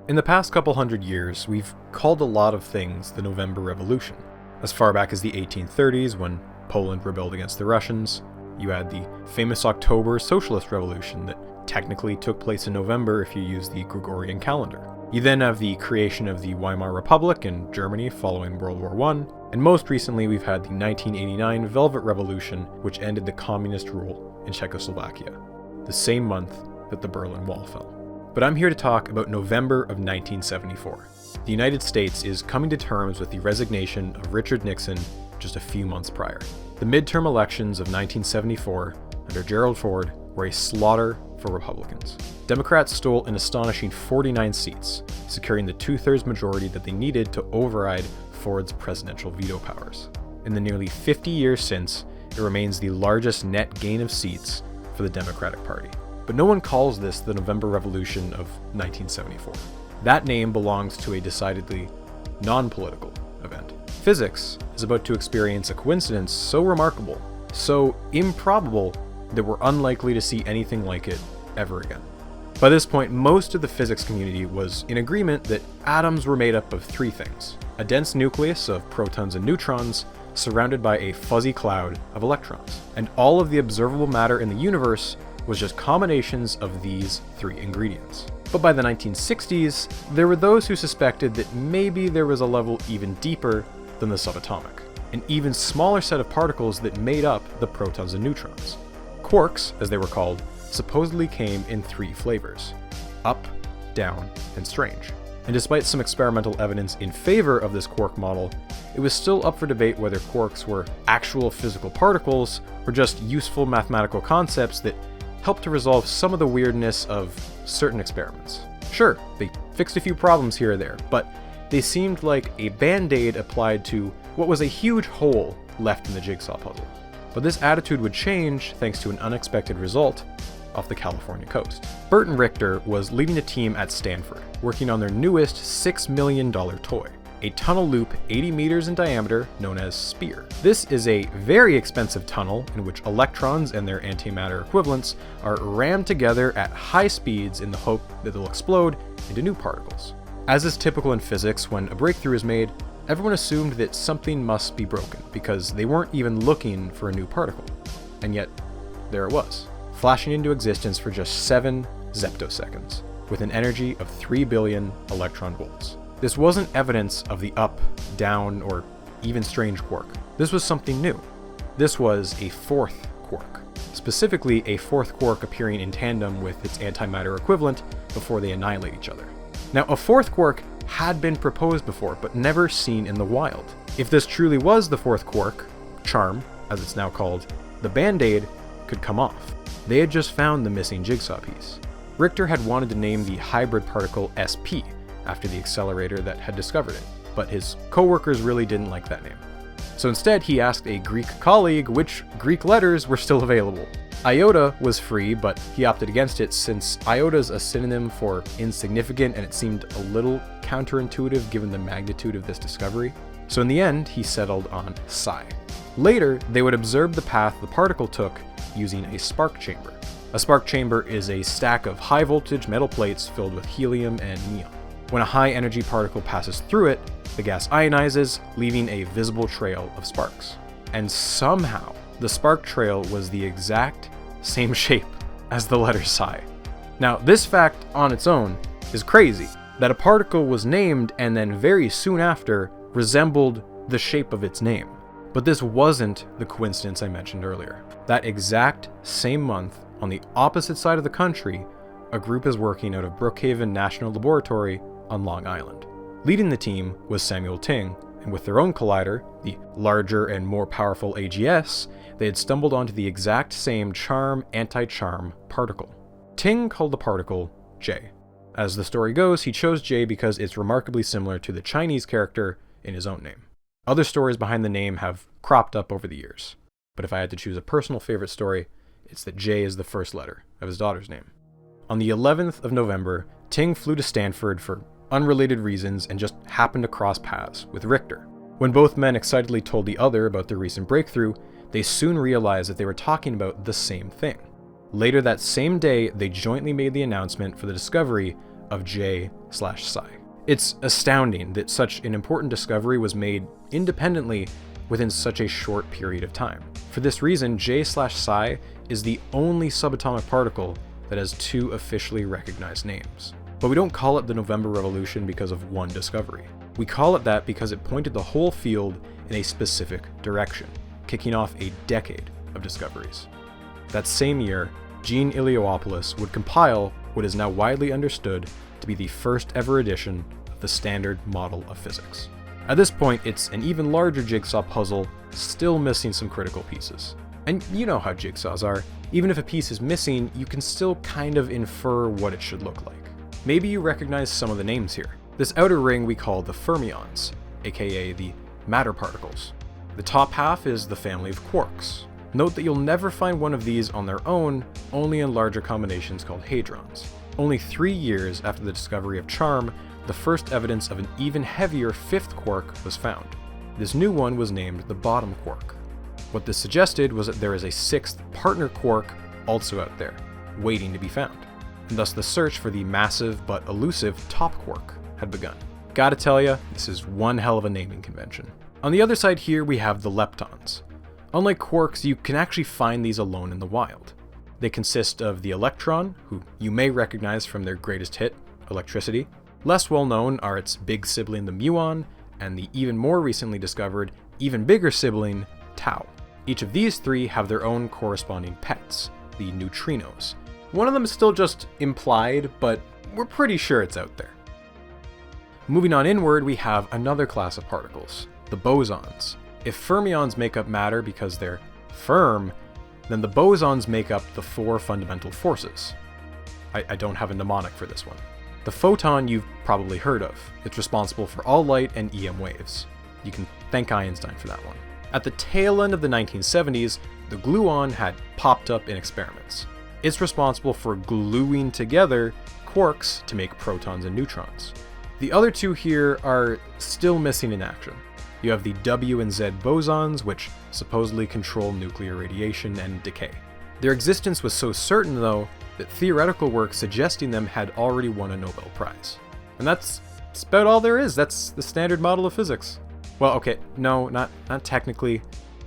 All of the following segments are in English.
In the past couple hundred years, we've called a lot of things the November Revolution. As far back as the 1830s, when Poland rebelled against the Russians, you had the famous October Socialist Revolution that technically took place in November if you use the Gregorian calendar. You then have the creation of the Weimar Republic in Germany following World War I, and most recently we've had the 1989 Velvet Revolution, which ended the communist rule in Czechoslovakia, the same month that the Berlin Wall fell. But I'm here to talk about November of 1974. The United States is coming to terms with the resignation of Richard Nixon just a few months prior. The midterm elections of 1974 under Gerald Ford were a slaughter for Republicans. Democrats stole an astonishing 49 seats, securing the two-thirds majority that they needed to override Ford's presidential veto powers. In the nearly 50 years since, it remains the largest net gain of seats for the Democratic Party. But no one calls this the November Revolution of 1974. That name belongs to a decidedly non-political event. Physics is about to experience a coincidence so remarkable, so improbable, that we're unlikely to see anything like it ever again. By this point, most of the physics community was in agreement that atoms were made up of three things: a dense nucleus of protons and neutrons surrounded by a fuzzy cloud of electrons. And all of the observable matter in the universe was just combinations of these three ingredients. But by the 1960s, there were those who suspected that maybe there was a level even deeper than the subatomic, an even smaller set of particles that made up the protons and neutrons. Quarks, as they were called, supposedly came in three flavors: up, down, and strange. And despite some experimental evidence in favor of this quark model, it was still up for debate whether quarks were actual physical particles or just useful mathematical concepts that helped to resolve some of the weirdness of certain experiments. Sure, they fixed a few problems here or there, but they seemed like a band-aid applied to what was a huge hole left in the jigsaw puzzle. But this attitude would change thanks to an unexpected result off the California coast. Bert and Richter was leading a team at Stanford, working on their newest $6 million toy, a tunnel loop 80 meters in diameter known as SPEAR. This is a very expensive tunnel in which electrons and their antimatter equivalents are rammed together at high speeds in the hope that they'll explode into new particles. As is typical in physics, when a breakthrough is made, everyone assumed that something must be broken because they weren't even looking for a new particle. And yet, there it was, flashing into existence for just 7 zeptoseconds, with an energy of 3 billion electron volts. This wasn't evidence of the up, down, or even strange quark. This was something new. This was a fourth quark, specifically a fourth quark appearing in tandem with its antimatter equivalent before they annihilate each other. Now, a fourth quark had been proposed before, but never seen in the wild. If this truly was the fourth quark, charm, as it's now called, the band-aid could come off. They had just found the missing jigsaw piece. Richter had wanted to name the hybrid particle SP, after the accelerator that had discovered it, but his co-workers really didn't like that name. So instead, he asked a Greek colleague which Greek letters were still available. Iota was free, but he opted against it since iota's a synonym for insignificant and it seemed a little counterintuitive given the magnitude of this discovery. So in the end, he settled on psi. Later, they would observe the path the particle took using a spark chamber. A spark chamber is a stack of high voltage metal plates filled with helium and neon. When a high energy particle passes through it, the gas ionizes, leaving a visible trail of sparks. And somehow, the spark trail was the exact same shape as the letter psi. Now, this fact on its own is crazy, that a particle was named and then very soon after resembled the shape of its name. But this wasn't the coincidence I mentioned earlier. That exact same month, on the opposite side of the country, a group is working out of Brookhaven National Laboratory on Long Island. Leading the team was Samuel Ting, and with their own collider, the larger and more powerful AGS, they had stumbled onto the exact same charm-anti-charm particle. Ting called the particle J. As the story goes, he chose J because it's remarkably similar to the Chinese character in his own name. Other stories behind the name have cropped up over the years, but if I had to choose a personal favorite story, it's that J is the first letter of his daughter's name. On the 11th of November, Ting flew to Stanford for unrelated reasons and just happened to cross paths with Richter. When both men excitedly told the other about their recent breakthrough, they soon realized that they were talking about the same thing. Later that same day, they jointly made the announcement for the discovery of J/psi. It's astounding that such an important discovery was made independently within such a short period of time. For this reason, J/psi is the only subatomic particle that has two officially recognized names. But we don't call it the November Revolution because of one discovery. We call it that because it pointed the whole field in a specific direction, kicking off a decade of discoveries. That same year, Jean Iliopoulos would compile what is now widely understood to be the first ever edition of the Standard Model of Physics. At this point, it's an even larger jigsaw puzzle, still missing some critical pieces. And you know how jigsaws are. Even if a piece is missing, you can still kind of infer what it should look like. Maybe you recognize some of the names here. This outer ring we call the fermions, aka the matter particles. The top half is the family of quarks. Note that you'll never find one of these on their own, only in larger combinations called hadrons. Only 3 years after the discovery of charm, the first evidence of an even heavier fifth quark was found. This new one was named the bottom quark. What this suggested was that there is a sixth partner quark also out there, waiting to be found, and thus the search for the massive but elusive top quark had begun. Gotta tell ya, this is one hell of a naming convention. On the other side here we have the leptons. Unlike quarks, you can actually find these alone in the wild. They consist of the electron, who you may recognize from their greatest hit, electricity. Less well known are its big sibling, the muon, and the even more recently discovered, even bigger sibling, tau. Each of these three have their own corresponding pets, the neutrinos. One of them is still just implied, but we're pretty sure it's out there. Moving on inward, we have another class of particles, the bosons. If fermions make up matter because they're firm, then the bosons make up the four fundamental forces. I don't have a mnemonic for this one. The photon you've probably heard of. It's responsible for all light and EM waves. You can thank Einstein for that one. At the tail end of the 1970s, the gluon had popped up in experiments. It's responsible for gluing together quarks to make protons and neutrons. The other two here are still missing in action. You have the W and Z bosons, which supposedly control nuclear radiation and decay. Their existence was so certain, though, that theoretical work suggesting them had already won a Nobel Prize. And that's about all there is. That's the Standard Model of Physics. Well, okay, no, not technically.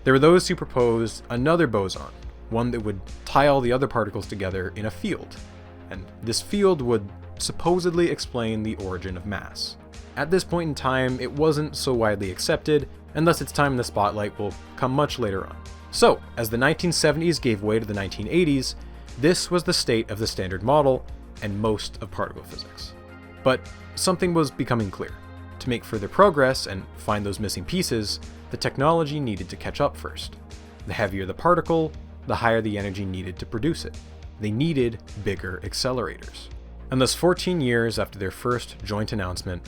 There were those who proposed another boson, one that would tie all the other particles together in a field. And this field would supposedly explain the origin of mass. At this point in time, it wasn't so widely accepted, and thus its time in the spotlight will come much later on. So, as the 1970s gave way to the 1980s, this was the state of the Standard Model and most of particle physics. But something was becoming clear. To make further progress and find those missing pieces, the technology needed to catch up first. The heavier the particle, the higher the energy needed to produce it. They needed bigger accelerators. And thus 14 years after their first joint announcement,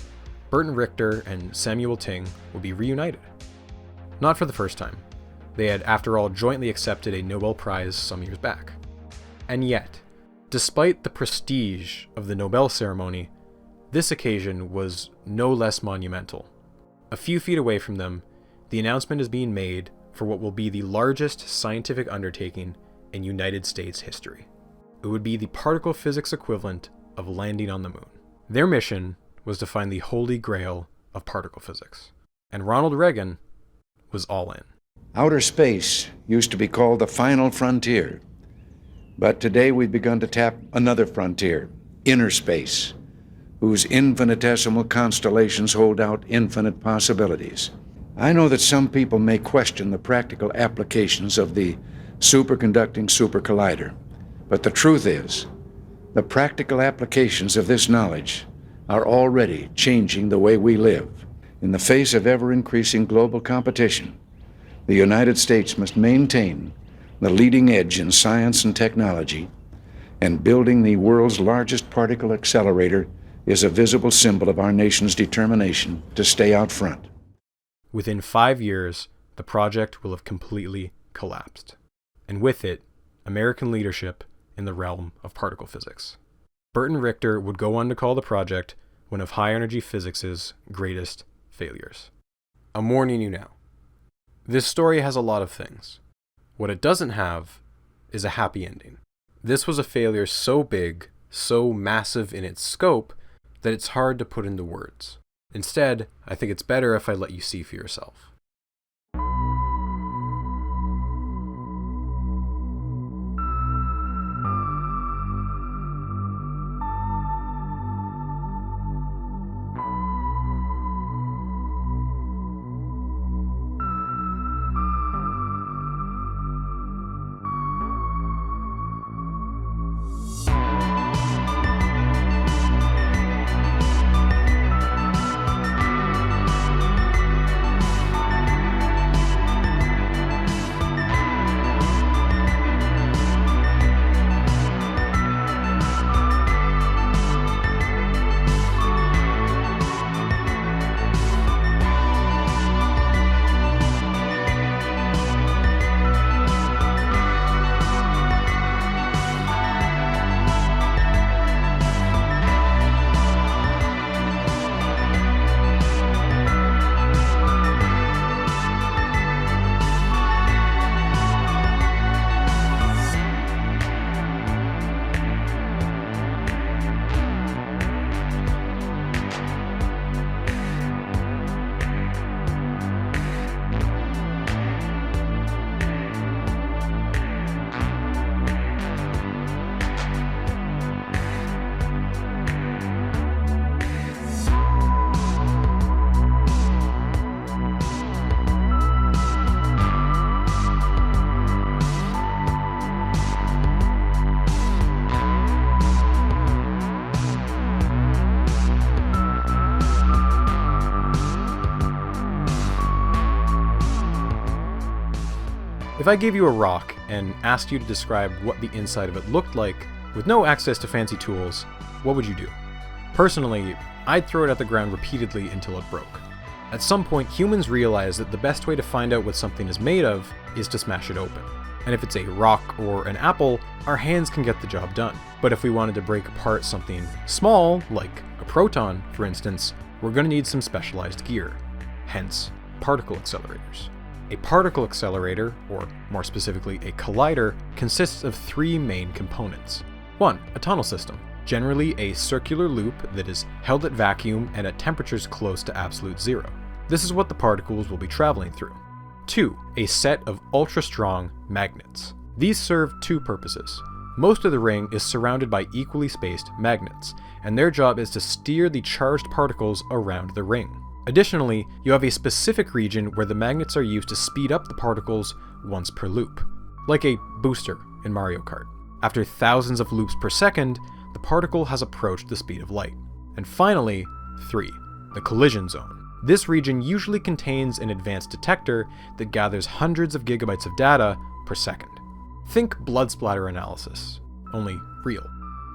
Burton Richter and Samuel Ting will be reunited. Not for the first time. They had, after all, jointly accepted a Nobel Prize some years back. And yet, despite the prestige of the Nobel ceremony, this occasion was no less monumental. A few feet away from them, the announcement is being made for what will be the largest scientific undertaking in United States history. It would be the particle physics equivalent of landing on the moon. Their mission was to find the holy grail of particle physics. And Ronald Reagan was all in. Outer space used to be called the final frontier. But today we've begun to tap another frontier, inner space, whose infinitesimal constellations hold out infinite possibilities. I know that some people may question the practical applications of the Superconducting Super Collider, but the truth is, the practical applications of this knowledge are already changing the way we live. In the face of ever-increasing global competition, the United States must maintain the leading edge in science and technology, and building the world's largest particle accelerator is a visible symbol of our nation's determination to stay out front. Within 5 years, the project will have completely collapsed, and with it, American leadership in the realm of particle physics. Burton Richter would go on to call the project one of high-energy physics' greatest failures. I'm warning you now. This story has a lot of things. What it doesn't have is a happy ending. This was a failure so big, so massive in its scope, that it's hard to put into words. Instead, I think it's better if I let you see for yourself. If I gave you a rock and asked you to describe what the inside of it looked like, with no access to fancy tools, what would you do? Personally, I'd throw it at the ground repeatedly until it broke. At some point, humans realize that the best way to find out what something is made of is to smash it open. And if it's a rock or an apple, our hands can get the job done. But if we wanted to break apart something small, like a proton, for instance, we're going to need some specialized gear. Hence, particle accelerators. A particle accelerator, or more specifically a collider, consists of three main components. 1. A tunnel system, generally a circular loop that is held at vacuum and at temperatures close to absolute zero. This is what the particles will be traveling through. 2. A set of ultra-strong magnets. These serve two purposes. Most of the ring is surrounded by equally spaced magnets, and their job is to steer the charged particles around the ring. Additionally, you have a specific region where the magnets are used to speed up the particles once per loop, like a booster in Mario Kart. After thousands of loops per second, the particle has approached the speed of light. And finally, 3. The collision zone. This region usually contains an advanced detector that gathers hundreds of gigabytes of data per second. Think blood splatter analysis, only real.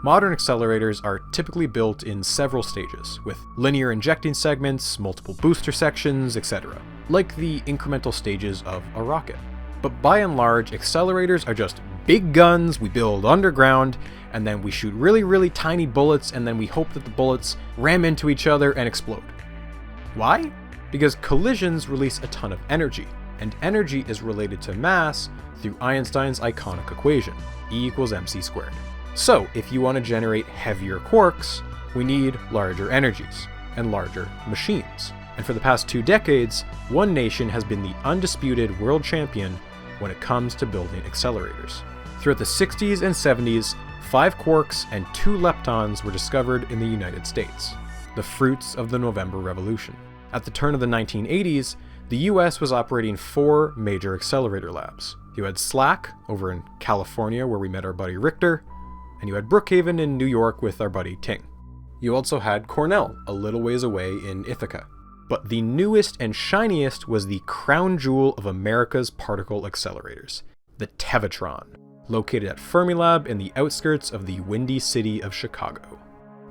Modern accelerators are typically built in several stages, with linear injecting segments, multiple booster sections, etc., like the incremental stages of a rocket. But by and large, accelerators are just big guns we build underground, and then we shoot really tiny bullets, and then we hope that the bullets ram into each other and explode. Why? Because collisions release a ton of energy, and energy is related to mass through Einstein's iconic equation, E = mc². So, if you want to generate heavier quarks, we need larger energies and larger machines. And for the past 2 decades, one nation has been the undisputed world champion when it comes to building accelerators. Throughout the 60s and 70s, 5 quarks and 2 leptons were discovered in the United States, the fruits of the November Revolution. At the turn of the 1980s, the US was operating 4 major accelerator labs. You had SLAC over in California, where we met our buddy Richter, and you had Brookhaven in New York with our buddy Ting. You also had Cornell, a little ways away in Ithaca. But the newest and shiniest was the crown jewel of America's particle accelerators, the Tevatron, located at Fermilab in the outskirts of the Windy City of Chicago.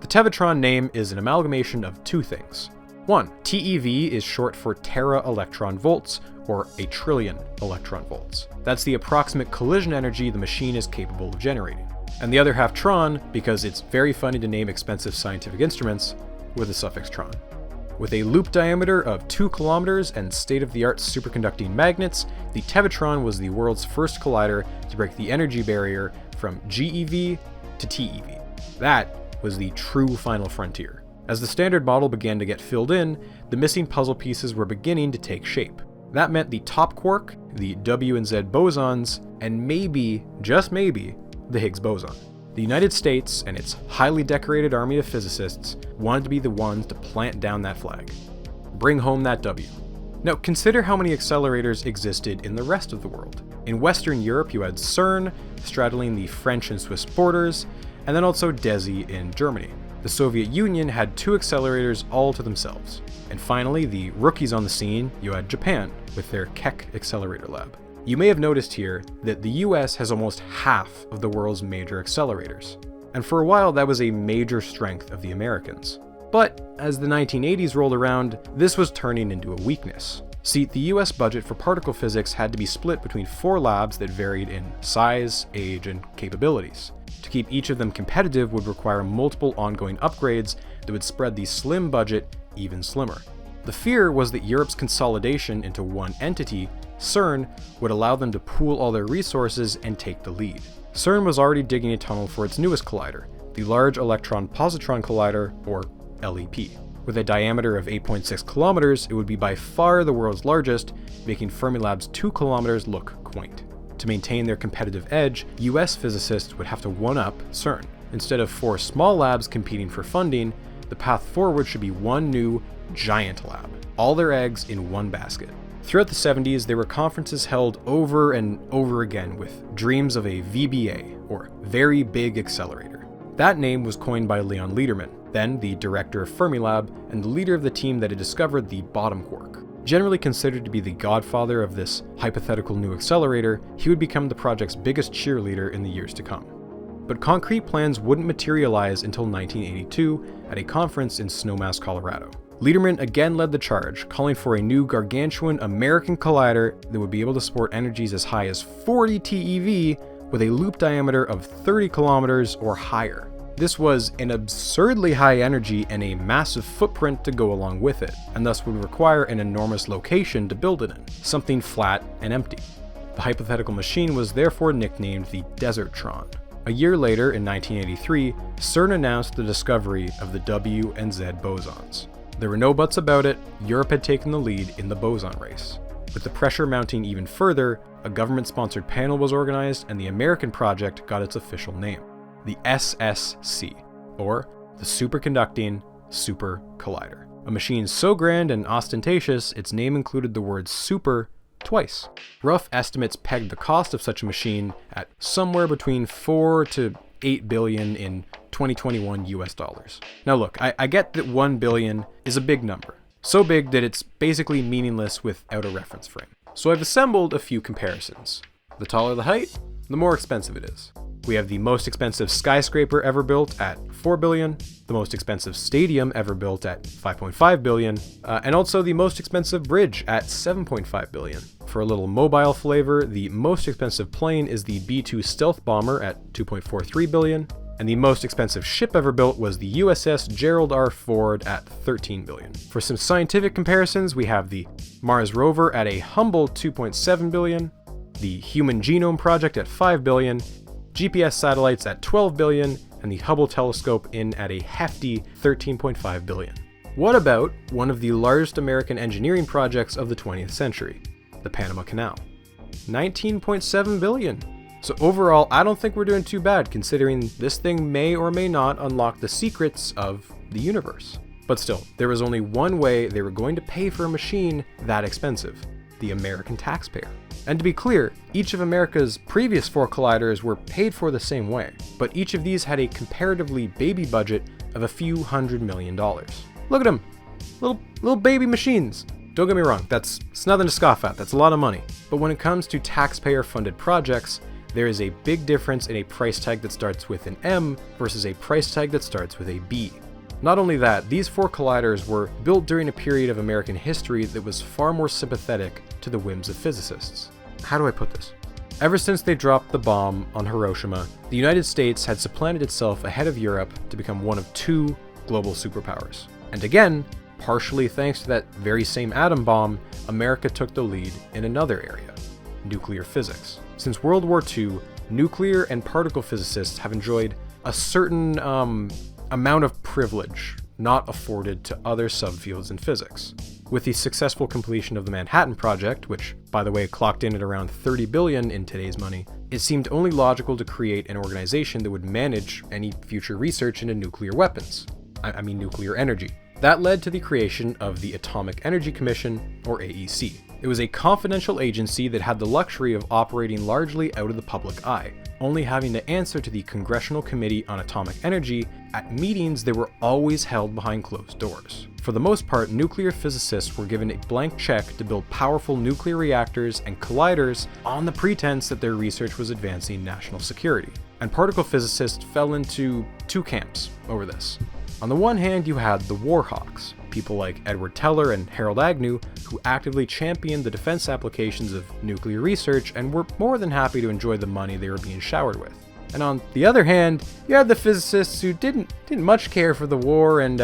The Tevatron name is an amalgamation of 2 things. 1. TeV is short for tera electron volts, or a trillion electron volts. That's the approximate collision energy the machine is capable of generating. And the other half Tron, because it's very funny to name expensive scientific instruments with the suffix Tron. With a loop diameter of 2 kilometers and state-of-the-art superconducting magnets, the Tevatron was the world's first collider to break the energy barrier from GeV to TeV. That was the true final frontier. As the standard model began to get filled in, the missing puzzle pieces were beginning to take shape. That meant the top quark, the W and Z bosons, and maybe, just maybe, the Higgs boson. The United States and its highly decorated army of physicists wanted to be the ones to plant down that flag. Bring home that W. Now consider how many accelerators existed in the rest of the world. In Western Europe you had CERN, straddling the French and Swiss borders, and then also DESI in Germany. The Soviet Union had 2 accelerators all to themselves. And finally, the rookies on the scene, you had Japan with their Keck Accelerator Lab. You may have noticed here that the US has almost half of the world's major accelerators. And for a while that was a major strength of the Americans. But as the 1980s rolled around, this was turning into a weakness. See, the US budget for particle physics had to be split between 4 labs that varied in size, age, and capabilities. To keep each of them competitive would require multiple ongoing upgrades that would spread the slim budget even slimmer. The fear was that Europe's consolidation into one entity, CERN, would allow them to pool all their resources and take the lead. CERN was already digging a tunnel for its newest collider, the Large Electron Positron Collider, or LEP. With a diameter of 8.6 kilometers, it would be by far the world's largest, making Fermilab's 2 kilometers look quaint. To maintain their competitive edge, US physicists would have to one-up CERN. Instead of 4 small labs competing for funding, the path forward should be one new, giant lab. All their eggs in one basket. Throughout the 70s, there were conferences held over and over again with dreams of a VBA, or Very Big Accelerator. That name was coined by Leon Lederman, then the director of Fermilab and the leader of the team that had discovered the bottom quark. Generally considered to be the godfather of this hypothetical new accelerator, he would become the project's biggest cheerleader in the years to come. But concrete plans wouldn't materialize until 1982 at a conference in Snowmass, Colorado. Lederman again led the charge, calling for a new gargantuan American collider that would be able to support energies as high as 40 TeV with a loop diameter of 30 kilometers or higher. This was an absurdly high energy and a massive footprint to go along with it, and thus would require an enormous location to build it in, something flat and empty. The hypothetical machine was therefore nicknamed the Desertron. A year later, in 1983, CERN announced the discovery of the W and Z bosons. There were no buts about it, Europe had taken the lead in the boson race. With the pressure mounting even further, a government-sponsored panel was organized and the American project got its official name, the SSC, or the Superconducting Super Collider. A machine so grand and ostentatious, its name included the word super twice. Rough estimates pegged the cost of such a machine at somewhere between 4 to 8 billion in 2021 US dollars. Now look, I get that 1 billion is a big number. So big that it's basically meaningless without a reference frame. So I've assembled a few comparisons. The taller the height, the more expensive it is. We have the most expensive skyscraper ever built at 4 billion, the most expensive stadium ever built at 5.5 billion, and also the most expensive bridge at 7.5 billion. For a little mobile flavor, the most expensive plane is the B-2 stealth bomber at 2.43 billion, and the most expensive ship ever built was the USS Gerald R. Ford at 13 billion. For some scientific comparisons, we have the Mars rover at a humble 2.7 billion, the Human Genome Project at 5 billion, GPS satellites at 12 billion, and the Hubble telescope in at a hefty 13.5 billion. What about one of the largest American engineering projects of the 20th century, the Panama Canal? 19.7 billion. So overall, I don't think we're doing too bad considering this thing may or may not unlock the secrets of the universe. But still, there was only one way they were going to pay for a machine that expensive: the American taxpayer. And to be clear, each of America's previous 4 colliders were paid for the same way, but each of these had a comparatively baby budget of a few $100 million. Look at them, little baby machines. Don't get me wrong, it's nothing to scoff at, that's a lot of money. But when it comes to taxpayer-funded projects, there is a big difference in a price tag that starts with an M versus a price tag that starts with a B. Not only that, these 4 colliders were built during a period of American history that was far more sympathetic to the whims of physicists. How do I put this? Ever since they dropped the bomb on Hiroshima, the United States had supplanted itself ahead of Europe to become one of 2 global superpowers. And again, partially thanks to that very same atom bomb, America took the lead in another area: nuclear physics. Since World War II, nuclear and particle physicists have enjoyed a certain amount of privilege, not afforded to other subfields in physics. With the successful completion of the Manhattan Project, which, by the way, clocked in at around $30 billion in today's money, it seemed only logical to create an organization that would manage any future research into nuclear weapons. I mean nuclear energy. That led to the creation of the Atomic Energy Commission, or AEC. It was a confidential agency that had the luxury of operating largely out of the public eye, only having to answer to the Congressional Committee on Atomic Energy at meetings that were always held behind closed doors. For the most part, nuclear physicists were given a blank check to build powerful nuclear reactors and colliders on the pretense that their research was advancing national security. And particle physicists fell into two camps over this. On the one hand, you had the war hawks, people like Edward Teller and Harold Agnew, who actively championed the defense applications of nuclear research and were more than happy to enjoy the money they were being showered with. And on the other hand, you had the physicists who didn't much care for the war and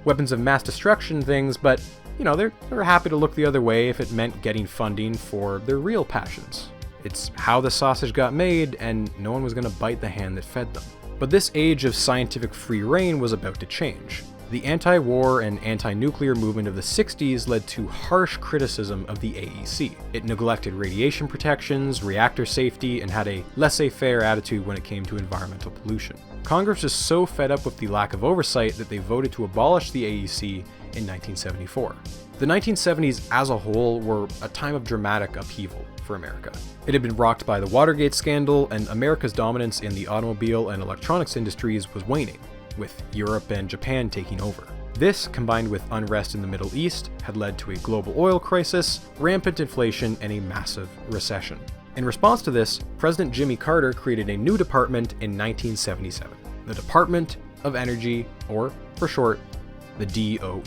weapons of mass destruction things, but they were happy to look the other way if it meant getting funding for their real passions. It's how the sausage got made, and no one was going to bite the hand that fed them. But this age of scientific free reign was about to change. The anti-war and anti-nuclear movement of the 60s led to harsh criticism of the AEC. It neglected radiation protections, reactor safety, and had a laissez-faire attitude when it came to environmental pollution. Congress was so fed up with the lack of oversight that they voted to abolish the AEC in 1974. The 1970s as a whole were a time of dramatic upheaval for America. It had been rocked by the Watergate scandal, and America's dominance in the automobile and electronics industries was waning, with Europe and Japan taking over. This, combined with unrest in the Middle East, had led to a global oil crisis, rampant inflation, and a massive recession. In response to this, President Jimmy Carter created a new department in 1977, the Department of Energy, or for short, the DOE.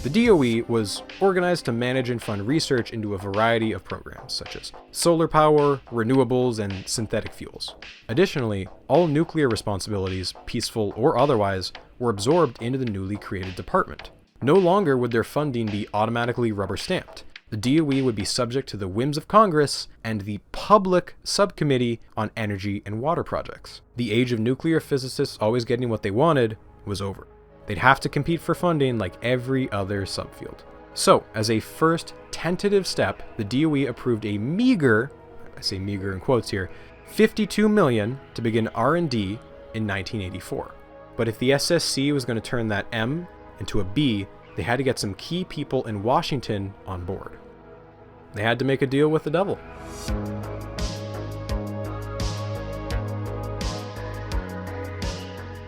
The DOE was organized to manage and fund research into a variety of programs, such as solar power, renewables, and synthetic fuels. Additionally, all nuclear responsibilities, peaceful or otherwise, were absorbed into the newly created department. No longer would their funding be automatically rubber-stamped. The DOE would be subject to the whims of Congress and the Public Subcommittee on Energy and Water Projects. The age of nuclear physicists always getting what they wanted was over. They'd have to compete for funding like every other subfield. So, as a first tentative step, the DOE approved a meager, I say meager in quotes here, $52 million to begin R&D in 1984. But if the SSC was going to turn that M into a B, they had to get some key people in Washington on board. They had to make a deal with the devil.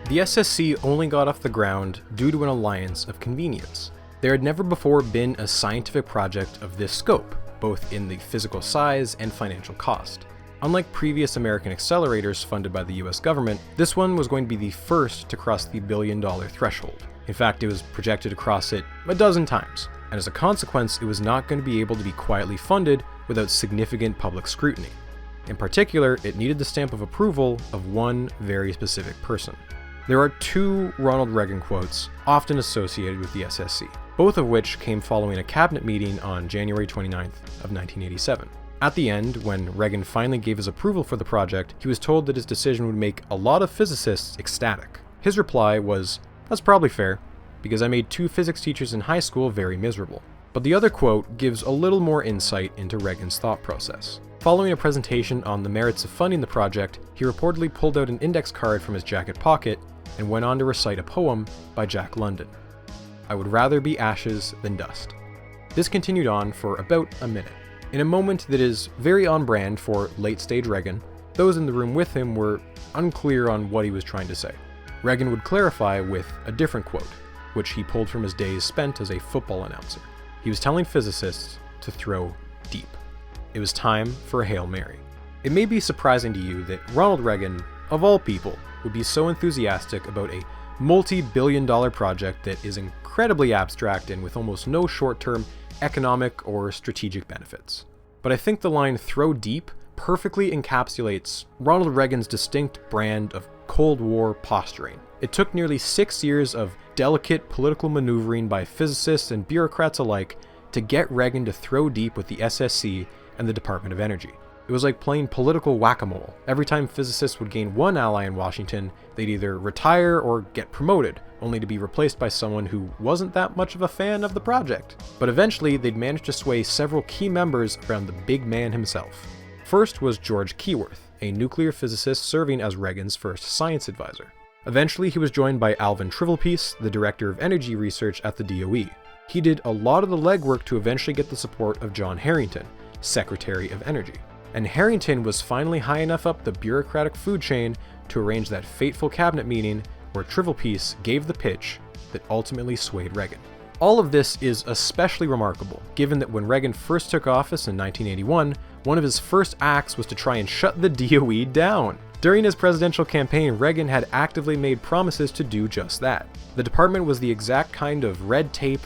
The SSC only got off the ground due to an alliance of convenience. There had never before been a scientific project of this scope, both in the physical size and financial cost. Unlike previous American accelerators funded by the US government, this one was going to be the first to cross the billion-dollar threshold. In fact, it was projected to cross it a dozen times, and as a consequence, it was not going to be able to be quietly funded without significant public scrutiny. In particular, it needed the stamp of approval of one very specific person. There are two Ronald Reagan quotes often associated with the SSC, both of which came following a cabinet meeting on January 29th of 1987. At the end, when Reagan finally gave his approval for the project, he was told that his decision would make a lot of physicists ecstatic. His reply was, "That's probably fair, because I made 2 physics teachers in high school very miserable." But the other quote gives a little more insight into Reagan's thought process. Following a presentation on the merits of funding the project, he reportedly pulled out an index card from his jacket pocket and went on to recite a poem by Jack London. "I would rather be ashes than dust." This continued on for about a minute. In a moment that is very on brand for late-stage Reagan, those in the room with him were unclear on what he was trying to say. Reagan would clarify with a different quote, which he pulled from his days spent as a football announcer. He was telling physicists to throw deep. It was time for a Hail Mary. It may be surprising to you that Ronald Reagan, of all people, would be so enthusiastic about a multi-billion-dollar project that is incredibly abstract and with almost no short-term economic or strategic benefits. But I think the line "throw deep" perfectly encapsulates Ronald Reagan's distinct brand of Cold War posturing. It took nearly 6 years of delicate political maneuvering by physicists and bureaucrats alike to get Reagan to throw deep with the SSC and the Department of Energy. It was like playing political whack-a-mole. Every time physicists would gain one ally in Washington, they'd either retire or get promoted, only to be replaced by someone who wasn't that much of a fan of the project. But eventually, they'd manage to sway several key members around the big man himself. First was George Keyworth, a nuclear physicist serving as Reagan's first science advisor. Eventually, he was joined by Alvin Trivelpiece, the director of energy research at the DOE. He did a lot of the legwork to eventually get the support of John Harrington, Secretary of Energy. And Harrington was finally high enough up the bureaucratic food chain to arrange that fateful cabinet meeting where Trivelpiece gave the pitch that ultimately swayed Reagan. All of this is especially remarkable, given that when Reagan first took office in 1981, one of his first acts was to try and shut the DOE down. During his presidential campaign, Reagan had actively made promises to do just that. The department was the exact kind of red tape,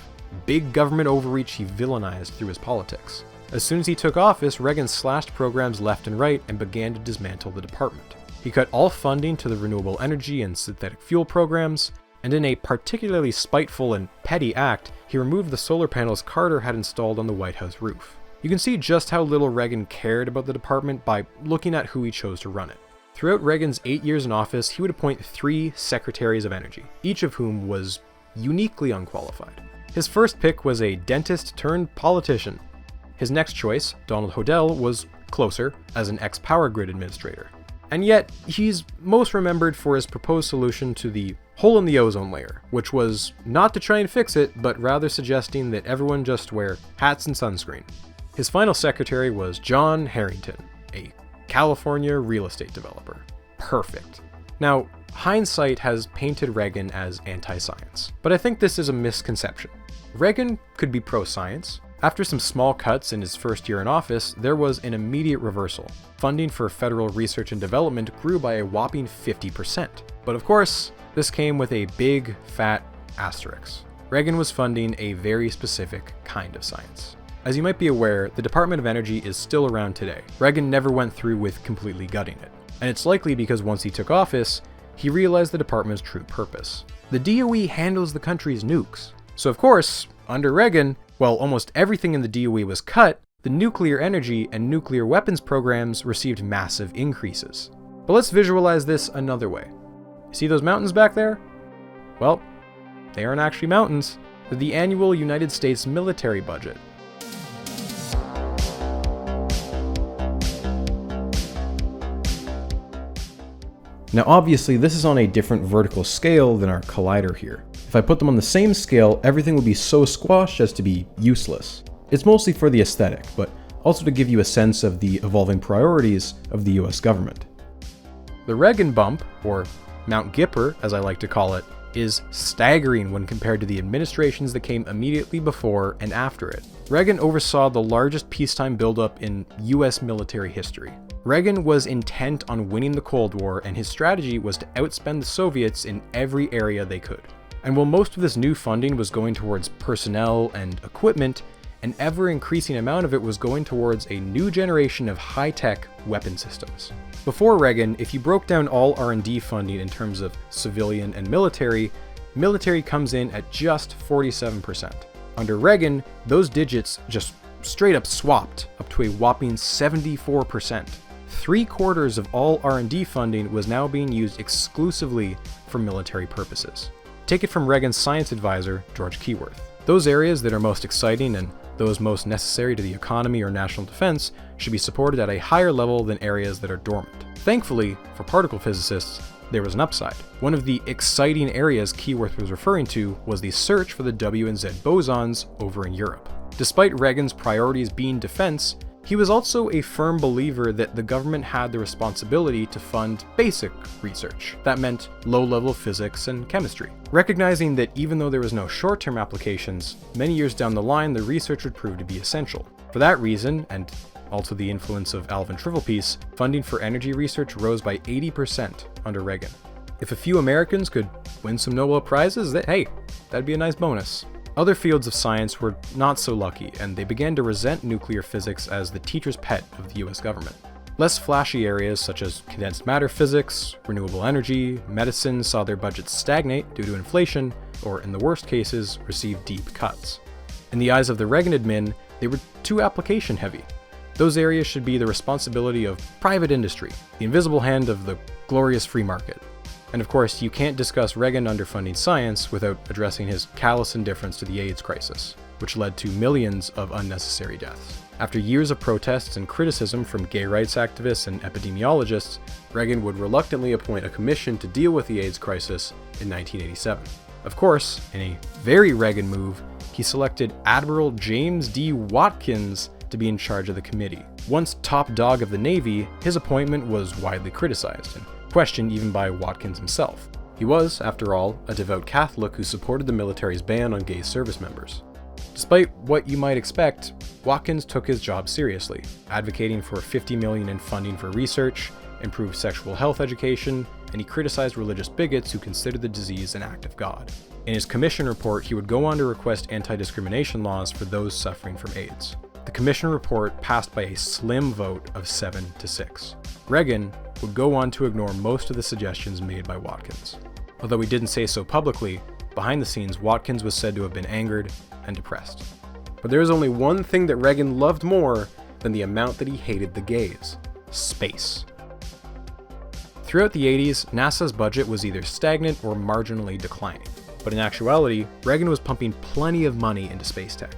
big government overreach he villainized through his politics. As soon as he took office, Reagan slashed programs left and right and began to dismantle the department. He cut all funding to the renewable energy and synthetic fuel programs, and in a particularly spiteful and petty act, he removed the solar panels Carter had installed on the White House roof. You can see just how little Reagan cared about the department by looking at who he chose to run it. Throughout Reagan's 8 years in office, he would appoint 3 secretaries of energy, each of whom was uniquely unqualified. His first pick was a dentist turned politician. His next choice, Donald Hodel, was closer as an ex-power grid administrator. And yet, he's most remembered for his proposed solution to the hole in the ozone layer, which was not to try and fix it, but rather suggesting that everyone just wear hats and sunscreen. His final secretary was John Harrington, a California real estate developer. Perfect. Now, hindsight has painted Reagan as anti-science, but I think this is a misconception. Reagan could be pro-science. After some small cuts in his first year in office, there was an immediate reversal. Funding for federal research and development grew by a whopping 50%. But of course, this came with a big, fat asterisk. Reagan was funding a very specific kind of science. As you might be aware, the Department of Energy is still around today. Reagan never went through with completely gutting it. And it's likely because once he took office, he realized the department's true purpose. The DOE handles the country's nukes. So of course, under Reagan, while almost everything in the DOE was cut, the nuclear energy and nuclear weapons programs received massive increases. But let's visualize this another way. See those mountains back there? Well, they aren't actually mountains. They're the annual United States military budget. Now obviously this is on a different vertical scale than our collider here. If I put them on the same scale, everything would be so squashed as to be useless. It's mostly for the aesthetic, but also to give you a sense of the evolving priorities of the US government. The Reagan bump, or Mount Gipper as I like to call it, is staggering when compared to the administrations that came immediately before and after it. Reagan oversaw the largest peacetime buildup in US military history. Reagan was intent on winning the Cold War, and his strategy was to outspend the Soviets in every area they could. And while most of this new funding was going towards personnel and equipment, an ever-increasing amount of it was going towards a new generation of high-tech weapon systems. Before Reagan, if you broke down all R&D funding in terms of civilian and military comes in at just 47%. Under Reagan, those digits just straight up swapped up to a whopping 74%. 3/4 of all R&D funding was now being used exclusively for military purposes. Take it from Reagan's science advisor, George Keyworth. Those areas that are most exciting and those most necessary to the economy or national defense should be supported at a higher level than areas that are dormant. Thankfully, for particle physicists, there was an upside. One of the exciting areas Keyworth was referring to was the search for the W and Z bosons over in Europe. Despite Reagan's priorities being defense, he was also a firm believer that the government had the responsibility to fund basic research. That meant low-level physics and chemistry. Recognizing that even though there was no short-term applications, many years down the line the research would prove to be essential. For that reason, and also the influence of Alvin Trivelpiece, funding for energy research rose by 80% under Reagan. If a few Americans could win some Nobel Prizes, that'd be a nice bonus. Other fields of science were not so lucky, and they began to resent nuclear physics as the teacher's pet of the US government. Less flashy areas such as condensed matter physics, renewable energy, medicine saw their budgets stagnate due to inflation, or in the worst cases, receive deep cuts. In the eyes of the Reagan admin, they were too application heavy. Those areas should be the responsibility of private industry, the invisible hand of the glorious free market. And of course, you can't discuss Reagan underfunding science without addressing his callous indifference to the AIDS crisis, which led to millions of unnecessary deaths. After years of protests and criticism from gay rights activists and epidemiologists, Reagan would reluctantly appoint a commission to deal with the AIDS crisis in 1987. Of course, in a very Reagan move, he selected Admiral James D. Watkins to be in charge of the committee. Once top dog of the Navy, his appointment was widely criticized and questioned even by Watkins himself. He was, after all, a devout Catholic who supported the military's ban on gay service members. Despite what you might expect, Watkins took his job seriously, advocating for $50 million in funding for research, improved sexual health education, and he criticized religious bigots who considered the disease an act of God. In his commission report, he would go on to request anti-discrimination laws for those suffering from AIDS. The commission report passed by a slim vote of 7-6. Reagan would go on to ignore most of the suggestions made by Watkins. Although he didn't say so publicly, behind the scenes, Watkins was said to have been angered and depressed. But there is only one thing that Reagan loved more than the amount that he hated the gays: space. Throughout the 80s, NASA's budget was either stagnant or marginally declining. But in actuality, Reagan was pumping plenty of money into space tech.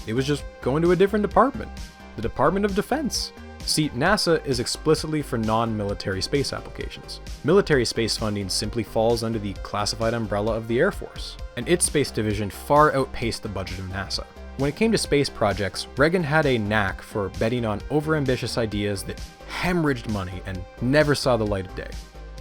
It was just going to a different department, the Department of Defense. See, NASA is explicitly for non-military space applications. Military space funding simply falls under the classified umbrella of the Air Force, and its space division far outpaced the budget of NASA. When it came to space projects, Reagan had a knack for betting on overambitious ideas that hemorrhaged money and never saw the light of day.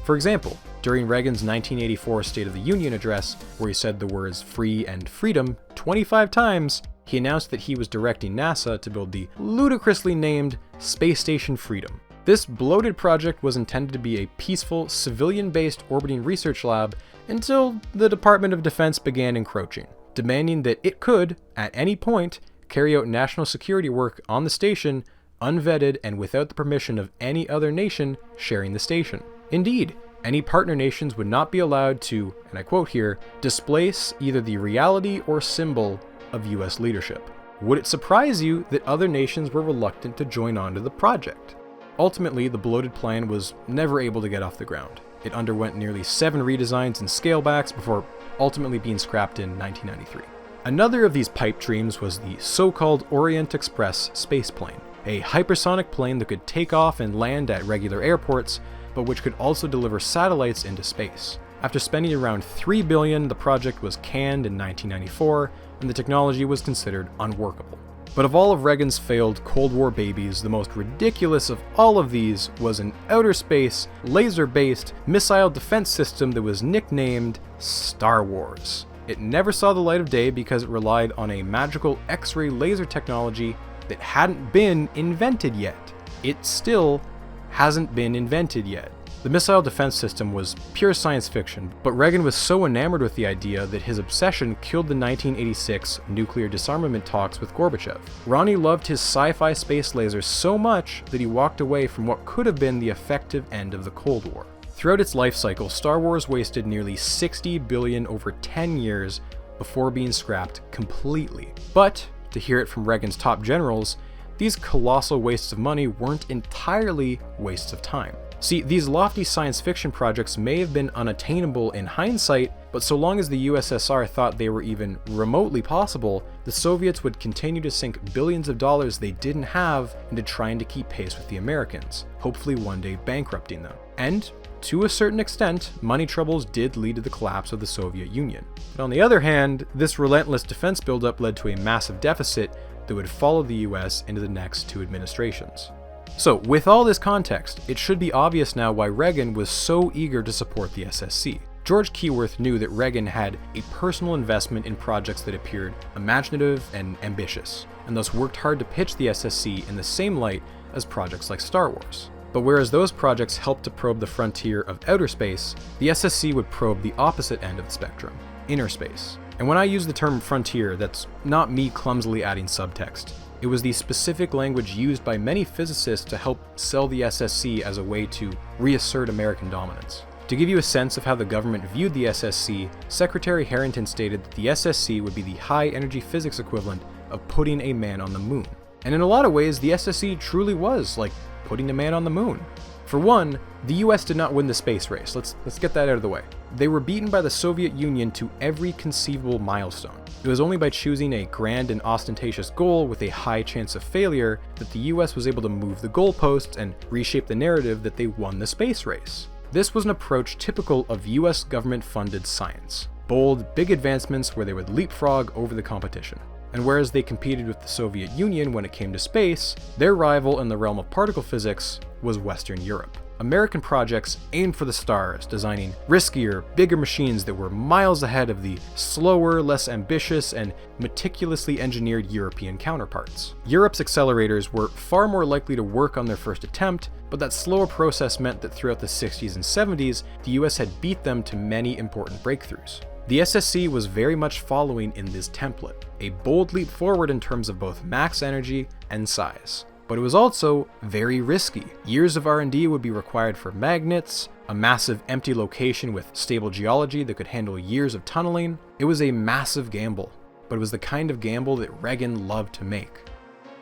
For example, during Reagan's 1984 State of the Union address, where he said the words free and freedom 25 times, he announced that he was directing NASA to build the ludicrously named Space Station Freedom. This bloated project was intended to be a peaceful, civilian-based orbiting research lab until the Department of Defense began encroaching, demanding that it could, at any point, carry out national security work on the station, unvetted and without the permission of any other nation sharing the station. Indeed, any partner nations would not be allowed to, and I quote here, displace either the reality or symbol of US leadership. Would it surprise you that other nations were reluctant to join on to the project? Ultimately, the bloated plan was never able to get off the ground. It underwent nearly 7 redesigns and scalebacks before ultimately being scrapped in 1993. Another of these pipe dreams was the so-called Orient Express spaceplane, a hypersonic plane that could take off and land at regular airports, but which could also deliver satellites into space. After spending around $3 billion, the project was canned in 1994, and the technology was considered unworkable. But of all of Reagan's failed Cold War babies, the most ridiculous of all of these was an outer space, laser-based missile defense system that was nicknamed Star Wars. It never saw the light of day because it relied on a magical X-ray laser technology that hadn't been invented yet. It still hasn't been invented yet. The missile defense system was pure science fiction, but Reagan was so enamored with the idea that his obsession killed the 1986 nuclear disarmament talks with Gorbachev. Ronnie loved his sci-fi space lasers so much that he walked away from what could have been the effective end of the Cold War. Throughout its life cycle, Star Wars wasted nearly $60 billion over 10 years before being scrapped completely. But, to hear it from Reagan's top generals, these colossal wastes of money weren't entirely wastes of time. See, these lofty science fiction projects may have been unattainable in hindsight, but so long as the USSR thought they were even remotely possible, the Soviets would continue to sink billions of dollars they didn't have into trying to keep pace with the Americans, hopefully one day bankrupting them. And, to a certain extent, money troubles did lead to the collapse of the Soviet Union. But on the other hand, this relentless defense buildup led to a massive deficit that would follow the US into the next 2 administrations. So, with all this context, it should be obvious now why Reagan was so eager to support the SSC. George Keyworth knew that Reagan had a personal investment in projects that appeared imaginative and ambitious, and thus worked hard to pitch the SSC in the same light as projects like Star Wars. But whereas those projects helped to probe the frontier of outer space, the SSC would probe the opposite end of the spectrum, inner space. And when I use the term frontier, that's not me clumsily adding subtext. It was the specific language used by many physicists to help sell the SSC as a way to reassert American dominance. To give you a sense of how the government viewed the SSC, Secretary Harrington stated that the SSC would be the high-energy physics equivalent of putting a man on the moon. And in a lot of ways, the SSC truly was like putting a man on the moon. For one, the US did not win the space race. Let's get that out of the way. They were beaten by the Soviet Union to every conceivable milestone. It was only by choosing a grand and ostentatious goal with a high chance of failure that the US was able to move the goalposts and reshape the narrative that they won the space race. This was an approach typical of US government-funded science. Bold, big advancements where they would leapfrog over the competition. And whereas they competed with the Soviet Union when it came to space, their rival in the realm of particle physics was Western Europe. American projects aimed for the stars, designing riskier, bigger machines that were miles ahead of the slower, less ambitious, and meticulously engineered European counterparts. Europe's accelerators were far more likely to work on their first attempt, but that slower process meant that throughout the 60s and 70s, the US had beat them to many important breakthroughs. The SSC was very much following in this template, a bold leap forward in terms of both max energy and size. But it was also very risky. Years of R&D would be required for magnets, a massive empty location with stable geology that could handle years of tunneling. It was a massive gamble, but it was the kind of gamble that Reagan loved to make.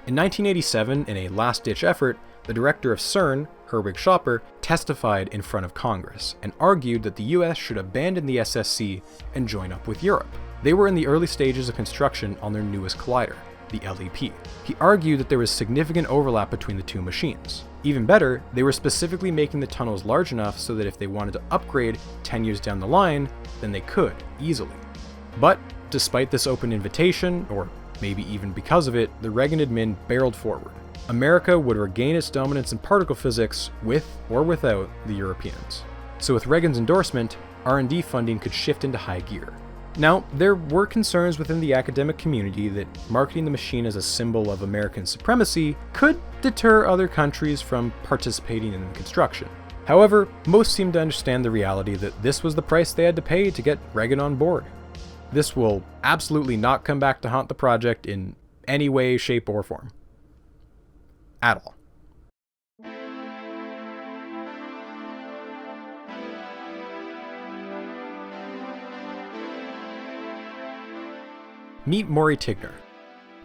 In 1987, in a last-ditch effort, the director of CERN, Herwig Schopper, testified in front of Congress and argued that the US should abandon the SSC and join up with Europe. They were in the early stages of construction on their newest collider, the LEP. He argued that there was significant overlap between the two machines. Even better, they were specifically making the tunnels large enough so that if they wanted to upgrade 10 years down the line, then they could, easily. But despite this open invitation, or maybe even because of it, the Reagan admin barreled forward. America would regain its dominance in particle physics with or without the Europeans. So with Reagan's endorsement, R&D funding could shift into high gear. Now, there were concerns within the academic community that marketing the machine as a symbol of American supremacy could deter other countries from participating in the construction. However, most seemed to understand the reality that this was the price they had to pay to get Reagan on board. This will absolutely not come back to haunt the project in any way, shape, or form. At all. Meet Maury Tigner.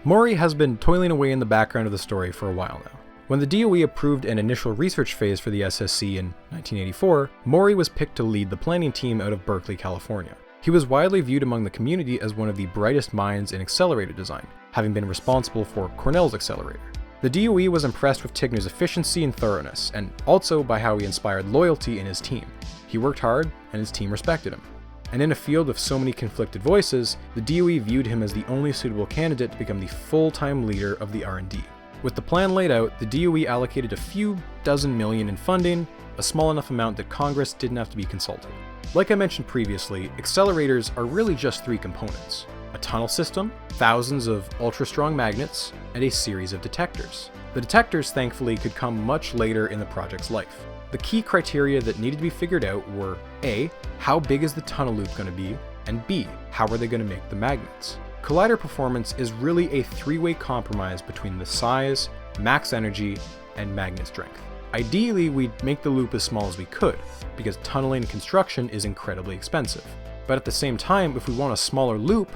Maury has been toiling away in the background of the story for a while now. When the DOE approved an initial research phase for the SSC in 1984, Maury was picked to lead the planning team out of Berkeley, California. He was widely viewed among the community as one of the brightest minds in accelerator design, having been responsible for Cornell's accelerator. The DOE was impressed with Tigner's efficiency and thoroughness, and also by how he inspired loyalty in his team. He worked hard, and his team respected him. And in a field with so many conflicted voices, the DOE viewed him as the only suitable candidate to become the full-time leader of the R&D. With the plan laid out, the DOE allocated a few dozen million in funding, a small enough amount that Congress didn't have to be consulted. Like I mentioned previously, accelerators are really just three components: a tunnel system, thousands of ultra-strong magnets, and a series of detectors. The detectors, thankfully, could come much later in the project's life. The key criteria that needed to be figured out were A, how big is the tunnel loop going to be, and B, how are they going to make the magnets? Collider performance is really a three-way compromise between the size, max energy, and magnet strength. Ideally, we'd make the loop as small as we could, because tunneling and construction is incredibly expensive. But at the same time, if we want a smaller loop,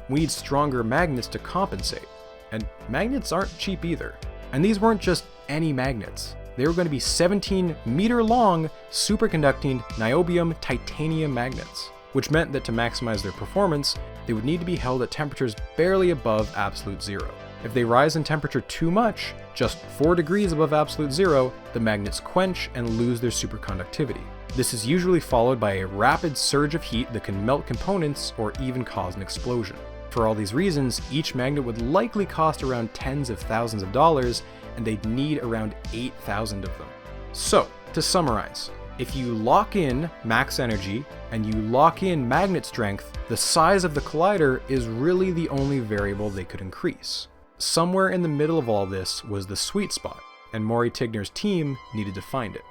we need stronger magnets to compensate. And magnets aren't cheap either. And these weren't just any magnets. They were going to be 17-meter-long superconducting niobium titanium magnets, which meant that to maximize their performance, they would need to be held at temperatures barely above absolute zero. If they rise in temperature too much, just 4 degrees above absolute zero, the magnets quench and lose their superconductivity. This is usually followed by a rapid surge of heat that can melt components or even cause an explosion. For all these reasons, each magnet would likely cost around tens of thousands of dollars, and they'd need around 8,000 of them. So, to summarize, if you lock in max energy and you lock in magnet strength, the size of the collider is really the only variable they could increase. Somewhere in the middle of all this was the sweet spot, and Maury Tigner's team needed to find it.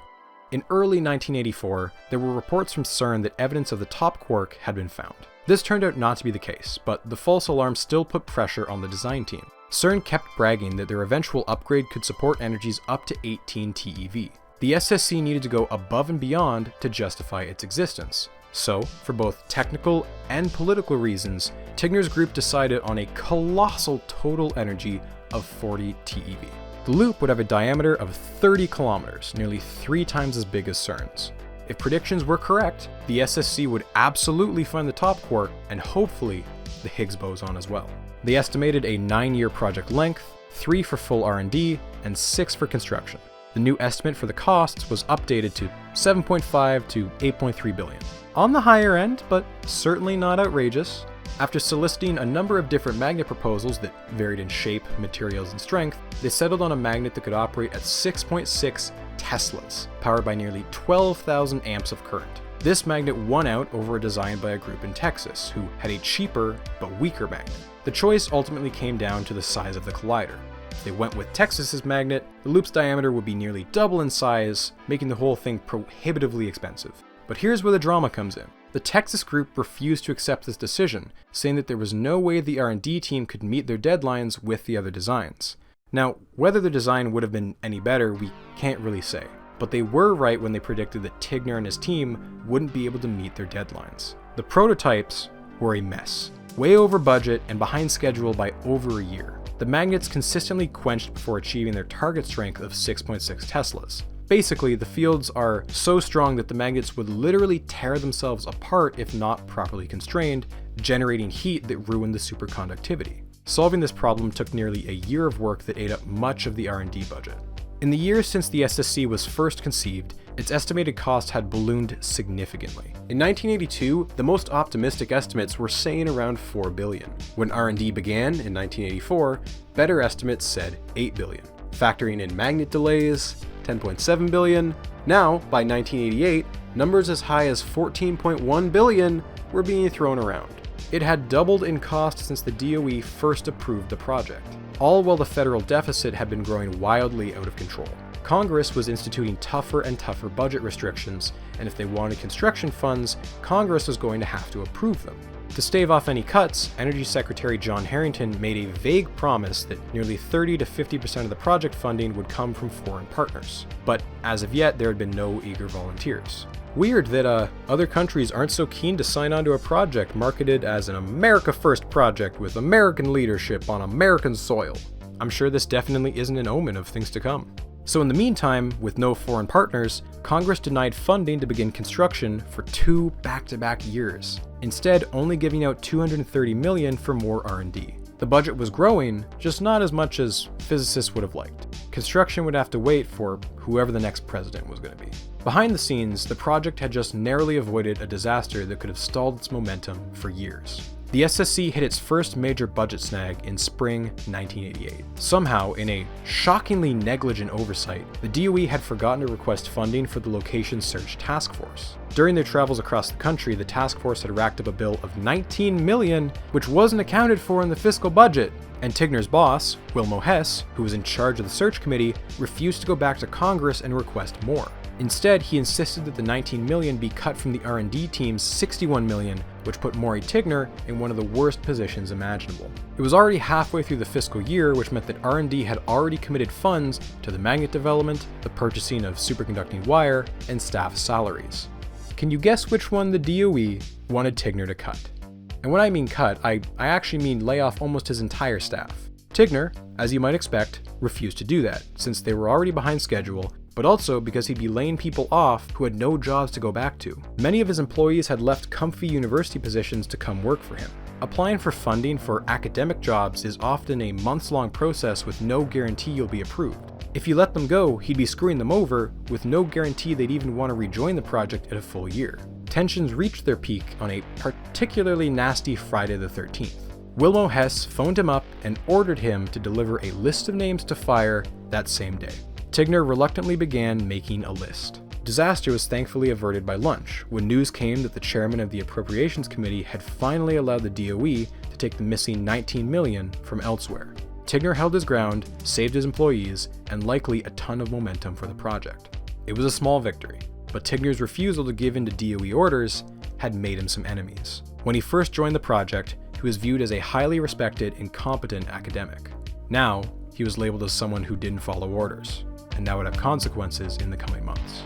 In early 1984, there were reports from CERN that evidence of the top quark had been found. This turned out not to be the case, but the false alarm still put pressure on the design team. CERN kept bragging that their eventual upgrade could support energies up to 18 TeV. The SSC needed to go above and beyond to justify its existence. So, for both technical and political reasons, Tigner's group decided on a colossal total energy of 40 TeV. The loop would have a diameter of 30 kilometers, nearly 3 times as big as CERN's. If predictions were correct, the SSC would absolutely find the top quark and hopefully the Higgs boson as well. They estimated a 9-year project length, 3 for full R&D, and 6 for construction. The new estimate for the costs was updated to 7.5 to 8.3 billion. On the higher end, but certainly not outrageous. After soliciting a number of different magnet proposals that varied in shape, materials, and strength, they settled on a magnet that could operate at 6.6 Teslas, powered by nearly 12,000 amps of current. This magnet won out over a design by a group in Texas, who had a cheaper but weaker magnet. The choice ultimately came down to the size of the collider. If they went with Texas's magnet, the loop's diameter would be nearly double in size, making the whole thing prohibitively expensive. But here's where the drama comes in. The Texas group refused to accept this decision, saying that there was no way the R&D team could meet their deadlines with the other designs. Now, whether the design would have been any better, we can't really say. But they were right when they predicted that Tigner and his team wouldn't be able to meet their deadlines. The prototypes were a mess, way over budget and behind schedule by over a year. The magnets consistently quenched before achieving their target strength of 6.6 Teslas. Basically, the fields are so strong that the magnets would literally tear themselves apart if not properly constrained, generating heat that ruined the superconductivity. Solving this problem took nearly a year of work that ate up much of the R&D budget. In the years since the SSC was first conceived, its estimated cost had ballooned significantly. In 1982, the most optimistic estimates were saying around 4 billion. When R&D began in 1984, better estimates said 8 billion. Factoring in magnet delays, 10.7 billion. Now, by 1988, numbers as high as 14.1 billion were being thrown around. It had doubled in cost since the DOE first approved the project, all while the federal deficit had been growing wildly out of control. Congress was instituting tougher and tougher budget restrictions, and if they wanted construction funds, Congress was going to have to approve them. To stave off any cuts, Energy Secretary John Harrington made a vague promise that nearly 30 to 50% of the project funding would come from foreign partners. But as of yet, there had been no eager volunteers. Weird that other countries aren't so keen to sign on to a project marketed as an America First project with American leadership on American soil. I'm sure this definitely isn't an omen of things to come. So in the meantime, with no foreign partners, Congress denied funding to begin construction for 2 back-to-back years, instead only giving out $230 million for more R&D. The budget was growing, just not as much as physicists would have liked. Construction would have to wait for whoever the next president was going to be. Behind the scenes, the project had just narrowly avoided a disaster that could have stalled its momentum for years. The SSC hit its first major budget snag in spring 1988. Somehow, in a shockingly negligent oversight, the DOE had forgotten to request funding for the Location Search Task Force. During their travels across the country, the task force had racked up a bill of $19 million, which wasn't accounted for in the fiscal budget. And Tigner's boss, Wilmo Hess, who was in charge of the search committee, refused to go back to Congress and request more. Instead, he insisted that the $19 million be cut from the R&D team's $61 million, which put Maury Tigner in one of the worst positions imaginable. It was already halfway through the fiscal year, which meant that R&D had already committed funds to the magnet development, the purchasing of superconducting wire, and staff salaries. Can you guess which one the DOE wanted Tigner to cut? And when I mean cut, I actually mean lay off almost his entire staff. Tigner, as you might expect, refused to do that, since they were already behind schedule, but also because he'd be laying people off who had no jobs to go back to. Many of his employees had left comfy university positions to come work for him. Applying for funding for academic jobs is often a months-long process with no guarantee you'll be approved. If you let them go, he'd be screwing them over, with no guarantee they'd even want to rejoin the project at a full year. Tensions reached their peak on a particularly nasty Friday the 13th. Wilmo Hess phoned him up and ordered him to deliver a list of names to fire that same day. Tigner reluctantly began making a list. Disaster was thankfully averted by lunch, when news came that the chairman of the Appropriations Committee had finally allowed the DOE to take the missing $19 million from elsewhere. Tigner held his ground, saved his employees, and likely a ton of momentum for the project. It was a small victory, but Tigner's refusal to give in to DOE orders had made him some enemies. When he first joined the project, he was viewed as a highly respected and competent academic. Now, he was labeled as someone who didn't follow orders, and that would have consequences in the coming months.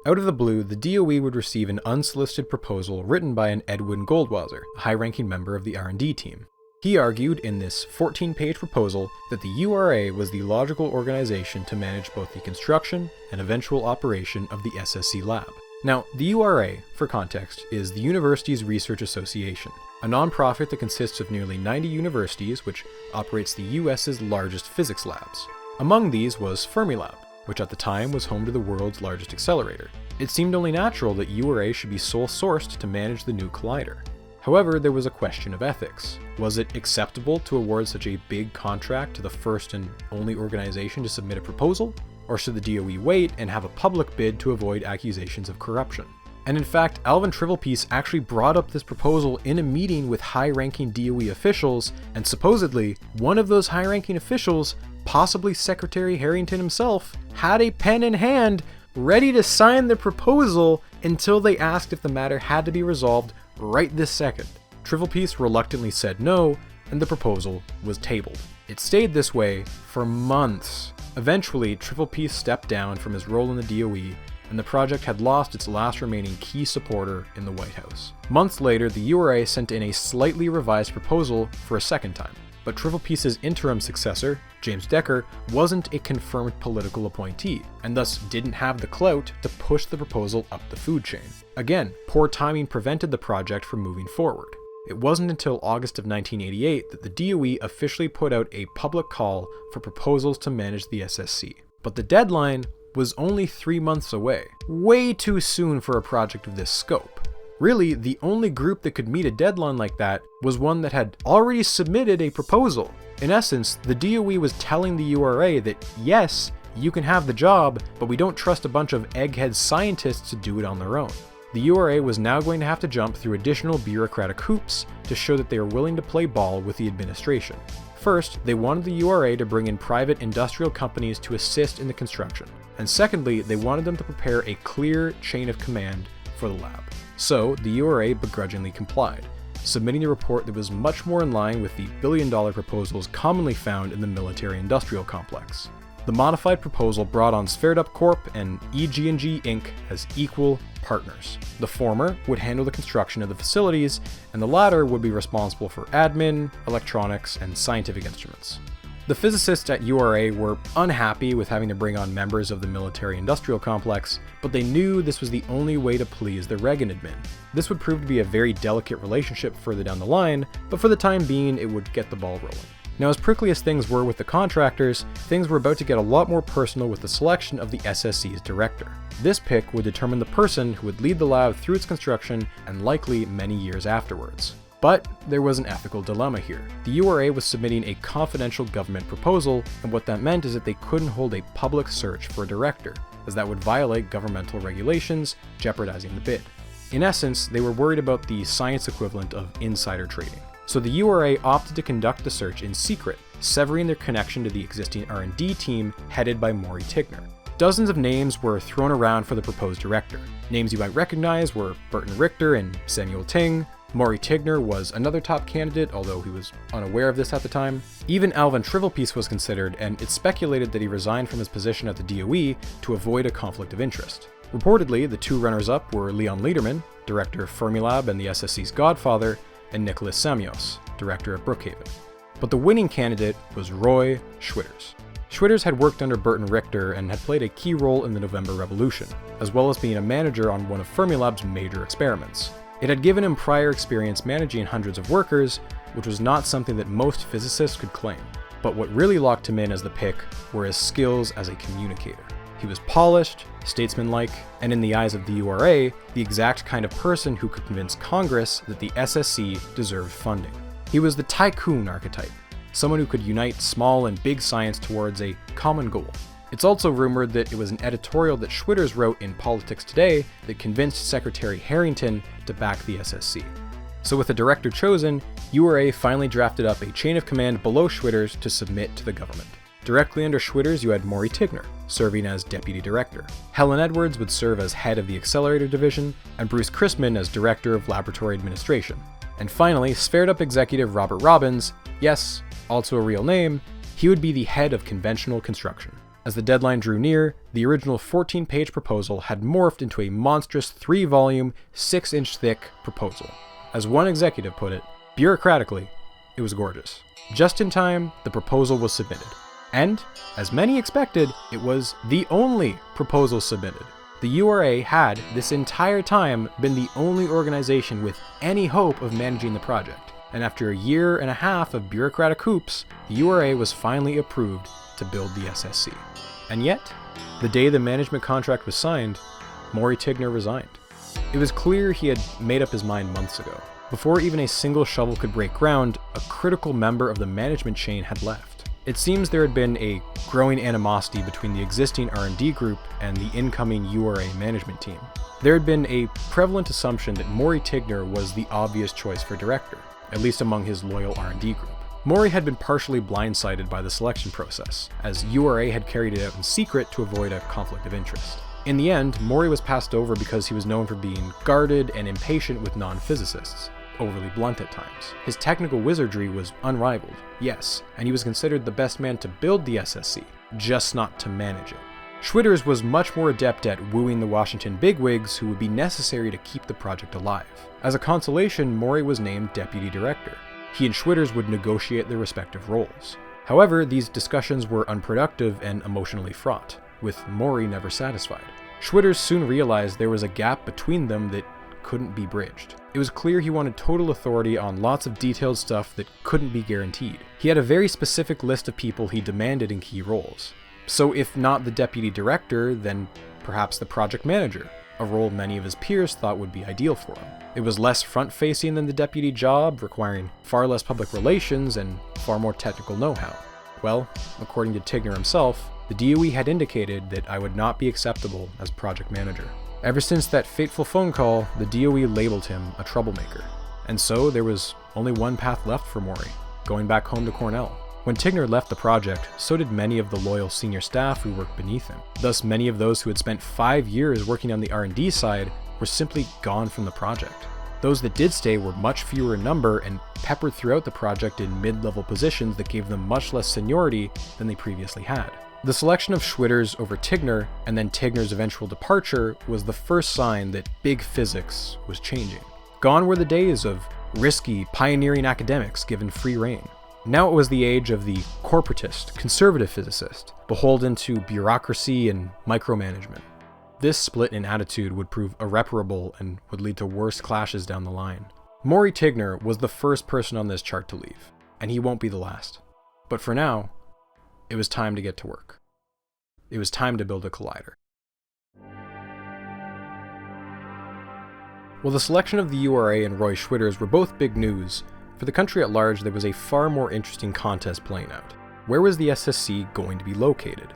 Out of the blue, the DOE would receive an unsolicited proposal written by an Edwin Goldwasser, a high-ranking member of the R&D team. He argued in this 14-page proposal that the URA was the logical organization to manage both the construction and eventual operation of the SSC lab. Now, the URA, for context, is the Universities Research Association, a nonprofit that consists of nearly 90 universities which operates the US's largest physics labs. Among these was Fermilab, which at the time was home to the world's largest accelerator. It seemed only natural that URA should be sole-sourced to manage the new collider. However, there was a question of ethics. Was it acceptable to award such a big contract to the first and only organization to submit a proposal? Or should the DOE wait and have a public bid to avoid accusations of corruption? And in fact, Alvin Trivelpiece actually brought up this proposal in a meeting with high-ranking DOE officials, and supposedly, one of those high-ranking officials, possibly Secretary Harrington himself, had a pen in hand, ready to sign the proposal until they asked if the matter had to be resolved right this second. Trivelpiece reluctantly said no, and the proposal was tabled. It stayed this way for months. Eventually, Trivelpiece stepped down from his role in the DOE, and the project had lost its last remaining key supporter in the White House. Months later, the URA sent in a slightly revised proposal for a second time, but Trivelpiece's interim successor, James Decker, wasn't a confirmed political appointee, and thus didn't have the clout to push the proposal up the food chain. Again, poor timing prevented the project from moving forward. It wasn't until August of 1988 that the DOE officially put out a public call for proposals to manage the SSC. But the deadline was only 3 months away. Way too soon for a project of this scope. Really, the only group that could meet a deadline like that was one that had already submitted a proposal. In essence, the DOE was telling the URA that yes, you can have the job, but we don't trust a bunch of egghead scientists to do it on their own. The URA was now going to have to jump through additional bureaucratic hoops to show that they were willing to play ball with the administration. First, they wanted the URA to bring in private industrial companies to assist in the construction. And secondly, they wanted them to prepare a clear chain of command for the lab. So, the URA begrudgingly complied, submitting a report that was much more in line with the billion-dollar proposals commonly found in the military-industrial complex. The modified proposal brought on Sverdrup Corp and EG&G Inc. as equal partners. The former would handle the construction of the facilities, and the latter would be responsible for admin, electronics, and scientific instruments. The physicists at URA were unhappy with having to bring on members of the military-industrial complex, but they knew this was the only way to please the Reagan admin. This would prove to be a very delicate relationship further down the line, but for the time being, it would get the ball rolling. Now, as prickly as things were with the contractors, things were about to get a lot more personal with the selection of the SSC's director. This pick would determine the person who would lead the lab through its construction and likely many years afterwards. But there was an ethical dilemma here. The URA was submitting a confidential government proposal, and what that meant is that they couldn't hold a public search for a director, as that would violate governmental regulations, jeopardizing the bid. In essence, they were worried about the science equivalent of insider trading. So the URA opted to conduct the search in secret, severing their connection to the existing R&D team headed by Maury Tigner. Dozens of names were thrown around for the proposed director. Names you might recognize were Burton Richter and Samuel Ting. Maury Tigner was another top candidate, although he was unaware of this at the time. Even Alvin Trivelpiece was considered, and it's speculated that he resigned from his position at the DOE to avoid a conflict of interest. Reportedly, the two runners-up were Leon Lederman, director of Fermilab and the SSC's godfather, and Nicholas Samios, director of Brookhaven. But the winning candidate was Roy Schwitters. Schwitters had worked under Burton Richter and had played a key role in the November Revolution, as well as being a manager on one of Fermilab's major experiments. It had given him prior experience managing hundreds of workers, which was not something that most physicists could claim. But what really locked him in as the pick were his skills as a communicator. He was polished, statesmanlike, and in the eyes of the URA, the exact kind of person who could convince Congress that the SSC deserved funding. He was the tycoon archetype, someone who could unite small and big science towards a common goal. It's also rumored that it was an editorial that Schwitters wrote in Politics Today that convinced Secretary Harrington to back the SSC. So with a director chosen, URA finally drafted up a chain of command below Schwitters to submit to the government. Directly under Schwitters, you had Maury Tigner, serving as deputy director. Helen Edwards would serve as head of the accelerator division, and Bruce Chrisman as director of laboratory administration. And finally, Sverdrup executive Robert Robbins, yes, also a real name, he would be the head of conventional construction. As the deadline drew near, the original 14-page proposal had morphed into a monstrous 3-volume, 6-inch thick proposal. As one executive put it, bureaucratically, it was gorgeous. Just in time, the proposal was submitted. And, as many expected, it was the only proposal submitted. The URA had, this entire time, been the only organization with any hope of managing the project. And after a year and a half of bureaucratic hoops, the URA was finally approved to build the SSC. And yet, the day the management contract was signed, Maury Tigner resigned. It was clear he had made up his mind months ago. Before even a single shovel could break ground, a critical member of the management chain had left. It seems there had been a growing animosity between the existing R&D group and the incoming URA management team. There had been a prevalent assumption that Maury Tigner was the obvious choice for director, at least among his loyal R&D group. Maury had been partially blindsided by the selection process, as URA had carried it out in secret to avoid a conflict of interest. In the end, Maury was passed over because he was known for being guarded and impatient with non-physicists, overly blunt at times. His technical wizardry was unrivaled, yes, and he was considered the best man to build the SSC, just not to manage it. Schwitters was much more adept at wooing the Washington bigwigs who would be necessary to keep the project alive. As a consolation, Maury was named deputy director. He and Schwitters would negotiate their respective roles. However, these discussions were unproductive and emotionally fraught, with Maury never satisfied. Schwitters soon realized there was a gap between them that couldn't be bridged. It was clear he wanted total authority on lots of detailed stuff that couldn't be guaranteed. He had a very specific list of people he demanded in key roles. So if not the deputy director, then perhaps the project manager, a role many of his peers thought would be ideal for him. It was less front-facing than the deputy job, requiring far less public relations and far more technical know-how. Well, according to Tigner himself, the DOE had indicated that I would not be acceptable as project manager. Ever since that fateful phone call, the DOE labeled him a troublemaker. And so there was only one path left for Maury, going back home to Cornell. When Tigner left the project, so did many of the loyal senior staff who worked beneath him. Thus, many of those who had spent 5 years working on the R&D side were simply gone from the project. Those that did stay were much fewer in number and peppered throughout the project in mid-level positions that gave them much less seniority than they previously had. The selection of Schwitters over Tigner, and then Tigner's eventual departure, was the first sign that big physics was changing. Gone were the days of risky, pioneering academics given free rein. Now it was the age of the corporatist, conservative physicist, beholden to bureaucracy and micromanagement. This split in attitude would prove irreparable and would lead to worse clashes down the line. Maury Tigner was the first person on this chart to leave, and he won't be the last. But for now, it was time to get to work. It was time to build a collider. While the selection of the URA and Roy Schwitters were both big news, for the country at large there was a far more interesting contest playing out. Where was the SSC going to be located?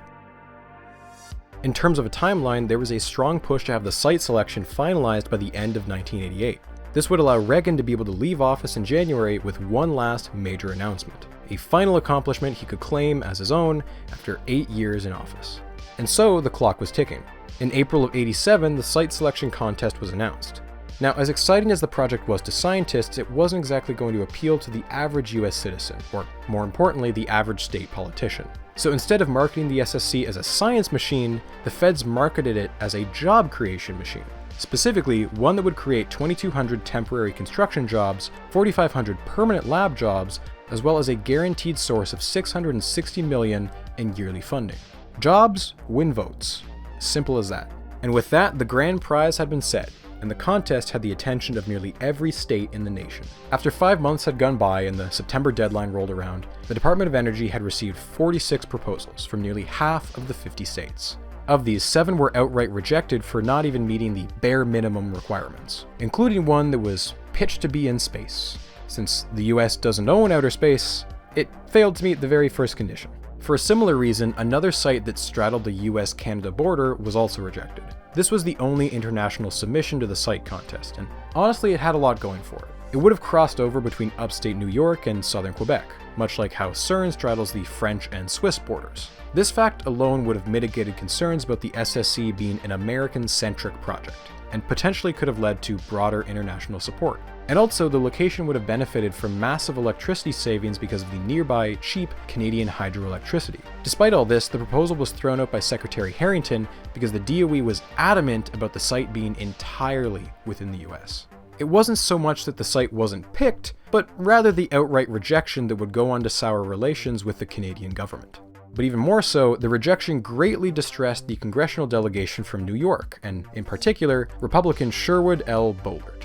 In terms of a timeline, there was a strong push to have the site selection finalized by the end of 1988. This would allow Reagan to be able to leave office in January with one last major announcement, a final accomplishment he could claim as his own after 8 years in office. And so the clock was ticking. In April of '87, the site selection contest was announced. Now, as exciting as the project was to scientists, it wasn't exactly going to appeal to the average US citizen, or more importantly, the average state politician. So instead of marketing the SSC as a science machine, the feds marketed it as a job creation machine. Specifically, one that would create 2,200 temporary construction jobs, 4,500 permanent lab jobs, as well as a guaranteed source of $660 million in yearly funding. Jobs win votes. Simple as that. And with that, the grand prize had been set, and the contest had the attention of nearly every state in the nation. After 5 months had gone by and the September deadline rolled around, the Department of Energy had received 46 proposals from nearly half of the 50 states. Of these, 7 were outright rejected for not even meeting the bare minimum requirements, including one that was pitched to be in space. Since the US doesn't own outer space, it failed to meet the very first condition. For a similar reason, another site that straddled the US-Canada border was also rejected. This was the only international submission to the site contest, and honestly it had a lot going for it. It would have crossed over between upstate New York and southern Quebec, much like how CERN straddles the French and Swiss borders. This fact alone would have mitigated concerns about the SSC being an American-centric project, and potentially could have led to broader international support. And also, the location would have benefited from massive electricity savings because of the nearby, cheap Canadian hydroelectricity. Despite all this, the proposal was thrown out by Secretary Harrington because the DOE was adamant about the site being entirely within the US. It wasn't so much that the site wasn't picked, but rather the outright rejection that would go on to sour relations with the Canadian government. But even more so, the rejection greatly distressed the congressional delegation from New York, and in particular, Republican Sherwood L. Boehlert.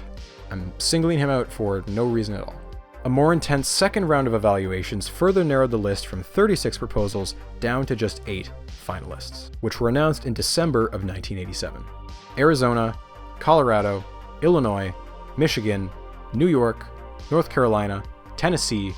I'm singling him out for no reason at all. A more intense second round of evaluations further narrowed the list from 36 proposals down to just 8 finalists, which were announced in December of 1987. Arizona, Colorado, Illinois, Michigan, New York, North Carolina, Tennessee,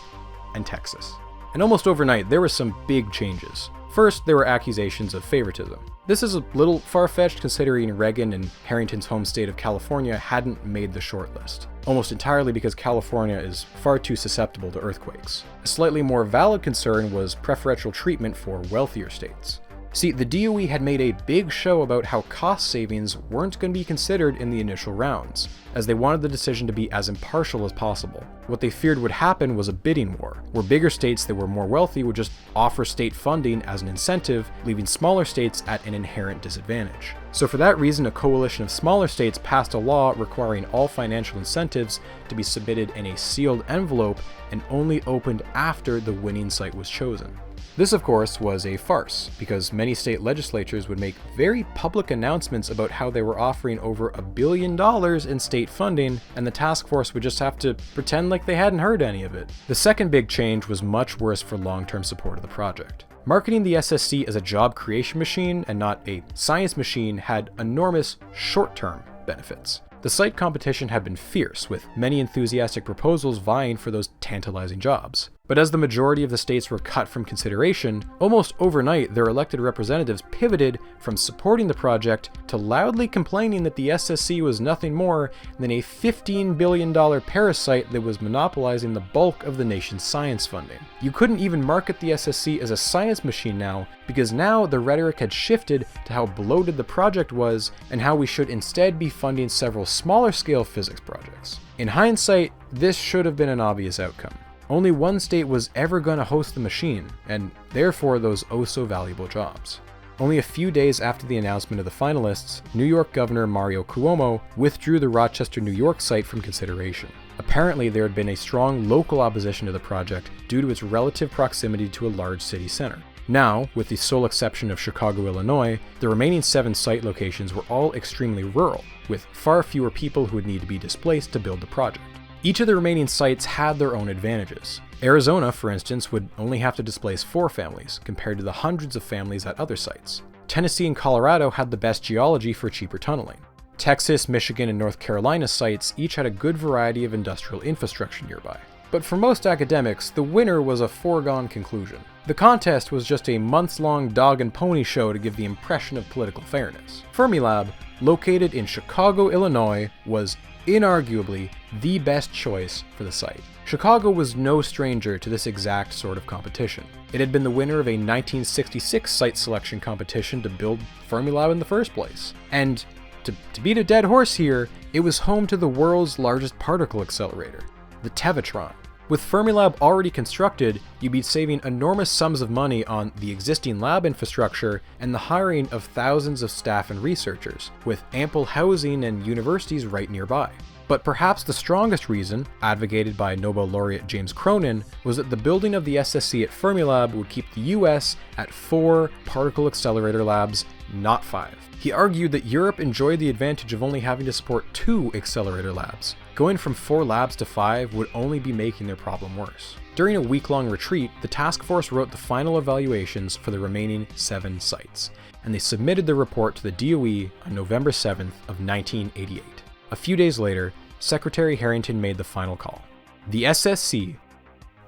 and Texas. And almost overnight, there were some big changes. First, there were accusations of favoritism. This is a little far-fetched considering Reagan and Harrington's home state of California hadn't made the shortlist, almost entirely because California is far too susceptible to earthquakes. A slightly more valid concern was preferential treatment for wealthier states. See, the DOE had made a big show about how cost savings weren't going to be considered in the initial rounds, as they wanted the decision to be as impartial as possible. What they feared would happen was a bidding war, where bigger states that were more wealthy would just offer state funding as an incentive, leaving smaller states at an inherent disadvantage. So for that reason, a coalition of smaller states passed a law requiring all financial incentives to be submitted in a sealed envelope and only opened after the winning site was chosen. This, of course, was a farce, because many state legislatures would make very public announcements about how they were offering over $1 billion in state funding, and the task force would just have to pretend like they hadn't heard any of it. The second big change was much worse for long-term support of the project. Marketing the SSC as a job creation machine and not a science machine had enormous short-term benefits. The site competition had been fierce, with many enthusiastic proposals vying for those tantalizing jobs. But as the majority of the states were cut from consideration, almost overnight their elected representatives pivoted from supporting the project to loudly complaining that the SSC was nothing more than a $15 billion parasite that was monopolizing the bulk of the nation's science funding. You couldn't even market the SSC as a science machine now, because now the rhetoric had shifted to how bloated the project was and how we should instead be funding several smaller scale physics projects. In hindsight, this should have been an obvious outcome. Only one state was ever going to host the machine, and therefore those oh-so-valuable jobs. Only a few days after the announcement of the finalists, New York Governor Mario Cuomo withdrew the Rochester, New York site from consideration. Apparently, there had been a strong local opposition to the project due to its relative proximity to a large city center. Now, with the sole exception of Chicago, Illinois, the remaining 7 site locations were all extremely rural, with far fewer people who would need to be displaced to build the project. Each of the remaining sites had their own advantages. Arizona, for instance, would only have to displace 4 families, compared to the hundreds of families at other sites. Tennessee and Colorado had the best geology for cheaper tunneling. Texas, Michigan, and North Carolina sites each had a good variety of industrial infrastructure nearby. But for most academics, the winner was a foregone conclusion. The contest was just a months-long dog and pony show to give the impression of political fairness. Fermilab, located in Chicago, Illinois, was inarguably the best choice for the site. Chicago was no stranger to this exact sort of competition. It had been the winner of a 1966 site selection competition to build Fermilab in the first place. And to beat a dead horse here, it was home to the world's largest particle accelerator, the Tevatron. With Fermilab already constructed, you'd be saving enormous sums of money on the existing lab infrastructure and the hiring of thousands of staff and researchers, with ample housing and universities right nearby. But perhaps the strongest reason, advocated by Nobel laureate James Cronin, was that the building of the SSC at Fermilab would keep the US at 4 particle accelerator labs, not 5. He argued that Europe enjoyed the advantage of only having to support 2 accelerator labs. Going from 4 labs to 5 would only be making their problem worse. During a week-long retreat, the task force wrote the final evaluations for the remaining 7 sites, and they submitted the report to the DOE on November 7th of 1988. A few days later, Secretary Harrington made the final call. The SSC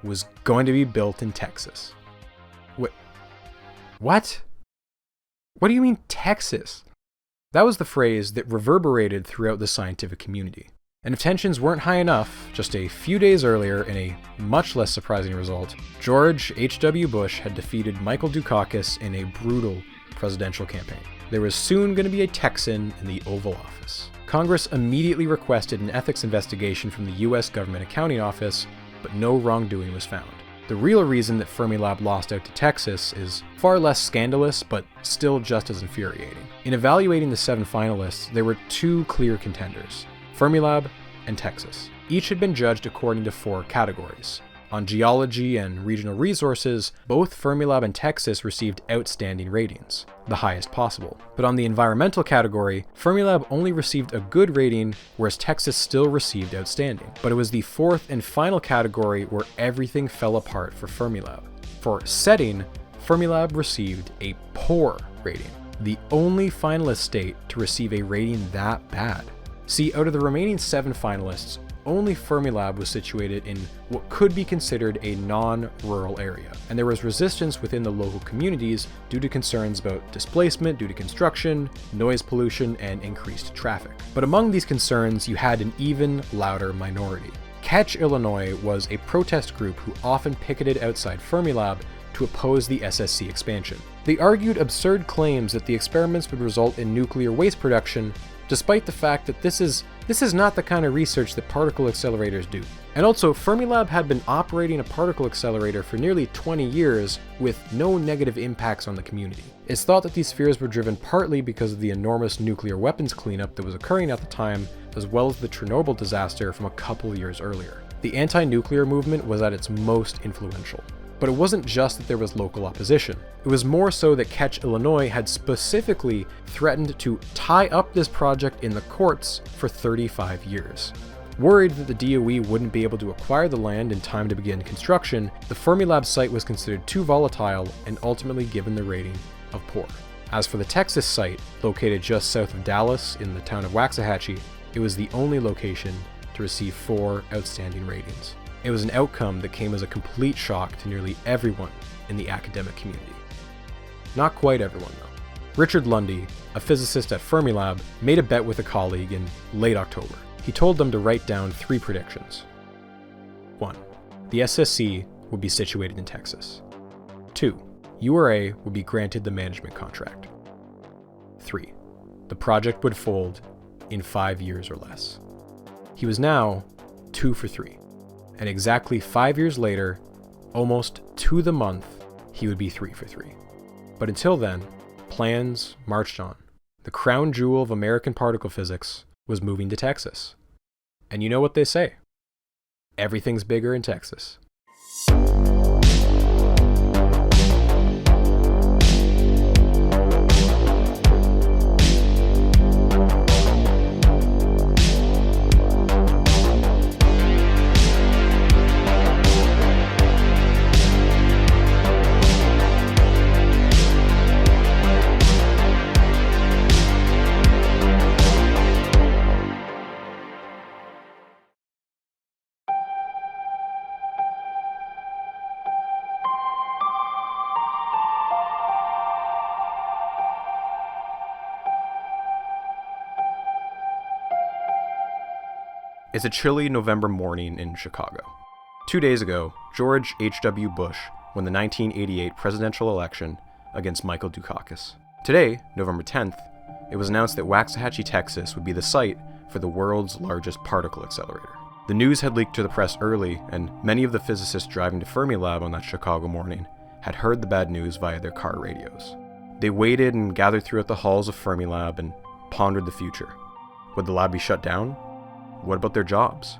was going to be built in Texas. What? What do you mean Texas? That was the phrase that reverberated throughout the scientific community. And if tensions weren't high enough, just a few days earlier, in a much less surprising result, George H.W. Bush had defeated Michael Dukakis in a brutal, presidential campaign. There was soon going to be a Texan in the Oval Office. Congress immediately requested an ethics investigation from the US Government Accounting Office, but no wrongdoing was found. The real reason that Fermilab lost out to Texas is far less scandalous, but still just as infuriating. In evaluating the 7 finalists, there were 2 clear contenders: Fermilab and Texas. Each had been judged according to 4 categories. On geology and regional resources, both Fermilab and Texas received outstanding ratings, the highest possible. But on the environmental category, Fermilab only received a good rating, whereas Texas still received outstanding. But it was the 4th and final category where everything fell apart for Fermilab. For setting, Fermilab received a poor rating, the only finalist state to receive a rating that bad. See, out of the remaining 7 finalists, only Fermilab was situated in what could be considered a non-rural area, and there was resistance within the local communities due to concerns about displacement due to construction, noise pollution, and increased traffic. But among these concerns, you had an even louder minority. Catch Illinois was a protest group who often picketed outside Fermilab to oppose the SSC expansion. They argued absurd claims that the experiments would result in nuclear waste production, despite the fact that this is not the kind of research that particle accelerators do. And also, Fermilab had been operating a particle accelerator for nearly 20 years with no negative impacts on the community. It's thought that these fears were driven partly because of the enormous nuclear weapons cleanup that was occurring at the time, as well as the Chernobyl disaster from a couple of years earlier. The anti-nuclear movement was at its most influential. But it wasn't just that there was local opposition. It was more so that Catch Illinois had specifically threatened to tie up this project in the courts for 35 years. Worried that the DOE wouldn't be able to acquire the land in time to begin construction, the Fermilab site was considered too volatile and ultimately given the rating of poor. As for the Texas site, located just south of Dallas in the town of Waxahachie, it was the only location to receive 4 outstanding ratings. It was an outcome that came as a complete shock to nearly everyone in the academic community. Not quite everyone, though. Richard Lundy, a physicist at Fermilab, made a bet with a colleague in late October. He told them to write down 3 predictions. 1. The SSC would be situated in Texas. 2. URA would be granted the management contract. 3. The project would fold in 5 years or less. He was now 2 for 3. And exactly 5 years later, almost to the month, he would be 3 for 3. But until then, plans marched on. The crown jewel of American particle physics was moving to Texas. And you know what they say? Everything's bigger in Texas. It's a chilly November morning in Chicago. 2 days ago, George H.W. Bush won the 1988 presidential election against Michael Dukakis. Today, November 10th, it was announced that Waxahachie, Texas would be the site for the world's largest particle accelerator. The news had leaked to the press early, and many of the physicists driving to Fermilab on that Chicago morning had heard the bad news via their car radios. They waited and gathered throughout the halls of Fermilab and pondered the future. Would the lab be shut down? What about their jobs?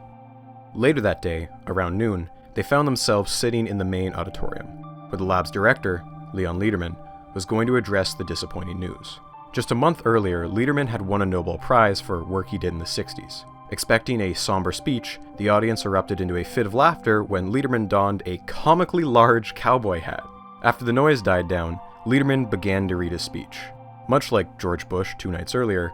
Later that day, around noon, they found themselves sitting in the main auditorium, where the lab's director, Leon Lederman, was going to address the disappointing news. Just a month earlier, Lederman had won a Nobel Prize for work he did in the 60s. Expecting a somber speech, the audience erupted into a fit of laughter when Lederman donned a comically large cowboy hat. After the noise died down, Lederman began to read his speech. Much like George Bush 2 nights earlier,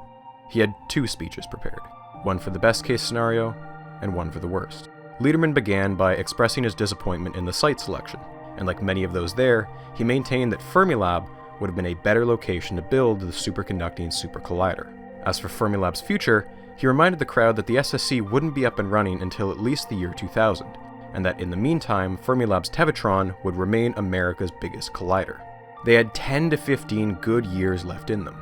he had 2 speeches prepared. One for the best case scenario, and one for the worst. Lederman began by expressing his disappointment in the site selection, and like many of those there, he maintained that Fermilab would have been a better location to build the Superconducting Super Collider. As for Fermilab's future, he reminded the crowd that the SSC wouldn't be up and running until at least the year 2000, and that in the meantime, Fermilab's Tevatron would remain America's biggest collider. They had 10 to 15 good years left in them.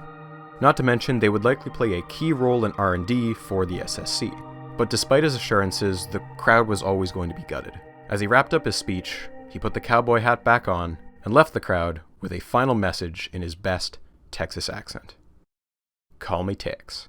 Not to mention, they would likely play a key role in R&D for the SSC. But despite his assurances, the crowd was always going to be gutted. As he wrapped up his speech, he put the cowboy hat back on and left the crowd with a final message in his best Texas accent. Call me Tex.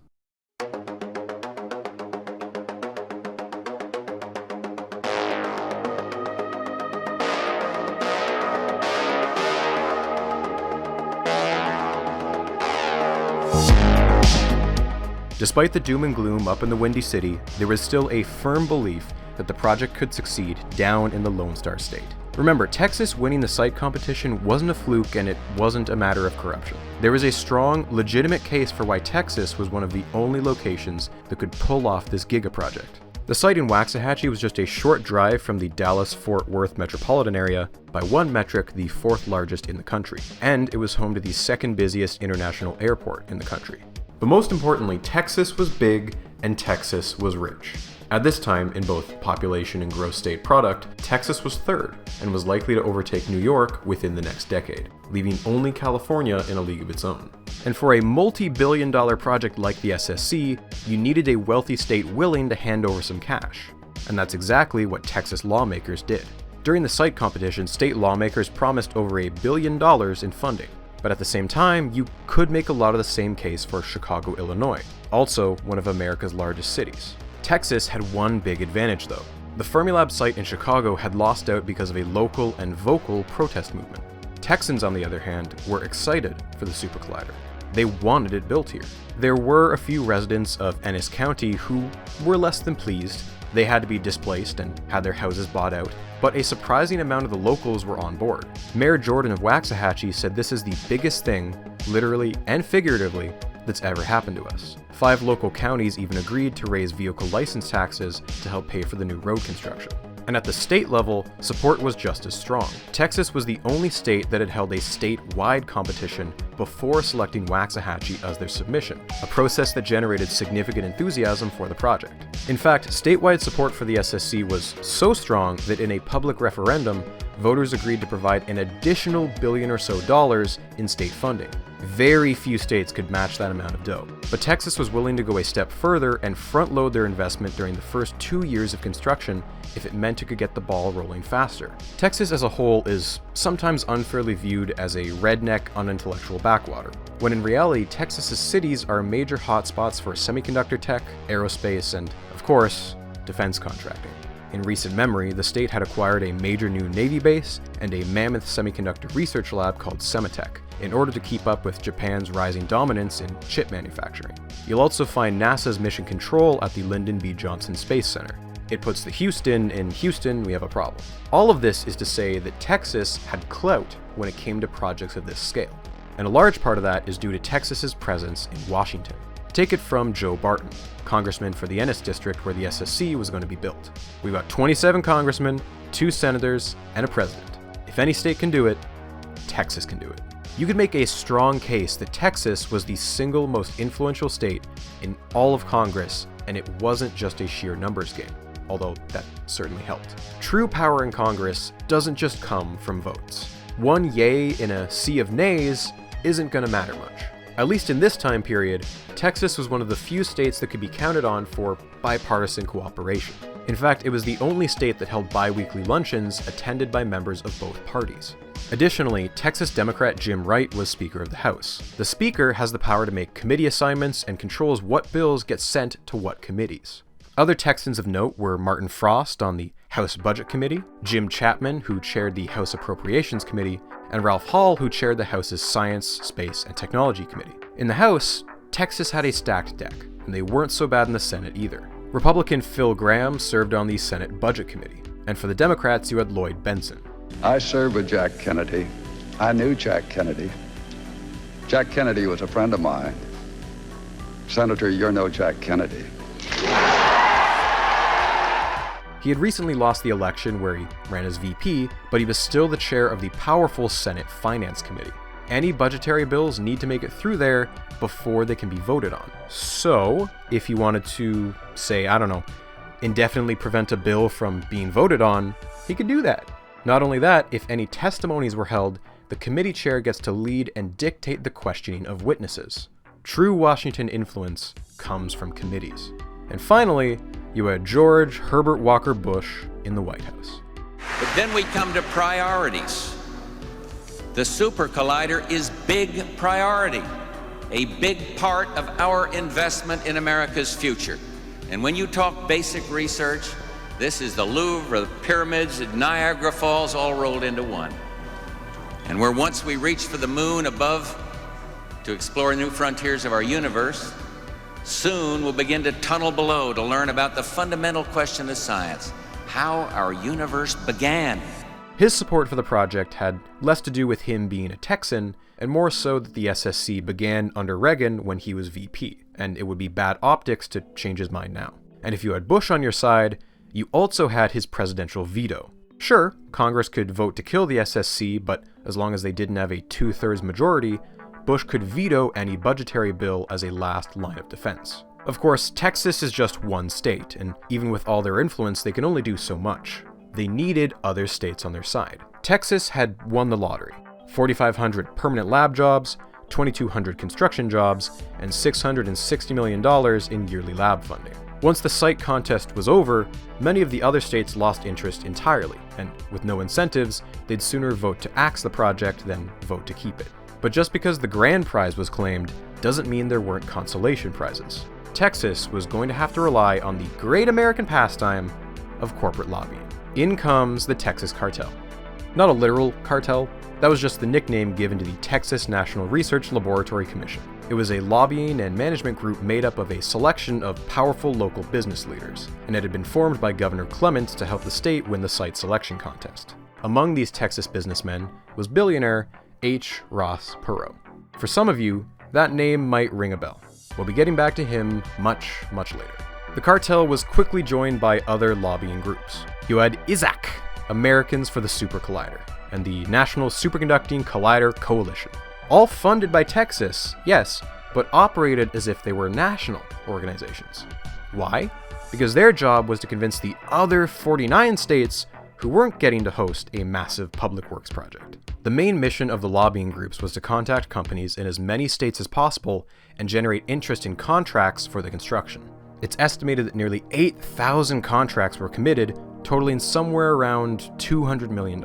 Despite the doom and gloom up in the Windy City, there was still a firm belief that the project could succeed down in the Lone Star State. Remember, Texas winning the site competition wasn't a fluke, and it wasn't a matter of corruption. There was a strong, legitimate case for why Texas was one of the only locations that could pull off this giga project. The site in Waxahachie was just a short drive from the Dallas-Fort Worth metropolitan area, by one metric the 4th largest in the country, and it was home to the 2nd busiest international airport in the country. But most importantly, Texas was big and Texas was rich. At this time, in both population and gross state product, Texas was 3rd and was likely to overtake New York within the next decade, leaving only California in a league of its own. And for a multi-billion-dollar project like the SSC, you needed a wealthy state willing to hand over some cash. And that's exactly what Texas lawmakers did. During the site competition, state lawmakers promised over $1 billion in funding. But at the same time, you could make a lot of the same case for Chicago, Illinois, also one of America's largest cities. Texas had one big advantage though. The Fermilab site in Chicago had lost out because of a local and vocal protest movement. Texans, on the other hand, were excited for the Super Collider. They wanted it built here. There were a few residents of Ennis County who were less than pleased. They had to be displaced and had their houses bought out, but a surprising amount of the locals were on board. Mayor Jordan of Waxahachie said this is the biggest thing, literally and figuratively, that's ever happened to us. 5 local counties even agreed to raise vehicle license taxes to help pay for the new road construction. And at the state level, support was just as strong. Texas was the only state that had held a state-wide competition before selecting Waxahachie as their submission, a process that generated significant enthusiasm for the project. In fact, statewide support for the SSC was so strong that in a public referendum, voters agreed to provide an additional $1 billion or so in state funding. Very few states could match that amount of dough. But Texas was willing to go a step further and front-load their investment during the first 2 years of construction if it meant it could get the ball rolling faster. Texas as a whole is sometimes unfairly viewed as a redneck, unintellectual backwater, when in reality, Texas's cities are major hotspots for semiconductor tech, aerospace, and, of course, defense contracting. In recent memory, the state had acquired a major new Navy base and a mammoth semiconductor research lab called Semitech in order to keep up with Japan's rising dominance in chip manufacturing. You'll also find NASA's mission control at the Lyndon B. Johnson Space Center. It puts the Houston in Houston, we have a problem. All of this is to say that Texas had clout when it came to projects of this scale. And a large part of that is due to Texas's presence in Washington. Take it from Joe Barton, congressman for the Ennis district where the SSC was going to be built. We've got 27 congressmen, 2 senators, and a president. If any state can do it, Texas can do it. You could make a strong case that Texas was the single most influential state in all of Congress, and it wasn't just a sheer numbers game, although that certainly helped. True power in Congress doesn't just come from votes. One yay in a sea of nays isn't going to matter much. At least in this time period, Texas was one of the few states that could be counted on for bipartisan cooperation. In fact, it was the only state that held bi-weekly luncheons attended by members of both parties. Additionally, Texas Democrat Jim Wright was Speaker of the House. The Speaker has the power to make committee assignments and controls what bills get sent to what committees. Other Texans of note were Martin Frost on the House Budget Committee, Jim Chapman, who chaired the House Appropriations Committee, and Ralph Hall, who chaired the House's Science, Space, and Technology Committee. In the House, Texas had a stacked deck, and they weren't so bad in the Senate either. Republican Phil Gramm served on the Senate Budget Committee, and for the Democrats, you had Lloyd Benson. I served with Jack Kennedy. I knew Jack Kennedy. Jack Kennedy was a friend of mine. Senator, you're no Jack Kennedy. He had recently lost the election where he ran as VP, but he was still the chair of the powerful Senate Finance Committee. Any budgetary bills need to make it through there before they can be voted on. So, if you wanted to, say, I don't know, indefinitely prevent a bill from being voted on, he could do that. Not only that, if any testimonies were held, the committee chair gets to lead and dictate the questioning of witnesses. True Washington influence comes from committees. And finally, you had George Herbert Walker Bush in the White House. But then we come to priorities. The Super Collider is big priority, a big part of our investment in America's future. And when you talk basic research, this is the Louvre, the pyramids, and Niagara Falls all rolled into one. And where once we reach for the moon above to explore new frontiers of our universe, soon we'll begin to tunnel below to learn about the fundamental question of science, how our universe began. His support for the project had less to do with him being a Texan, and more so that the SSC began under Reagan when he was VP, and it would be bad optics to change his mind now. And if you had Bush on your side, you also had his presidential veto. Sure, Congress could vote to kill the SSC, but as long as they didn't have a 2/3 majority, Bush could veto any budgetary bill as a last line of defense. Of course, Texas is just one state, and even with all their influence, they can only do so much. They needed other states on their side. Texas had won the lottery. 4,500 permanent lab jobs, 2,200 construction jobs, and $660 million in yearly lab funding. Once the site contest was over, many of the other states lost interest entirely, and with no incentives, they'd sooner vote to axe the project than vote to keep it. But just because the grand prize was claimed doesn't mean there weren't consolation prizes. Texas was going to have to rely on the great American pastime of corporate lobbying. In comes the Texas Cartel. Not a literal cartel, that was just the nickname given to the Texas National Research Laboratory Commission. It was a lobbying and management group made up of a selection of powerful local business leaders, and it had been formed by Governor Clement to help the state win the site selection contest. Among these Texas businessmen was billionaire H. Ross Perot. For some of you, that name might ring a bell. We'll be getting back to him much, much later. The cartel was quickly joined by other lobbying groups. You had ISAC, Americans for the Super Collider, and the National Superconducting Collider Coalition. All funded by Texas, yes, but operated as if they were national organizations. Why? Because their job was to convince the other 49 states who weren't getting to host a massive public works project. The main mission of the lobbying groups was to contact companies in as many states as possible and generate interest in contracts for the construction. It's estimated that nearly 8,000 contracts were committed, totaling somewhere around $200 million.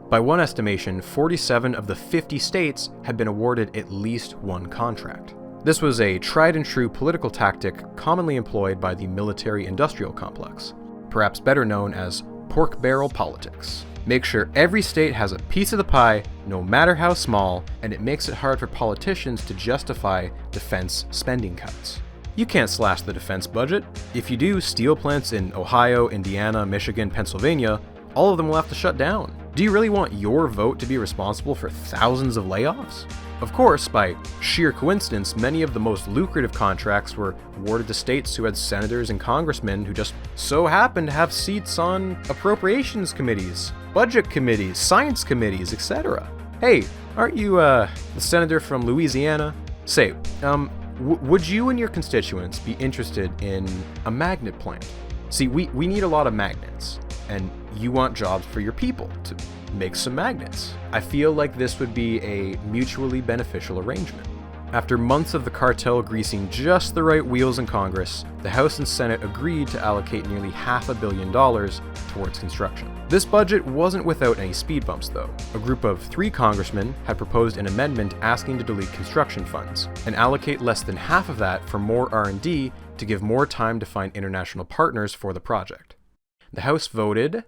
By one estimation, 47 of the 50 states had been awarded at least one contract. This was a tried and true political tactic commonly employed by the military-industrial complex, perhaps better known as pork barrel politics. Make sure every state has a piece of the pie, no matter how small, and it makes it hard for politicians to justify defense spending cuts. You can't slash the defense budget. If you do, steel plants in Ohio, Indiana, Michigan, Pennsylvania, all of them will have to shut down. Do you really want your vote to be responsible for thousands of layoffs? Of course, by sheer coincidence, many of the most lucrative contracts were awarded to states who had senators and congressmen who just so happened to have seats on appropriations committees, budget committees, science committees, etc. Hey, aren't you the senator from Louisiana? Say, would you and your constituents be interested in a magnet plant? See, we need a lot of magnets, and you want jobs for your people to make some magnets. I feel like this would be a mutually beneficial arrangement. After months of the cartel greasing just the right wheels in Congress, the House and Senate agreed to allocate nearly $500 million towards construction. This budget wasn't without any speed bumps though. A group of 3 congressmen had proposed an amendment asking to delete construction funds and allocate less than half of that for more R&D to give more time to find international partners for the project. The House voted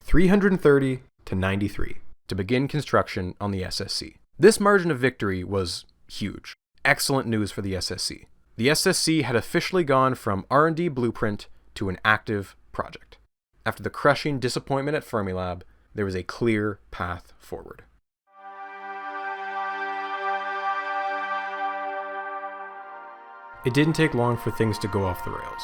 330 to 93 to begin construction on the SSC. This margin of victory was huge. Excellent news for the SSC. The SSC had officially gone from R&D blueprint to an active project. After the crushing disappointment at Fermilab, there was a clear path forward. It didn't take long for things to go off the rails.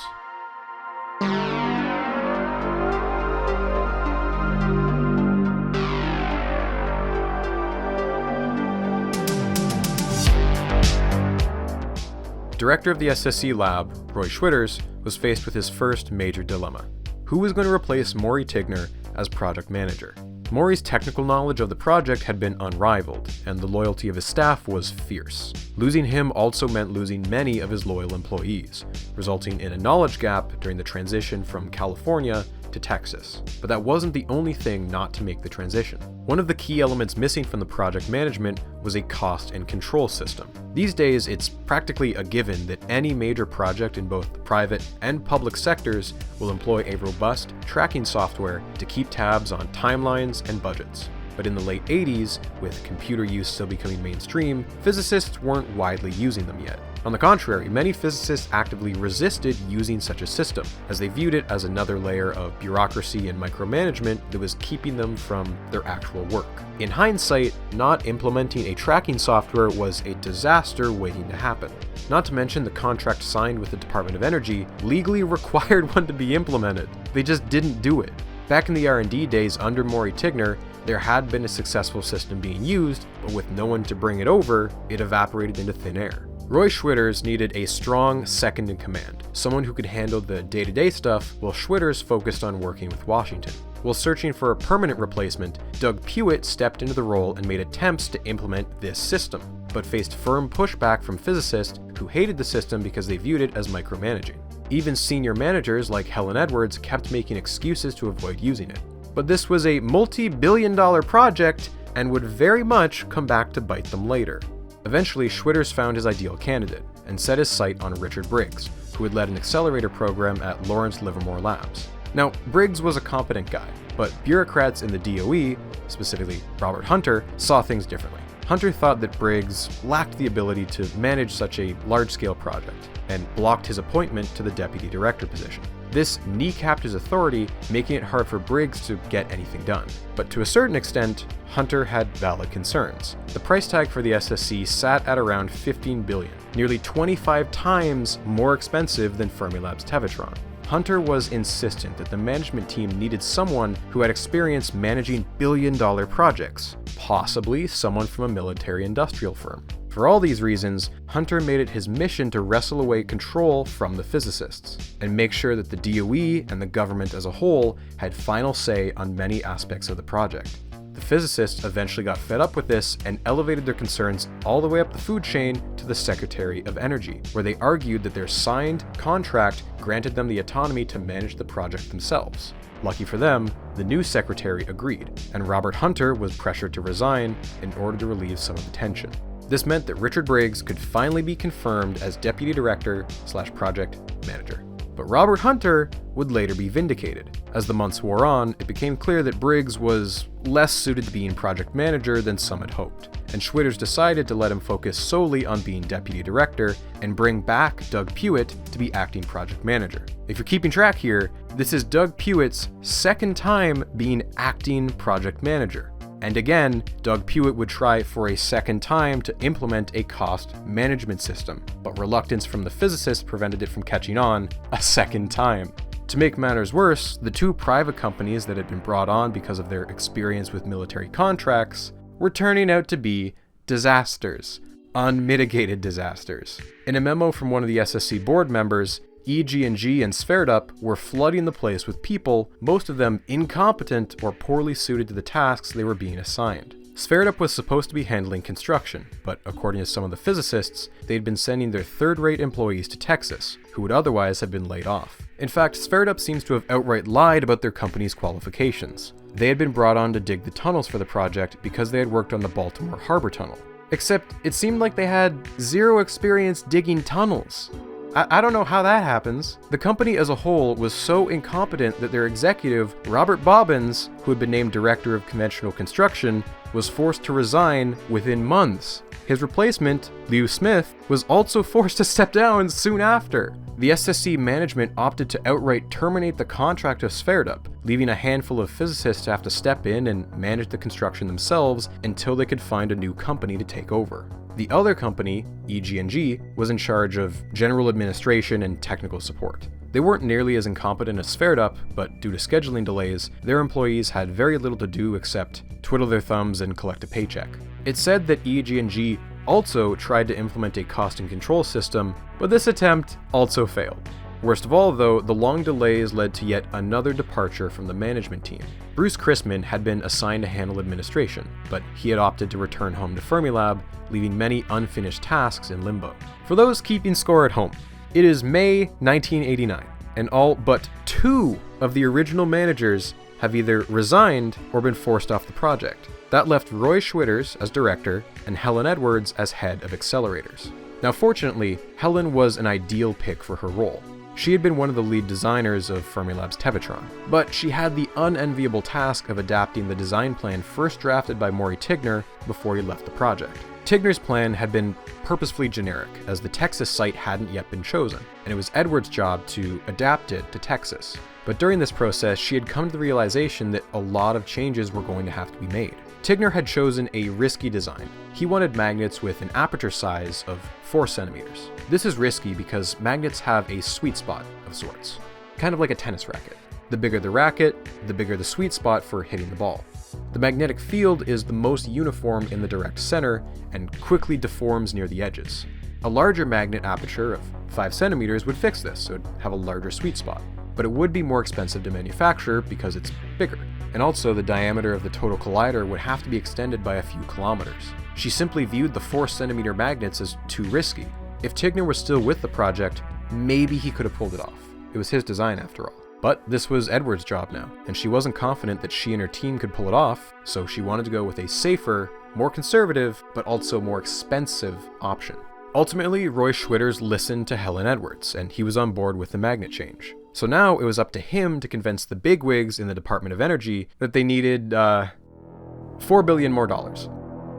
Director of the SSC lab, Roy Schwitters, was faced with his first major dilemma. who was going to replace Maury Tigner as project manager. Maury's technical knowledge of the project had been unrivaled, and the loyalty of his staff was fierce. Losing him also meant losing many of his loyal employees, resulting in a knowledge gap during the transition from California to Texas. But that wasn't the only thing not to make the transition. One of the key elements missing from the project management was a cost and control system. These days, it's practically a given that any major project in both the private and public sectors will employ a robust tracking software to keep tabs on timelines and budgets. But in the late 80s, with computer use still becoming mainstream, physicists weren't widely using them yet. On the contrary, many physicists actively resisted using such a system, as they viewed it as another layer of bureaucracy and micromanagement that was keeping them from their actual work. In hindsight, not implementing a tracking software was a disaster waiting to happen. Not to mention the contract signed with the Department of Energy legally required one to be implemented. They just didn't do it. Back in the R&D days under Maury Tigner, there had been a successful system being used, but with no one to bring it over, it evaporated into thin air. Roy Schwitters needed a strong second in command, someone who could handle the day-to-day stuff while Schwitters focused on working with Washington. While searching for a permanent replacement, Doug Puett stepped into the role and made attempts to implement this system, but faced firm pushback from physicists who hated the system because they viewed it as micromanaging. Even senior managers like Helen Edwards kept making excuses to avoid using it. But this was a multi-billion-dollar project and would very much come back to bite them later. Eventually, Schwitters found his ideal candidate and set his sight on Richard Briggs, who had led an accelerator program at Lawrence Livermore Labs. Now, Briggs was a competent guy, but bureaucrats in the DOE, specifically Robert Hunter, saw things differently. Hunter thought that Briggs lacked the ability to manage such a large-scale project, and blocked his appointment to the deputy director position. This kneecapped his authority, making it hard for Briggs to get anything done. But to a certain extent, Hunter had valid concerns. The price tag for the SSC sat at around $15 billion, nearly 25 times more expensive than Fermilab's Tevatron. Hunter was insistent that the management team needed someone who had experience managing billion-dollar projects, possibly someone from a military-industrial firm. For all these reasons, Hunter made it his mission to wrestle away control from the physicists, and make sure that the DOE and the government as a whole had final say on many aspects of the project. The physicists eventually got fed up with this and elevated their concerns all the way up the food chain to the Secretary of Energy, where they argued that their signed contract granted them the autonomy to manage the project themselves. Lucky for them, the new secretary agreed, and Robert Hunter was pressured to resign in order to relieve some of the tension. This meant that Richard Briggs could finally be confirmed as deputy director/project manager. But Robert Hunter would later be vindicated. As the months wore on, it became clear that Briggs was less suited to being project manager than some had hoped, and Schwitters decided to let him focus solely on being deputy director and bring back Doug Puett to be acting project manager. If you're keeping track here, this is Doug Puett's second time being acting project manager. And again, Doug Puett would try for a second time to implement a cost management system, but reluctance from the physicists prevented it from catching on a second time. To make matters worse, the two private companies that had been brought on because of their experience with military contracts were turning out to be disasters. Unmitigated disasters. In a memo from one of the SSC board members, EG&G and Sverdrup were flooding the place with people, most of them incompetent or poorly suited to the tasks they were being assigned. Sverdrup was supposed to be handling construction, but according to some of the physicists, they'd been sending their third-rate employees to Texas, who would otherwise have been laid off. In fact, Sverdrup seems to have outright lied about their company's qualifications. They had been brought on to dig the tunnels for the project because they had worked on the Baltimore Harbor Tunnel. Except it seemed like they had zero experience digging tunnels. I don't know how that happens. The company as a whole was so incompetent that their executive, Robert Bobbins, who had been named Director of Conventional Construction, was forced to resign within months. His replacement, Lew Smith, was also forced to step down soon after. The SSC management opted to outright terminate the contract of Sverdrup, leaving a handful of physicists to have to step in and manage the construction themselves until they could find a new company to take over. The other company, EG&G, was in charge of general administration and technical support. They weren't nearly as incompetent as Sverdrup, but due to scheduling delays, their employees had very little to do except twiddle their thumbs and collect a paycheck. It's said that EG&G also tried to implement a cost and control system, but this attempt also failed. Worst of all, though, the long delays led to yet another departure from the management team. Bruce Chrisman had been assigned to handle administration, but he had opted to return home to Fermilab, leaving many unfinished tasks in limbo. For those keeping score at home, it is May 1989, and all but 2 of the original managers have either resigned or been forced off the project. That left Roy Schwitters as director and Helen Edwards as head of accelerators. Now fortunately, Helen was an ideal pick for her role. She had been one of the lead designers of Fermilab's Tevatron, but she had the unenviable task of adapting the design plan first drafted by Maury Tigner before he left the project. Tigner's plan had been purposefully generic, as the Texas site hadn't yet been chosen, and it was Edwards' job to adapt it to Texas. But during this process, she had come to the realization that a lot of changes were going to have to be made. Tigner had chosen a risky design. He wanted magnets with an aperture size of 4 centimeters. This is risky because magnets have a sweet spot of sorts, kind of like a tennis racket. The bigger the racket, the bigger the sweet spot for hitting the ball. The magnetic field is the most uniform in the direct center and quickly deforms near the edges. A larger magnet aperture of 5 centimeters would fix this, so it would have a larger sweet spot. But it would be more expensive to manufacture because it's bigger. And also, the diameter of the total collider would have to be extended by a few kilometers. She simply viewed the 4 centimeter magnets as too risky. If Tigner was still with the project, maybe he could have pulled it off. It was his design after all. But this was Edwards' job now, and she wasn't confident that she and her team could pull it off, so she wanted to go with a safer, more conservative, but also more expensive option. Ultimately, Roy Schwitters listened to Helen Edwards, and he was on board with the magnet change. So now it was up to him to convince the bigwigs in the Department of Energy that they needed, $4 billion more.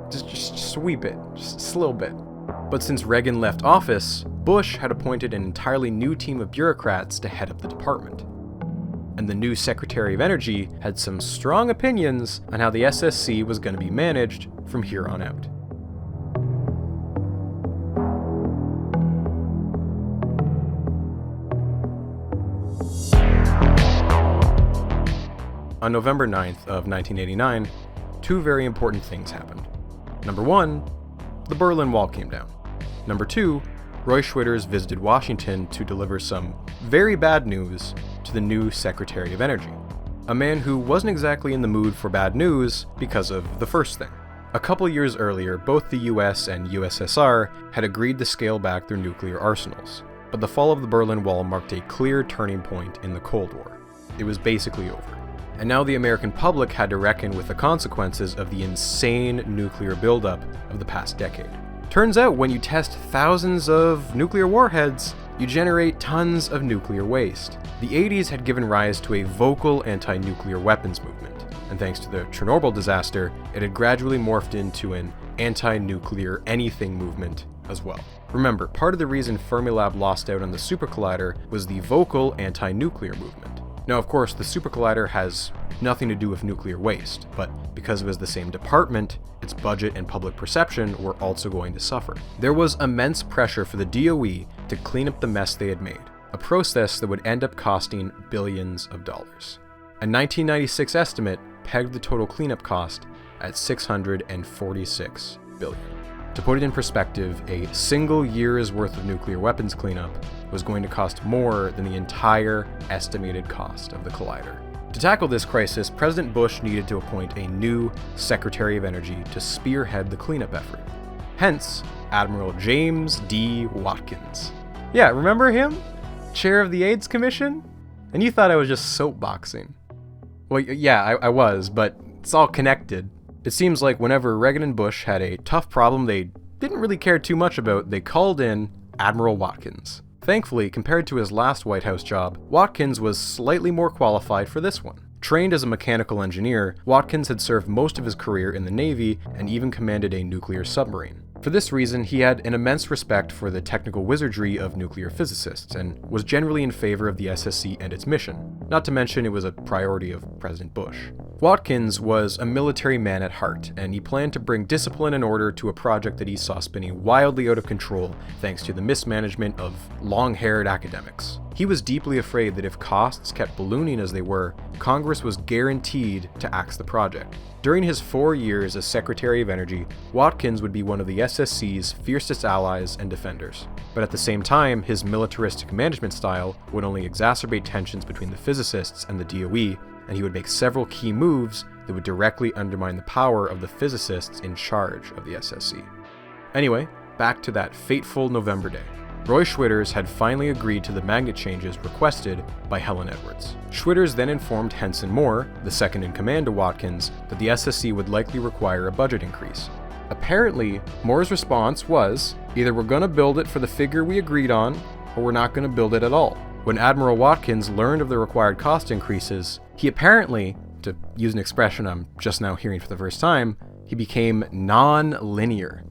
Just sweep it, just a little bit. But since Reagan left office, Bush had appointed an entirely new team of bureaucrats to head up the department. And the new Secretary of Energy had some strong opinions on how the SSC was going to be managed from here on out. On November 9th of 1989, 2 very important things happened. Number 1, the Berlin Wall came down. Number 2, Roy Schwitters visited Washington to deliver some very bad news to the new Secretary of Energy, a man who wasn't exactly in the mood for bad news because of the first thing. A couple years earlier, both the US and USSR had agreed to scale back their nuclear arsenals, but the fall of the Berlin Wall marked a clear turning point in the Cold War. It was basically over. And now the American public had to reckon with the consequences of the insane nuclear buildup of the past decade. Turns out when you test thousands of nuclear warheads, you generate tons of nuclear waste. The 80s had given rise to a vocal anti-nuclear weapons movement, and thanks to the Chernobyl disaster, it had gradually morphed into an anti-nuclear anything movement as well. Remember, part of the reason Fermilab lost out on the Super Collider was the vocal anti-nuclear movement. Now, of course, the Super Collider has nothing to do with nuclear waste, but because it was the same department, its budget and public perception were also going to suffer. There was immense pressure for the DOE to clean up the mess they had made, a process that would end up costing billions of dollars. A 1996 estimate pegged the total cleanup cost at $646 billion. To put it in perspective, a single year's worth of nuclear weapons cleanup was going to cost more than the entire estimated cost of the collider. To tackle this crisis, President Bush needed to appoint a new Secretary of Energy to spearhead the cleanup effort. Hence, Admiral James D. Watkins. Yeah, remember him? Chair of the AIDS Commission? And you thought I was just soapboxing. Well, yeah, I was, but it's all connected. It seems like whenever Reagan and Bush had a tough problem they didn't really care too much about, they called in Admiral Watkins. Thankfully, compared to his last White House job, Watkins was slightly more qualified for this one. Trained as a mechanical engineer, Watkins had served most of his career in the Navy and even commanded a nuclear submarine. For this reason, he had an immense respect for the technical wizardry of nuclear physicists and was generally in favor of the SSC and its mission, not to mention it was a priority of President Bush. Watkins was a military man at heart, and he planned to bring discipline and order to a project that he saw spinning wildly out of control thanks to the mismanagement of long-haired academics. He was deeply afraid that if costs kept ballooning as they were, Congress was guaranteed to axe the project. During his 4 years as Secretary of Energy, Watkins would be one of the SSC's fiercest allies and defenders. But at the same time, his militaristic management style would only exacerbate tensions between the physicists and the DOE, and he would make several key moves that would directly undermine the power of the physicists in charge of the SSC. Anyway, back to that fateful November day. Roy Schwitters had finally agreed to the magnet changes requested by Helen Edwards. Schwitters then informed Henson Moore, the second-in-command to Watkins, that the SSC would likely require a budget increase. Apparently, Moore's response was, either we're going to build it for the figure we agreed on, or we're not going to build it at all. When Admiral Watkins learned of the required cost increases, he apparently, to use an expression I'm just now hearing for the first time, he became non-linear.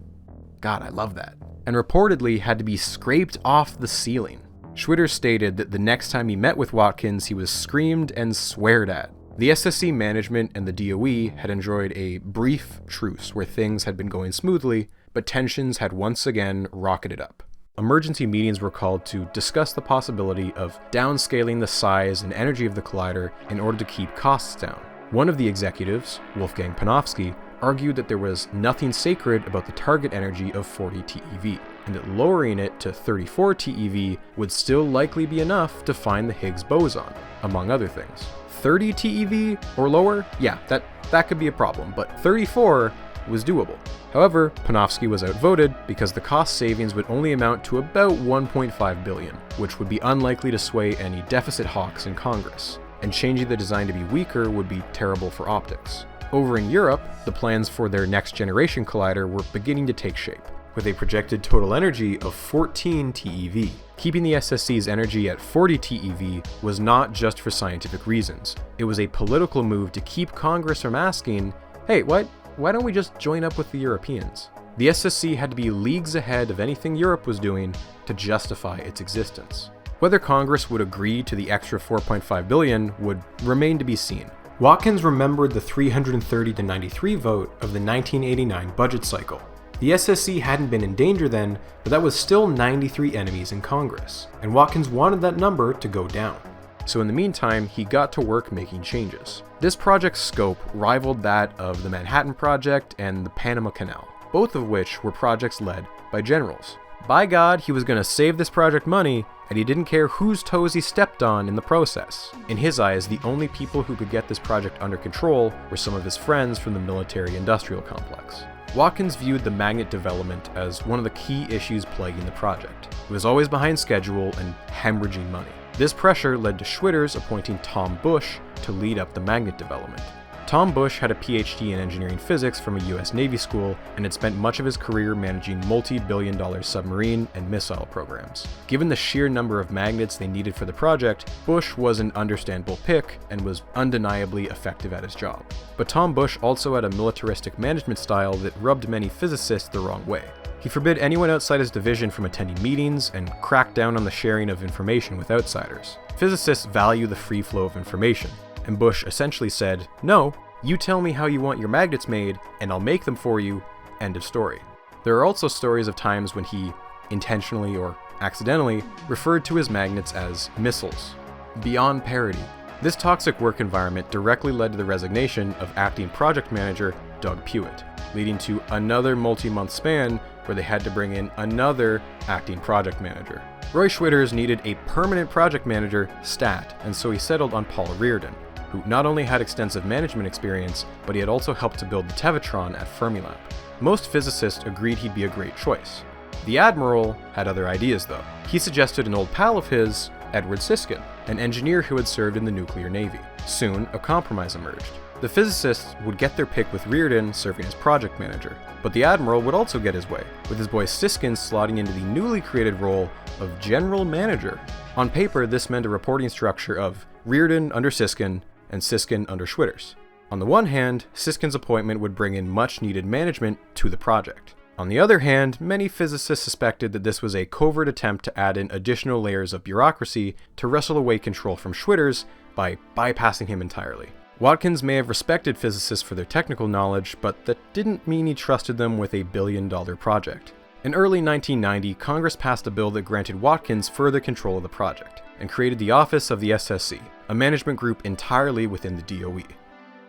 God, I love that. And reportedly had to be scraped off the ceiling. Schwitters stated that the next time he met with Watkins, he was screamed and sweared at. The SSC management and the DOE had enjoyed a brief truce where things had been going smoothly, but tensions had once again rocketed up. Emergency meetings were called to discuss the possibility of downscaling the size and energy of the collider in order to keep costs down. One of the executives, Wolfgang Panofsky, argued that there was nothing sacred about the target energy of 40 TeV, and that lowering it to 34 TeV would still likely be enough to find the Higgs boson, among other things. 30 TeV or lower? Yeah, that could be a problem, but 34 was doable. However, Panofsky was outvoted because the cost savings would only amount to about 1.5 billion, which would be unlikely to sway any deficit hawks in Congress, and changing the design to be weaker would be terrible for optics. Over in Europe, the plans for their next-generation collider were beginning to take shape, with a projected total energy of 14 TeV. Keeping the SSC's energy at 40 TeV was not just for scientific reasons. It was a political move to keep Congress from asking, hey, why don't we just join up with the Europeans? The SSC had to be leagues ahead of anything Europe was doing to justify its existence. Whether Congress would agree to the extra 4.5 billion would remain to be seen. Watkins remembered the 330-93 vote of the 1989 budget cycle. The SSC hadn't been in danger then, but that was still 93 enemies in Congress, and Watkins wanted that number to go down. So in the meantime, he got to work making changes. This project's scope rivaled that of the Manhattan Project and the Panama Canal, both of which were projects led by generals. By God, he was going to save this project money, and he didn't care whose toes he stepped on in the process. In his eyes, the only people who could get this project under control were some of his friends from the military-industrial complex. Watkins viewed the magnet development as one of the key issues plaguing the project. It was always behind schedule and hemorrhaging money. This pressure led to Schwitters appointing Tom Bush to lead up the magnet development. Tom Bush had a PhD in engineering physics from a US Navy school and had spent much of his career managing multi-billion-dollar submarine and missile programs. Given the sheer number of magnets they needed for the project, Bush was an understandable pick and was undeniably effective at his job. But Tom Bush also had a militaristic management style that rubbed many physicists the wrong way. He forbid anyone outside his division from attending meetings and cracked down on the sharing of information with outsiders. Physicists value the free flow of information, and Bush essentially said, no, you tell me how you want your magnets made, and I'll make them for you, end of story. There are also stories of times when he, intentionally or accidentally, referred to his magnets as missiles. Beyond parody. This toxic work environment directly led to the resignation of acting project manager Doug Pewitt, leading to another multi-month span where they had to bring in another acting project manager. Roy Schwitters needed a permanent project manager, stat, and so he settled on Paul Reardon, who not only had extensive management experience, but he had also helped to build the Tevatron at Fermilab. Most physicists agreed he'd be a great choice. The Admiral had other ideas though. He suggested an old pal of his, Edward Siskin, an engineer who had served in the nuclear navy. Soon, a compromise emerged. The physicists would get their pick with Reardon serving as project manager, but the Admiral would also get his way, with his boy Siskin slotting into the newly created role of general manager. On paper, this meant a reporting structure of Reardon under Siskin and Siskin under Schwitters. On the one hand, Siskin's appointment would bring in much-needed management to the project. On the other hand, many physicists suspected that this was a covert attempt to add in additional layers of bureaucracy to wrestle away control from Schwitters by bypassing him entirely. Watkins may have respected physicists for their technical knowledge, but that didn't mean he trusted them with a billion-dollar project. In early 1990, Congress passed a bill that granted Watkins further control of the project. and created the office of the SSC, a management group entirely within the DOE.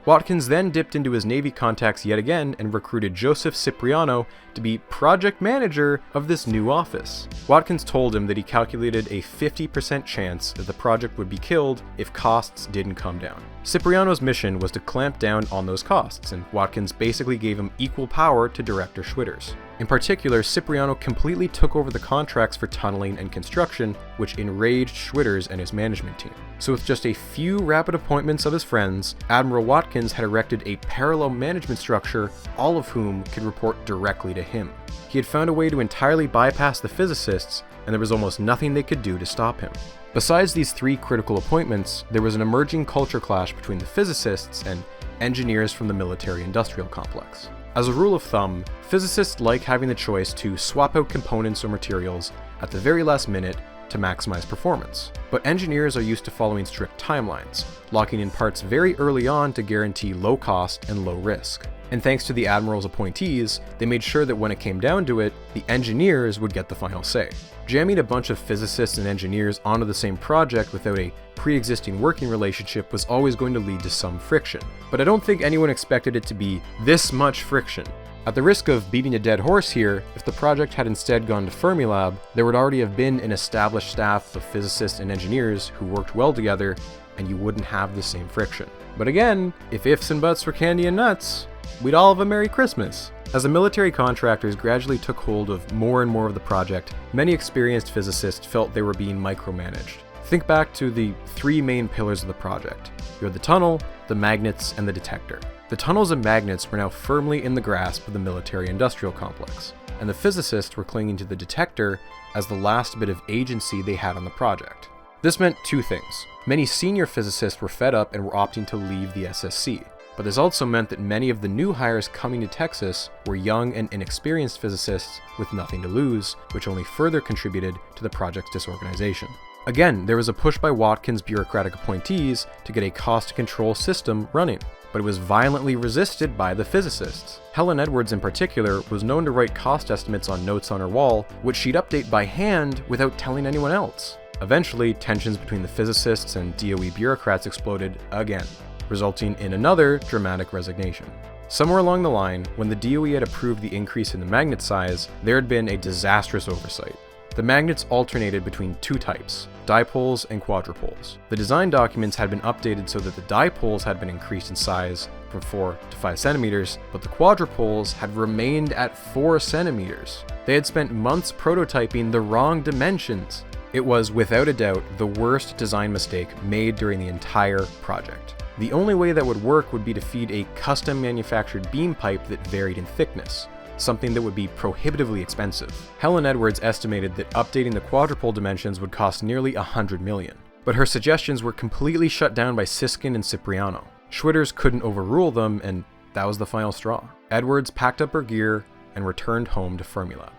Watkins then dipped into his Navy contacts yet again and recruited Joseph Cipriano to be project manager of this new office. Watkins told him that he calculated a 50% chance that the project would be killed if costs didn't come down. Cipriano's mission was to clamp down on those costs, and Watkins basically gave him equal power to Director Schwitters. In particular, Cipriano completely took over the contracts for tunneling and construction, which enraged Schwitters and his management team. So with just a few rapid appointments of his friends, Admiral Watkins had erected a parallel management structure, all of whom could report directly to him. He had found a way to entirely bypass the physicists, and there was almost nothing they could do to stop him. Besides these three critical appointments, there was an emerging culture clash between the physicists and engineers from the military-industrial complex. As a rule of thumb, physicists like having the choice to swap out components or materials at the very last minute to maximize performance. But engineers are used to following strict timelines, locking in parts very early on to guarantee low cost and low risk. And thanks to the Admiral's appointees, they made sure that when it came down to it, the engineers would get the final say. Jamming a bunch of physicists and engineers onto the same project without a pre-existing working relationship was always going to lead to some friction. But I don't think anyone expected it to be this much friction. At the risk of beating a dead horse here, if the project had instead gone to Fermilab, there would already have been an established staff of physicists and engineers who worked well together, and you wouldn't have the same friction. But again, if ifs and buts were candy and nuts, we'd all have a Merry Christmas. As the military contractors gradually took hold of more and more of the project, many experienced physicists felt they were being micromanaged. Think back to the three main pillars of the project. You had the tunnel, the magnets, and the detector. The tunnels and magnets were now firmly in the grasp of the military-industrial complex, and the physicists were clinging to the detector as the last bit of agency they had on the project. This meant two things. Many senior physicists were fed up and were opting to leave the SSC. But this also meant that many of the new hires coming to Texas were young and inexperienced physicists with nothing to lose, which only further contributed to the project's disorganization. Again, there was a push by Watkins' bureaucratic appointees to get a cost control system running, but it was violently resisted by the physicists. Helen Edwards in particular was known to write cost estimates on notes on her wall, which she'd update by hand without telling anyone else. Eventually, tensions between the physicists and DOE bureaucrats exploded again, resulting in another dramatic resignation. Somewhere along the line, when the DOE had approved the increase in the magnet size, there had been a disastrous oversight. The magnets alternated between two types, dipoles and quadrupoles. The design documents had been updated so that the dipoles had been increased in size from 4 to 5 centimeters, but the quadrupoles had remained at 4 centimeters. They had spent months prototyping the wrong dimensions. It was, without a doubt, the worst design mistake made during the entire project. The only way that would work would be to feed a custom manufactured beam pipe that varied in thickness, something that would be prohibitively expensive. Helen Edwards estimated that updating the quadrupole dimensions would cost nearly $100 million, but her suggestions were completely shut down by Siskin and Cipriano. Schwitters couldn't overrule them, and that was the final straw. Edwards packed up her gear and returned home to Fermilab.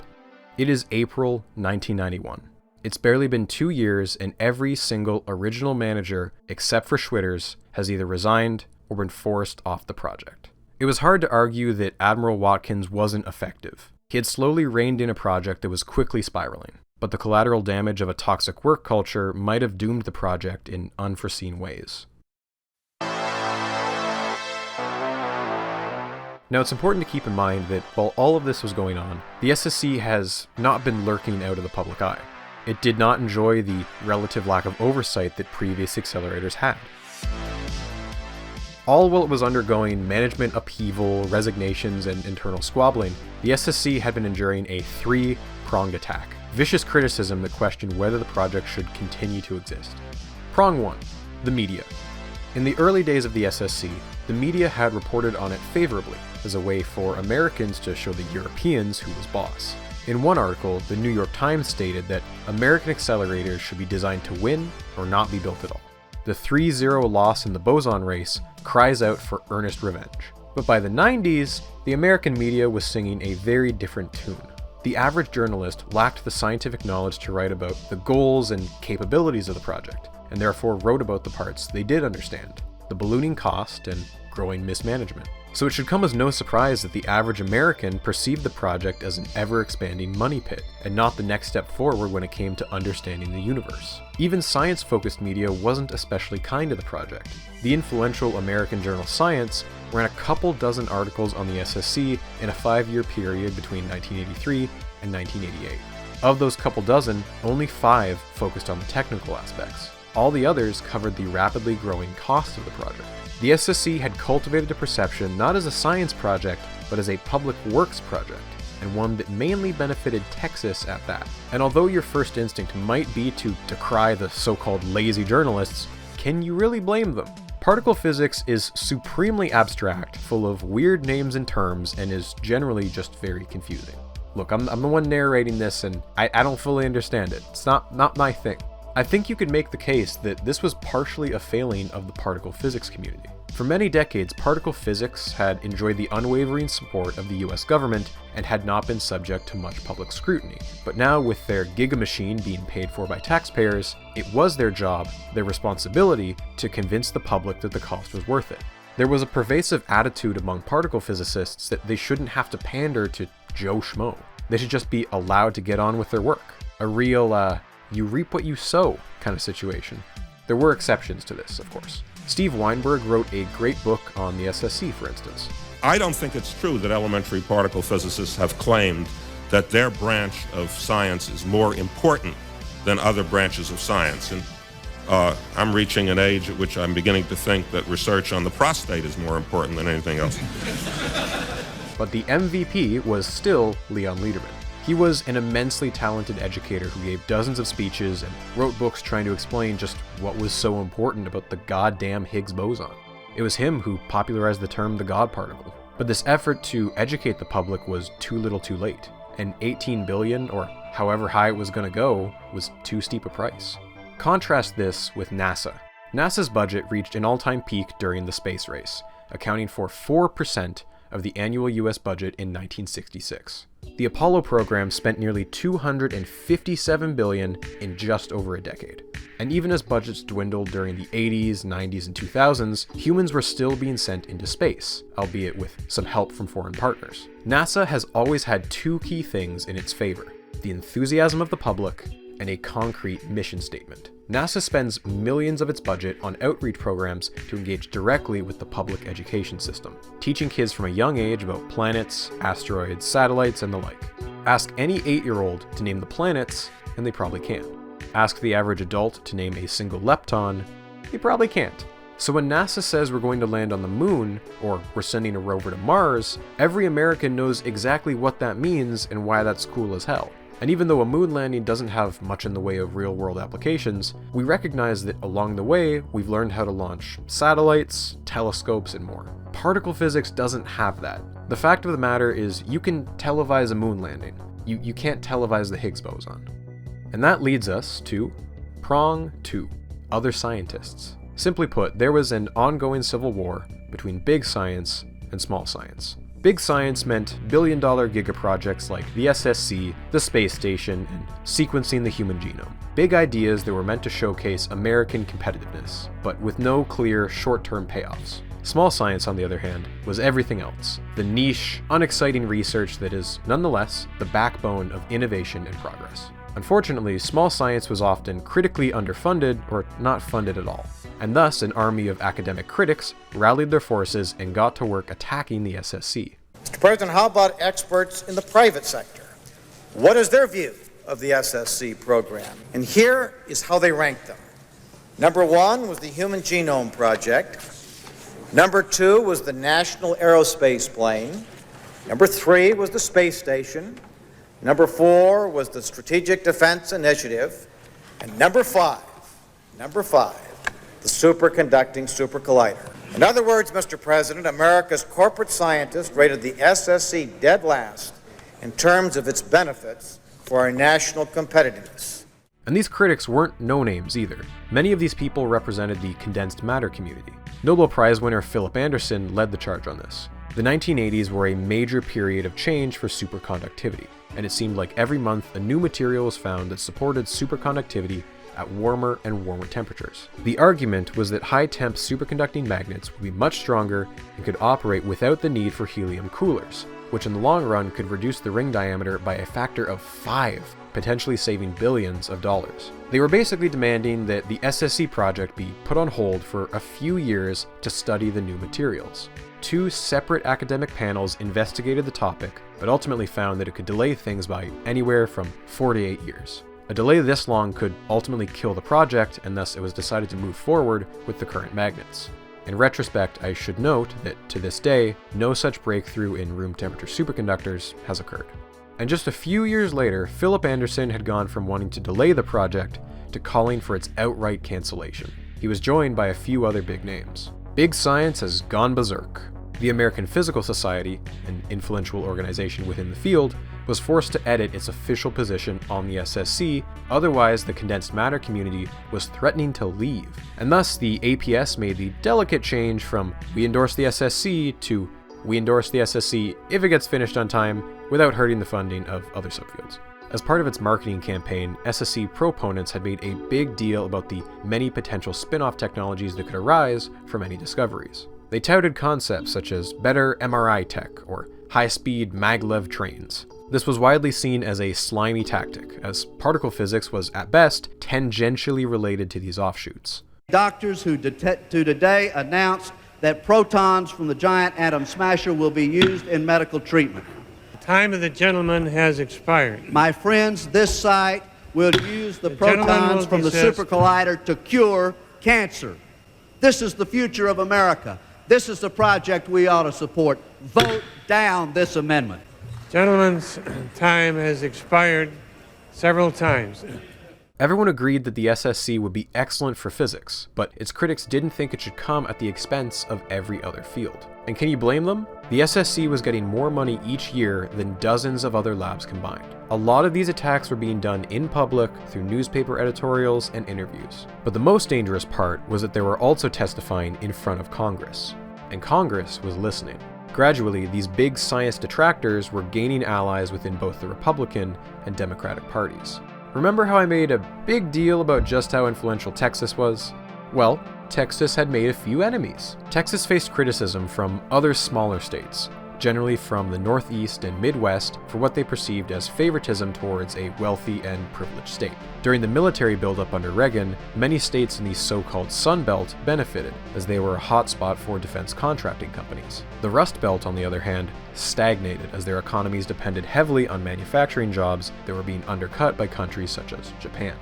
It is April 1991. It's barely been 2 years, and every single original manager, except for Schwitters, has either resigned or been forced off the project. It was hard to argue that Admiral Watkins wasn't effective. He had slowly reined in a project that was quickly spiraling, but the collateral damage of a toxic work culture might have doomed the project in unforeseen ways. Now, it's important to keep in mind that while all of this was going on, the SSC has not been lurking out of the public eye. It did not enjoy the relative lack of oversight that previous accelerators had. All while it was undergoing management upheaval, resignations, and internal squabbling, the SSC had been enduring a three-pronged attack. Vicious criticism that questioned whether the project should continue to exist. Prong 1. The media. In the early days of the SSC, the media had reported on it favorably, as a way for Americans to show the Europeans who was boss. In one article, the New York Times stated that American accelerators should be designed to win or not be built at all. The 3-0 loss in the boson race cries out for earnest revenge. But by the 90s, the American media was singing a very different tune. The average journalist lacked the scientific knowledge to write about the goals and capabilities of the project, and therefore wrote about the parts they did understand, the ballooning cost and growing mismanagement. So it should come as no surprise that the average American perceived the project as an ever-expanding money pit, and not the next step forward when it came to understanding the universe. Even science-focused media wasn't especially kind to the project. The influential American journal Science ran a couple dozen articles on the SSC in a 5-year period between 1983 and 1988. Of those couple dozen, only 5 focused on the technical aspects. All the others covered the rapidly growing cost of the project. The SSC had cultivated a perception not as a science project, but as a public works project, and one that mainly benefited Texas at that. And although your first instinct might be to decry the so-called lazy journalists, can you really blame them? Particle physics is supremely abstract, full of weird names and terms, and is generally just very confusing. Look, I'm the one narrating this, and I don't fully understand it. It's not my thing. I think you could make the case that this was partially a failing of the particle physics community. For many decades, particle physics had enjoyed the unwavering support of the US government and had not been subject to much public scrutiny. But now, with their gigamachine being paid for by taxpayers, it was their job, their responsibility, to convince the public that the cost was worth it. There was a pervasive attitude among particle physicists that they shouldn't have to pander to Joe Schmo. They should just be allowed to get on with their work. A real, you reap what you sow kind of situation. There were exceptions to this, of course. Steve Weinberg wrote a great book on the SSC, for instance. I don't think it's true that elementary particle physicists have claimed that their branch of science is more important than other branches of science. And I'm reaching an age at which I'm beginning to think that research on the prostate is more important than anything else. But the MVP was still Leon Lederman. He was an immensely talented educator who gave dozens of speeches and wrote books trying to explain just what was so important about the goddamn Higgs boson. It was him who popularized the term the God particle. But this effort to educate the public was too little too late, and 18 billion, or however high it was going to go, was too steep a price. Contrast this with NASA. NASA's budget reached an all-time peak during the space race, accounting for 4% of the annual US budget in 1966. The Apollo program spent nearly $257 billion in just over a decade. And even as budgets dwindled during the 80s, 90s, and 2000s, humans were still being sent into space, albeit with some help from foreign partners. NASA has always had 2 key things in its favor: the enthusiasm of the public and a concrete mission statement. NASA spends millions of its budget on outreach programs to engage directly with the public education system, teaching kids from a young age about planets, asteroids, satellites, and the like. Ask any 8-year-old to name the planets, and they probably can. Ask the average adult to name a single lepton, they probably can't. So when NASA says we're going to land on the moon, or we're sending a rover to Mars, every American knows exactly what that means and why that's cool as hell. And even though a moon landing doesn't have much in the way of real-world applications, we recognize that along the way, we've learned how to launch satellites, telescopes, and more. Particle physics doesn't have that. The fact of the matter is, you can televise a moon landing. You can't televise the Higgs boson. And that leads us to prong 2, other scientists. Simply put, there was an ongoing civil war between big science and small science. Big science meant billion-dollar gigaprojects like the SSC, the space station, and sequencing the human genome. Big ideas that were meant to showcase American competitiveness, but with no clear short-term payoffs. Small science, on the other hand, was everything else. The niche, unexciting research that is, nonetheless, the backbone of innovation and progress. Unfortunately, small science was often critically underfunded or not funded at all, and thus an army of academic critics rallied their forces and got to work attacking the SSC. Mr. President, how about experts in the private sector? What is their view of the SSC program? And here is how they ranked them. Number 1 was the Human Genome Project. Number 2 was the National Aerospace Plane. Number 3 was the space station. Number 4 was the Strategic Defense Initiative. And number 5, the Superconducting Super Collider. In other words, Mr. President, America's corporate scientists rated the SSC dead last in terms of its benefits for our national competitiveness. And these critics weren't no-names either. Many of these people represented the condensed matter community. Nobel Prize winner Philip Anderson led the charge on this. The 1980s were a major period of change for superconductivity, and it seemed like every month a new material was found that supported superconductivity at warmer and warmer temperatures. The argument was that high-temp superconducting magnets would be much stronger and could operate without the need for helium coolers, which in the long run could reduce the ring diameter by a factor of 5, potentially saving billions of dollars. They were basically demanding that the SSC project be put on hold for a few years to study the new materials. 2 separate academic panels investigated the topic, but ultimately found that it could delay things by anywhere from 4 to 8 years. A delay this long could ultimately kill the project, and thus it was decided to move forward with the current magnets. In retrospect, I should note that to this day, no such breakthrough in room temperature superconductors has occurred. And just a few years later, Philip Anderson had gone from wanting to delay the project to calling for its outright cancellation. He was joined by a few other big names. Big science has gone berserk. The American Physical Society, an influential organization within the field, was forced to edit its official position on the SSC, otherwise the condensed matter community was threatening to leave. And thus the APS made the delicate change from "we endorse the SSC" to "we endorse the SSC if it gets finished on time without hurting the funding of other subfields." As part of its marketing campaign, SSC proponents had made a big deal about the many potential spin-off technologies that could arise from any discoveries. They touted concepts such as better MRI tech or high-speed maglev trains. This was widely seen as a slimy tactic, as particle physics was at best tangentially related to these offshoots. Doctors who today announced that protons from the giant atom smasher will be used in medical treatment. The time of the gentleman has expired. My friends, this site will use the protons from the Super Collider to cure cancer. This is the future of America. This is the project we ought to support. Vote down this amendment. Gentleman's time has expired several times. Everyone agreed that the SSC would be excellent for physics, but its critics didn't think it should come at the expense of every other field. And can you blame them? The SSC was getting more money each year than dozens of other labs combined. A lot of these attacks were being done in public through newspaper editorials and interviews. But the most dangerous part was that they were also testifying in front of Congress. And Congress was listening. Gradually, these big science detractors were gaining allies within both the Republican and Democratic parties. Remember how I made a big deal about just how influential Texas was? Well, Texas had made a few enemies. Texas faced criticism from other smaller states, generally from the Northeast and Midwest, for what they perceived as favoritism towards a wealthy and privileged state. During the military buildup under Reagan, many states in the so-called Sun Belt benefited, as they were a hotspot for defense contracting companies. The Rust Belt, on the other hand, stagnated as their economies depended heavily on manufacturing jobs that were being undercut by countries such as Japan.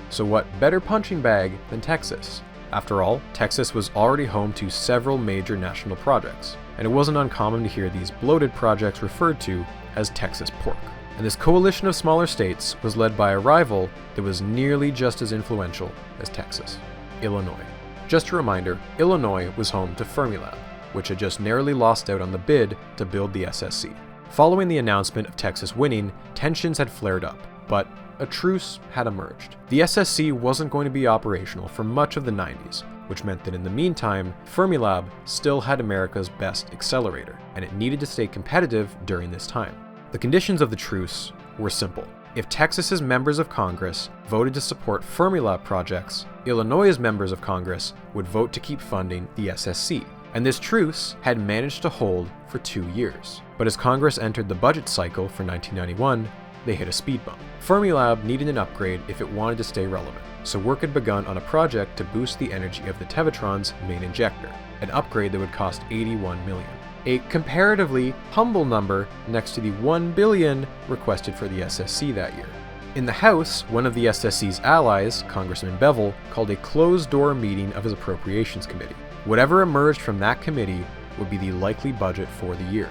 So what better punching bag than Texas? After all, Texas was already home to several major national projects, and it wasn't uncommon to hear these bloated projects referred to as Texas pork. And this coalition of smaller states was led by a rival that was nearly just as influential as Texas, Illinois. Just a reminder, Illinois was home to Fermilab, which had just narrowly lost out on the bid to build the SSC. Following the announcement of Texas winning, tensions had flared up, but a truce had emerged. The SSC wasn't going to be operational for much of the 90s, which meant that in the meantime, Fermilab still had America's best accelerator, and it needed to stay competitive during this time. The conditions of the truce were simple. If Texas's members of Congress voted to support Fermilab projects, Illinois' members of Congress would vote to keep funding the SSC. And this truce had managed to hold for 2 years. But as Congress entered the budget cycle for 1991, they hit a speed bump. Fermilab needed an upgrade if it wanted to stay relevant, so work had begun on a project to boost the energy of the Tevatron's main injector, an upgrade that would cost $81 million. A comparatively humble number next to the $1 billion requested for the SSC that year. In the House, one of the SSC's allies, Congressman Bevel, called a closed-door meeting of his Appropriations Committee. Whatever emerged from that committee would be the likely budget for the year.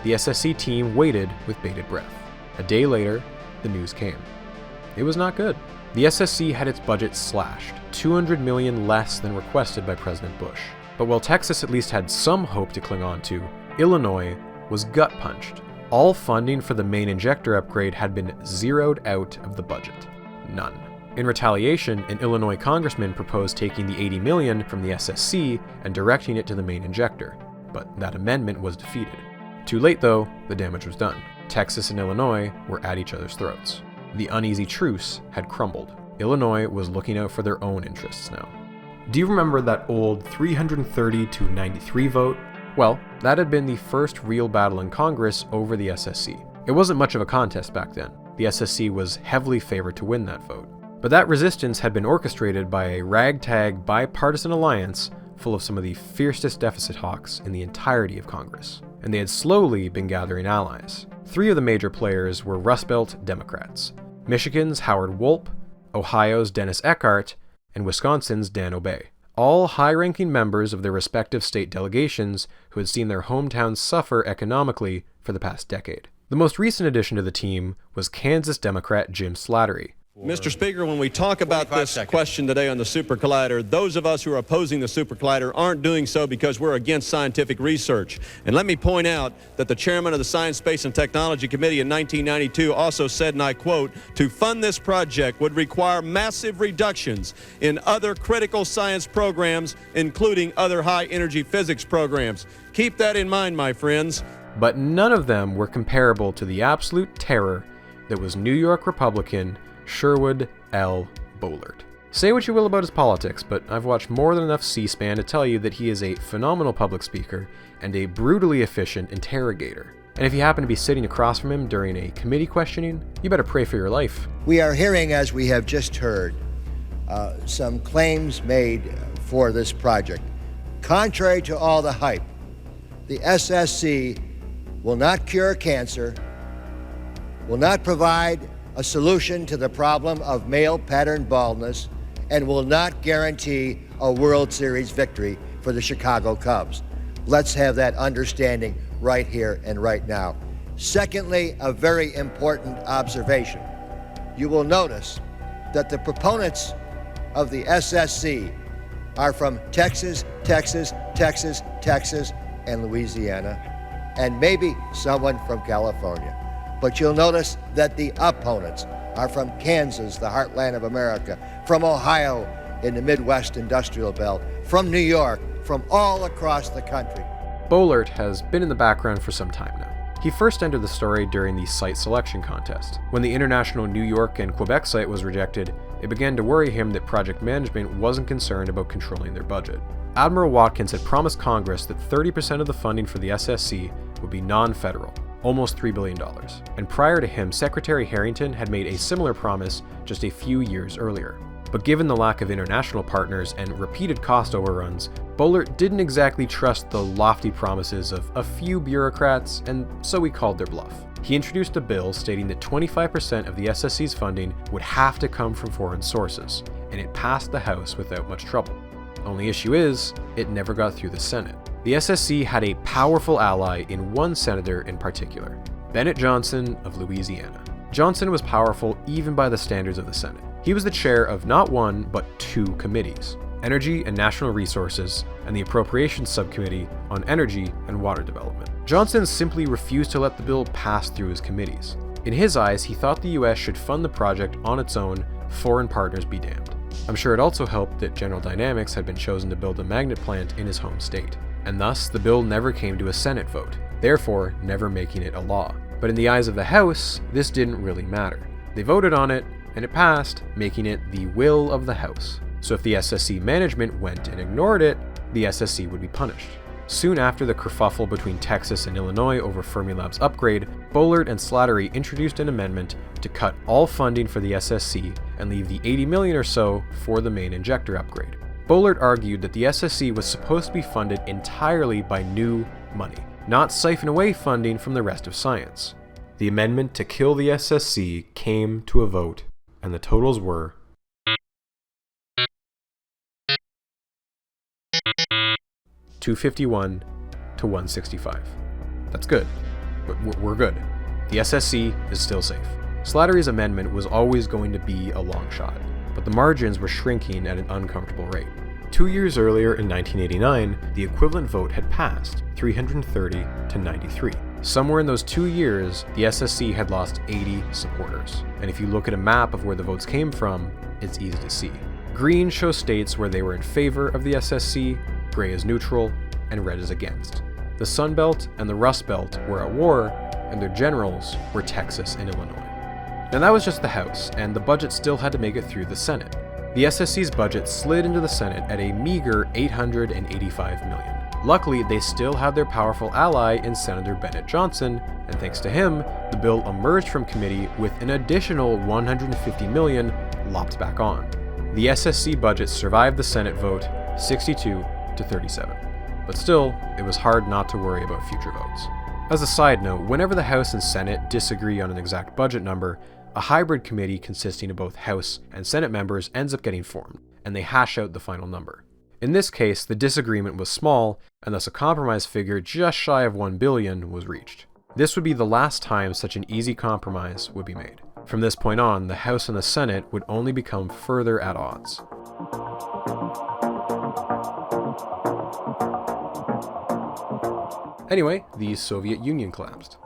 The SSC team waited with bated breath. A day later, the news came. It was not good. The SSC had its budget slashed, $200 million less than requested by President Bush. But while Texas at least had some hope to cling on to, Illinois was gut-punched. All funding for the main injector upgrade had been zeroed out of the budget. None. In retaliation, an Illinois congressman proposed taking the $80 million from the SSC and directing it to the main injector, but that amendment was defeated. Too late though, the damage was done. Texas and Illinois were at each other's throats. The uneasy truce had crumbled. Illinois was looking out for their own interests now. Do you remember that old 330 to 93 vote? Well, that had been the first real battle in Congress over the SSC. It wasn't much of a contest back then. The SSC was heavily favored to win that vote. But that resistance had been orchestrated by a ragtag bipartisan alliance full of some of the fiercest deficit hawks in the entirety of Congress. And they had slowly been gathering allies. 3 of the major players were Rust Belt Democrats: Michigan's Howard Wolpe, Ohio's Dennis Eckhart, and Wisconsin's Dan Obey. All high-ranking members of their respective state delegations who had seen their hometowns suffer economically for the past decade. The most recent addition to the team was Kansas Democrat Jim Slattery. Mr. Speaker, when we talk about this question today on the Super Collider, those of us who are opposing the Super Collider aren't doing so because we're against scientific research. And let me point out that the chairman of the Science, Space, and Technology Committee in 1992 also said, and I quote, "To fund this project would require massive reductions in other critical science programs, including other high-energy physics programs." Keep that in mind, my friends. But none of them were comparable to the absolute terror that was New York Republican Sherwood L. Boehlert. Say what you will about his politics, but I've watched more than enough C-SPAN to tell you that he is a phenomenal public speaker and a brutally efficient interrogator. And if you happen to be sitting across from him during a committee questioning, you better pray for your life. We are hearing, as we have just heard, some claims made for this project. Contrary to all the hype, the SSC will not cure cancer, will not provide a solution to the problem of male pattern baldness, and will not guarantee a World Series victory for the Chicago Cubs. Let's have that understanding right here and right now. Secondly, a very important observation. You will notice that the proponents of the SSC are from Texas, Texas, Texas, Texas, and Louisiana, and maybe someone from California. But you'll notice that the opponents are from Kansas, the heartland of America, from Ohio in the Midwest industrial belt, from New York, from all across the country. Boehlert has been in the background for some time now. He first entered the story during the site selection contest. When the international New York and Quebec site was rejected, it began to worry him that project management wasn't concerned about controlling their budget. Admiral Watkins had promised Congress that 30% of the funding for the SSC would be non-federal, almost $3 billion. And prior to him, Secretary Harrington had made a similar promise just a few years earlier. But given the lack of international partners and repeated cost overruns, Boehlert didn't exactly trust the lofty promises of a few bureaucrats, and so he called their bluff. He introduced a bill stating that 25% of the SSC's funding would have to come from foreign sources, and it passed the House without much trouble. Only issue is, it never got through the Senate. The SSC had a powerful ally in one senator in particular, Bennett Johnson of Louisiana. Johnson was powerful even by the standards of the Senate. He was the chair of not one, but 2 committees, Energy and National Resources, and the Appropriations Subcommittee on Energy and Water Development. Johnson simply refused to let the bill pass through his committees. In his eyes, he thought the US should fund the project on its own, foreign partners be damned. I'm sure it also helped that General Dynamics had been chosen to build a magnet plant in his home state, and thus the bill never came to a Senate vote, therefore never making it a law. But in the eyes of the House, this didn't really matter. They voted on it, and it passed, making it the will of the House. So if the SSC management went and ignored it, the SSC would be punished. Soon after the kerfuffle between Texas and Illinois over Fermilab's upgrade, Boehlert and Slattery introduced an amendment to cut all funding for the SSC and leave the $80 million or so for the main injector upgrade. Boehlert argued that the SSC was supposed to be funded entirely by new money, not siphon away funding from the rest of science. The amendment to kill the SSC came to a vote, and the totals were $251 to $165. That's good, but we're good. The SSC is still safe. Slattery's amendment was always going to be a long shot, but the margins were shrinking at an uncomfortable rate. 2 years earlier in 1989, the equivalent vote had passed, 330 to 93. Somewhere in those 2 years, the SSC had lost 80 supporters. And if you look at a map of where the votes came from, it's easy to see. Green shows states where they were in favor of the SSC, gray is neutral, and red is against. The Sun Belt and the Rust Belt were at war, and their generals were Texas and Illinois. Now that was just the House, and the budget still had to make it through the Senate. The SSC's budget slid into the Senate at a meager $885 million. Luckily, they still had their powerful ally in Senator Bennett Johnson, and thanks to him, the bill emerged from committee with an additional $150 million lopped back on. The SSC budget survived the Senate vote 62 to 37. But still, it was hard not to worry about future votes. As a side note, whenever the House and Senate disagree on an exact budget number, a hybrid committee consisting of both House and Senate members ends up getting formed, and they hash out the final number. In this case, the disagreement was small, and thus a compromise figure just shy of $1 billion was reached. This would be the last time such an easy compromise would be made. From this point on, the House and the Senate would only become further at odds. Anyway, the Soviet Union collapsed.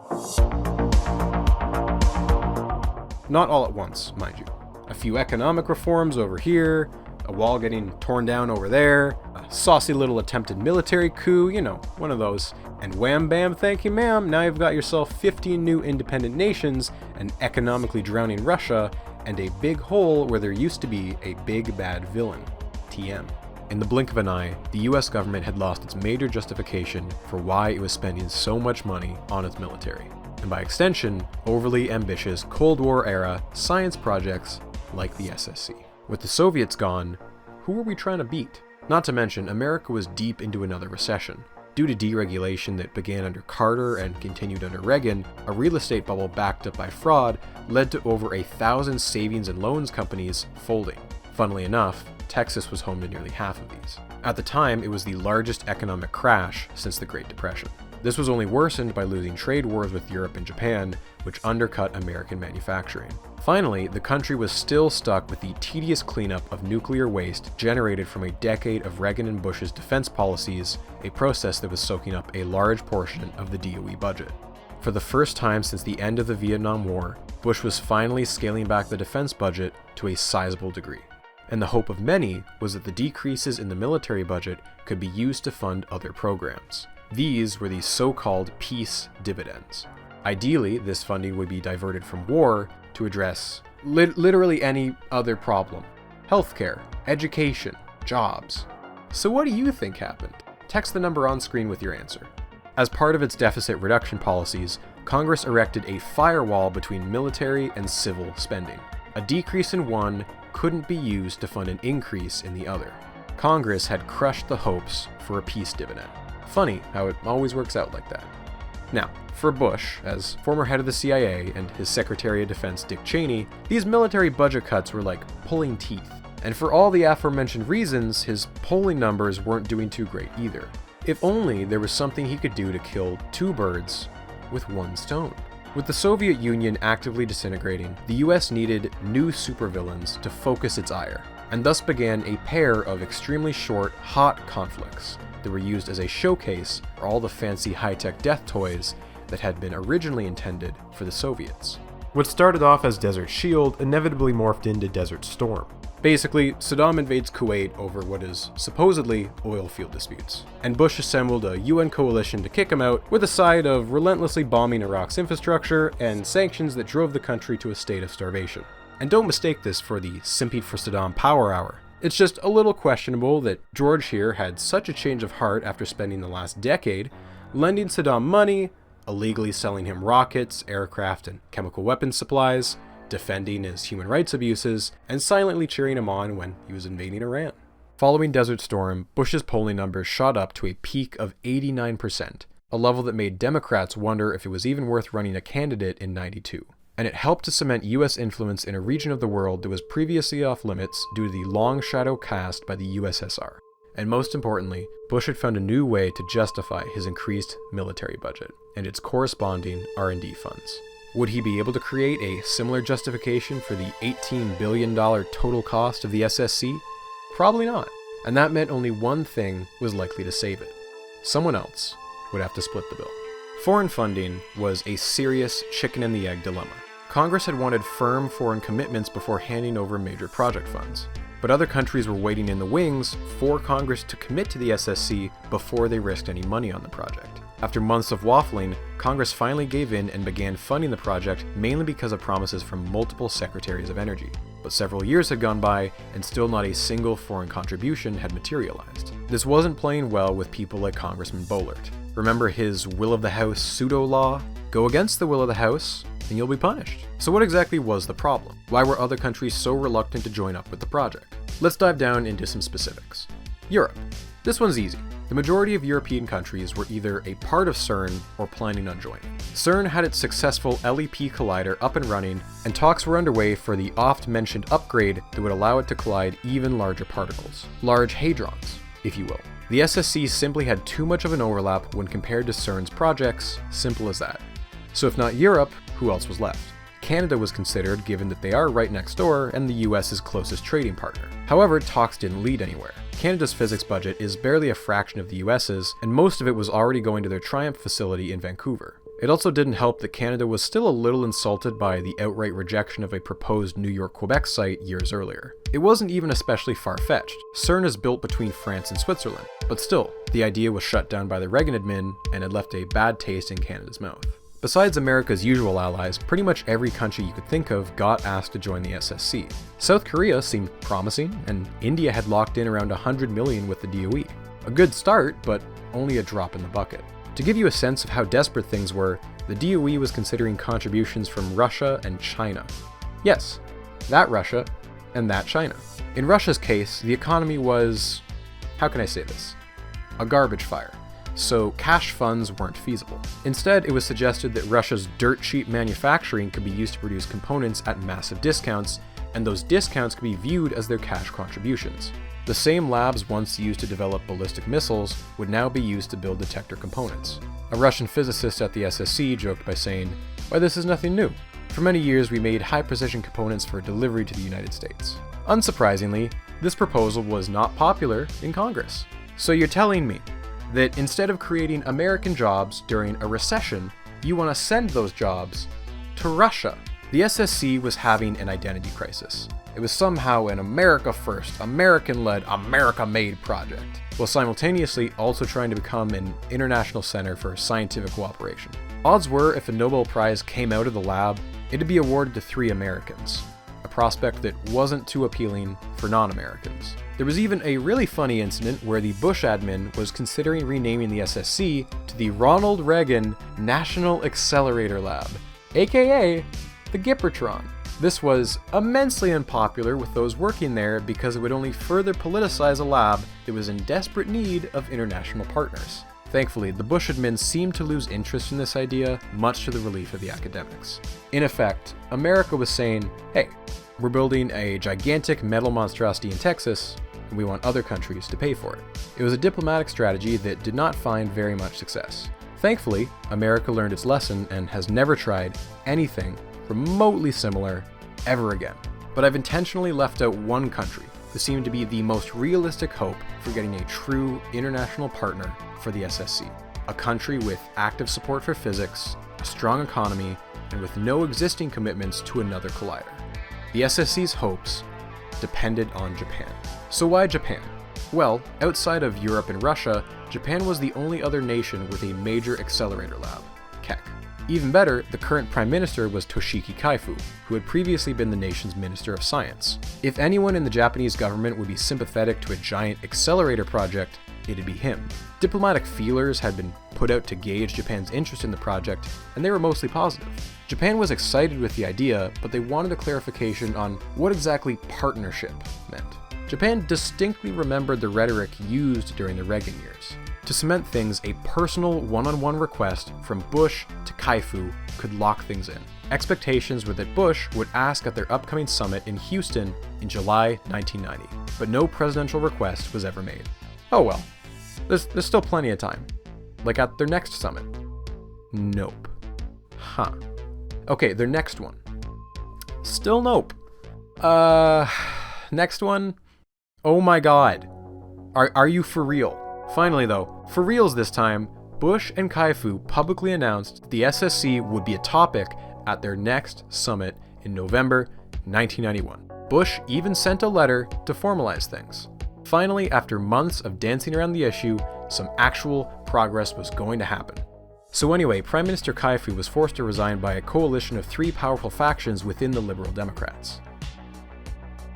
Not all at once, mind you. A few economic reforms over here, a wall getting torn down over there, a saucy little attempted military coup, you know, one of those. And wham bam, thank you ma'am, now you've got yourself 15 new independent nations, an economically drowning Russia, and a big hole where there used to be a big bad villain, TM. In the blink of an eye, the US government had lost its major justification for why it was spending so much money on its military, and by extension, overly ambitious Cold War-era science projects like the SSC. With the Soviets gone, who were we trying to beat? Not to mention, America was deep into another recession. Due to deregulation that began under Carter and continued under Reagan, a real estate bubble backed up by fraud led to over 1,000 savings and loans companies folding. Funnily enough, Texas was home to nearly half of these. At the time, it was the largest economic crash since the Great Depression. This was only worsened by losing trade wars with Europe and Japan, which undercut American manufacturing. Finally, the country was still stuck with the tedious cleanup of nuclear waste generated from a decade of Reagan and Bush's defense policies, a process that was soaking up a large portion of the DOE budget. For the first time since the end of the Vietnam War, Bush was finally scaling back the defense budget to a sizable degree. And the hope of many was that the decreases in the military budget could be used to fund other programs. These were the so-called peace dividends. Ideally, this funding would be diverted from war to address literally any other problem. Healthcare, education, jobs. So what do you think happened? Text the number on screen with your answer. As part of its deficit reduction policies, Congress erected a firewall between military and civil spending. A decrease in one couldn't be used to fund an increase in the other. Congress had crushed the hopes for a peace dividend. Funny how it always works out like that. Now, for Bush, as former head of the CIA and his Secretary of Defense Dick Cheney, these military budget cuts were like pulling teeth. And for all the aforementioned reasons, his polling numbers weren't doing too great either. If only there was something he could do to kill two birds with one stone. With the Soviet Union actively disintegrating, the US needed new supervillains to focus its ire, and thus began a pair of extremely short, hot conflicts that were used as a showcase for all the fancy high-tech death toys that had been originally intended for the Soviets. What started off as Desert Shield inevitably morphed into Desert Storm. Basically, Saddam invades Kuwait over what is supposedly oil field disputes, and Bush assembled a UN coalition to kick him out with a side of relentlessly bombing Iraq's infrastructure and sanctions that drove the country to a state of starvation. And don't mistake this for the Simping for Saddam power hour. It's just a little questionable that George here had such a change of heart after spending the last decade lending Saddam money, illegally selling him rockets, aircraft, and chemical weapons supplies, defending his human rights abuses, and silently cheering him on when he was invading Iran. Following Desert Storm, Bush's polling numbers shot up to a peak of 89%, a level that made Democrats wonder if it was even worth running a candidate in '92. And it helped to cement US influence in a region of the world that was previously off limits due to the long shadow cast by the USSR. And most importantly, Bush had found a new way to justify his increased military budget and its corresponding R&D funds. Would he be able to create a similar justification for the $18 billion total cost of the SSC? Probably not. And that meant only one thing was likely to save it. Someone else would have to split the bill. Foreign funding was a serious chicken and the egg dilemma. Congress had wanted firm foreign commitments before handing over major project funds, but other countries were waiting in the wings for Congress to commit to the SSC before they risked any money on the project. After months of waffling, Congress finally gave in and began funding the project mainly because of promises from multiple secretaries of energy. But several years had gone by, and still not a single foreign contribution had materialized. This wasn't playing well with people like Congressman Boehlert. Remember his will of the House pseudo-law? Go against the will of the House, and you'll be punished. So what exactly was the problem? Why were other countries so reluctant to join up with the project? Let's dive down into some specifics. Europe. This one's easy. The majority of European countries were either a part of CERN or planning on joining. CERN had its successful LEP collider up and running, and talks were underway for the oft-mentioned upgrade that would allow it to collide even larger particles. Large hadrons, if you will. The SSC simply had too much of an overlap when compared to CERN's projects, simple as that. So if not Europe, who else was left? Canada was considered given that they are right next door and the US's closest trading partner. However, talks didn't lead anywhere. Canada's physics budget is barely a fraction of the US's, and most of it was already going to their Triumph facility in Vancouver. It also didn't help that Canada was still a little insulted by the outright rejection of a proposed New York-Quebec site years earlier. It wasn't even especially far-fetched. CERN is built between France and Switzerland, but still, the idea was shut down by the Reagan admin and had left a bad taste in Canada's mouth. Besides America's usual allies, pretty much every country you could think of got asked to join the SSC. South Korea seemed promising, and India had locked in around $100 million with the DOE. A good start, but only a drop in the bucket. To give you a sense of how desperate things were, the DOE was considering contributions from Russia and China. Yes, that Russia and that China. In Russia's case, the economy was, how can I say this? A garbage fire. So cash funds weren't feasible. Instead, it was suggested that Russia's dirt cheap manufacturing could be used to produce components at massive discounts, and those discounts could be viewed as their cash contributions. The same labs once used to develop ballistic missiles would now be used to build detector components. A Russian physicist at the SSC joked by saying, "Why, this is nothing new. For many years we made high-precision components for delivery to the United States." Unsurprisingly, this proposal was not popular in Congress. So you're telling me that instead of creating American jobs during a recession, you want to send those jobs to Russia? The SSC was having an identity crisis. It was somehow an America first, American-led, America-made project, while simultaneously also trying to become an international center for scientific cooperation. Odds were if a Nobel Prize came out of the lab, it'd be awarded to 3 Americans, a prospect that wasn't too appealing for non-Americans. There was even a really funny incident where the Bush admin was considering renaming the SSC to the Ronald Reagan National Accelerator Lab, aka the Gippertron. This was immensely unpopular with those working there because it would only further politicize a lab that was in desperate need of international partners. Thankfully, the Bush admin seemed to lose interest in this idea, much to the relief of the academics. In effect, America was saying, hey, we're building a gigantic metal monstrosity in Texas, and we want other countries to pay for it. It was a diplomatic strategy that did not find very much success. Thankfully, America learned its lesson and has never tried anything remotely similar ever again. But I've intentionally left out one country who seemed to be the most realistic hope for getting a true international partner for the SSC. A country with active support for physics, a strong economy, and with no existing commitments to another collider. The SSC's hopes depended on Japan. So why Japan? Well, outside of Europe and Russia, Japan was the only other nation with a major accelerator lab, Keck. Even better, the current prime minister was Toshiki Kaifu, who had previously been the nation's Minister of Science. If anyone in the Japanese government would be sympathetic to a giant accelerator project, it'd be him. Diplomatic feelers had been put out to gauge Japan's interest in the project, and they were mostly positive. Japan was excited with the idea, but they wanted a clarification on what exactly partnership meant. Japan distinctly remembered the rhetoric used during the Reagan years. To cement things, a personal one-on-one request from Bush to Kaifu could lock things in. Expectations were that Bush would ask at their upcoming summit in Houston in July 1990, but no presidential request was ever made. Oh well, there's still plenty of time. Like at their next summit. Nope. Huh. Okay, their next one. Still nope. Next one? Oh my god. Are you for real? Finally though, for reals this time, Bush and Kaifu publicly announced that the SSC would be a topic at their next summit in November 1991. Bush even sent a letter to formalize things. Finally, after months of dancing around the issue, some actual progress was going to happen. So anyway, Prime Minister Kaifu was forced to resign by a coalition of 3 powerful factions within the Liberal Democrats.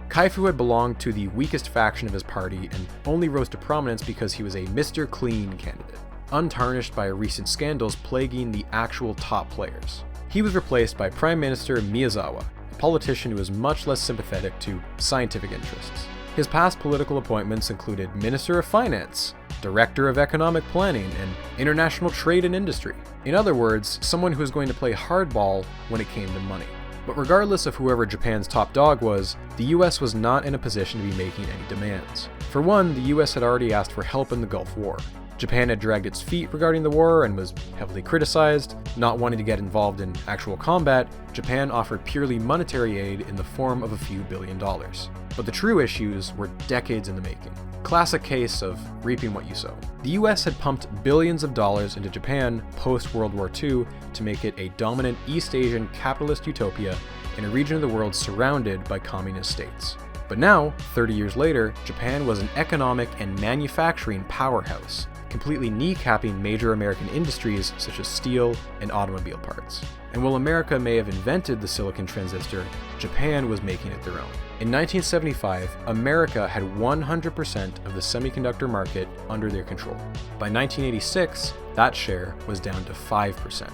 Kaifu had belonged to the weakest faction of his party and only rose to prominence because he was a Mr. Clean candidate, untarnished by recent scandals plaguing the actual top players. He was replaced by Prime Minister Miyazawa, a politician who was much less sympathetic to scientific interests. His past political appointments included Minister of Finance, Director of Economic Planning, and International Trade and Industry. In other words, someone who was going to play hardball when it came to money. But regardless of whoever Japan's top dog was, the US was not in a position to be making any demands. For one, the US had already asked for help in the Gulf War. Japan had dragged its feet regarding the war and was heavily criticized. Not wanting to get involved in actual combat, Japan offered purely monetary aid in the form of a few $billions. But the true issues were decades in the making. Classic case of reaping what you sow. The US had pumped billions of dollars into Japan post-World War II to make it a dominant East Asian capitalist utopia in a region of the world surrounded by communist states. But now, 30 years later, Japan was an economic and manufacturing powerhouse, completely kneecapping major American industries such as steel and automobile parts. And while America may have invented the silicon transistor, Japan was making it their own. In 1975, America had 100% of the semiconductor market under their control. By 1986, that share was down to 5%.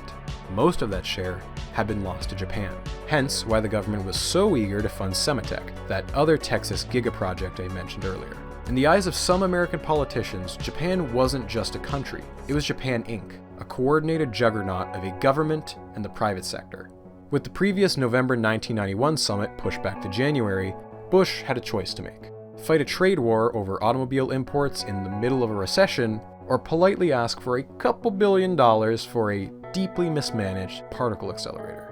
Most of that share had been lost to Japan. Hence why the government was so eager to fund Semitech, that other Texas gigaproject I mentioned earlier. In the eyes of some American politicians, Japan wasn't just a country. It was Japan Inc., a coordinated juggernaut of a government and the private sector. With the previous November 1991 summit pushed back to January, Bush had a choice to make. Fight a trade war over automobile imports in the middle of a recession, or politely ask for a couple $1 billion for a deeply mismanaged particle accelerator.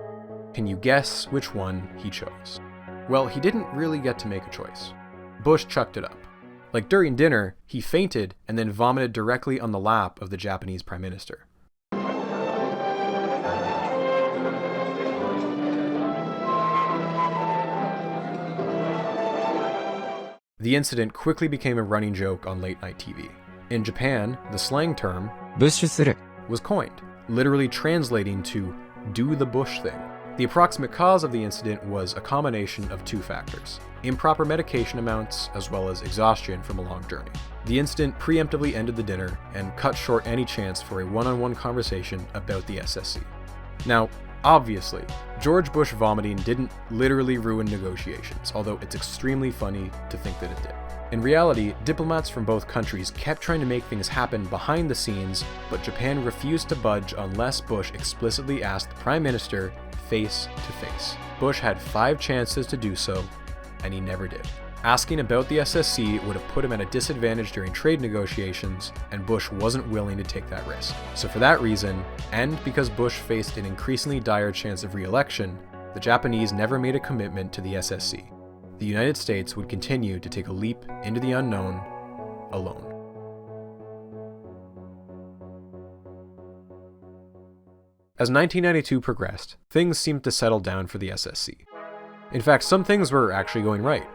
Can you guess which one he chose? Well, he didn't really get to make a choice. Bush chucked it up. Like during dinner, he fainted and then vomited directly on the lap of the Japanese Prime Minister. The incident quickly became a running joke on late-night TV. In Japan, the slang term was coined, literally translating to do the Bush thing. The approximate cause of the incident was a combination of 2 factors: improper medication amounts as well as exhaustion from a long journey. The incident preemptively ended the dinner and cut short any chance for a one-on-one conversation about the SSC. Now, obviously, George Bush vomiting didn't literally ruin negotiations, although it's extremely funny to think that it did. In reality, diplomats from both countries kept trying to make things happen behind the scenes, but Japan refused to budge unless Bush explicitly asked the Prime Minister face to face. Bush had 5 chances to do so, and he never did. Asking about the SSC would have put him at a disadvantage during trade negotiations, and Bush wasn't willing to take that risk. So for that reason, and because Bush faced an increasingly dire chance of re-election, the Japanese never made a commitment to the SSC. The United States would continue to take a leap into the unknown alone. As 1992 progressed, things seemed to settle down for the SSC. In fact, some things were actually going right.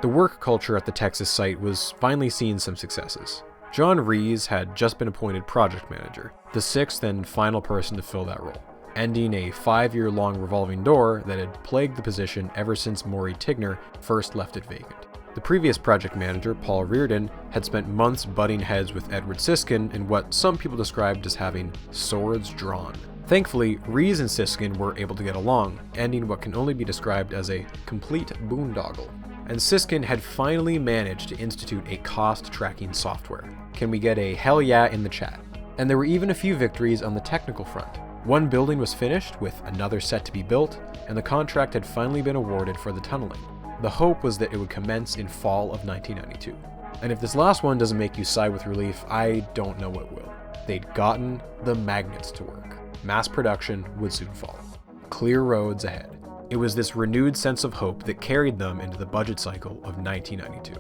The work culture at the Texas site was finally seeing some successes. John Rees had just been appointed project manager, the 6th and final person to fill that role, ending a 5-year-long revolving door that had plagued the position ever since Maury Tigner first left it vacant. The previous project manager, Paul Reardon, had spent months butting heads with Edward Siskin in what some people described as having swords drawn. Thankfully, Rees and Siskin were able to get along, ending what can only be described as a complete boondoggle. And Siskin had finally managed to institute a cost-tracking software. Can we get a hell yeah in the chat? And there were even a few victories on the technical front. One building was finished, with another set to be built, and the contract had finally been awarded for the tunneling. The hope was that it would commence in fall of 1992. And if this last one doesn't make you sigh with relief, I don't know what will. They'd gotten the magnets to work. Mass production would soon follow. Clear roads ahead. It was this renewed sense of hope that carried them into the budget cycle of 1992.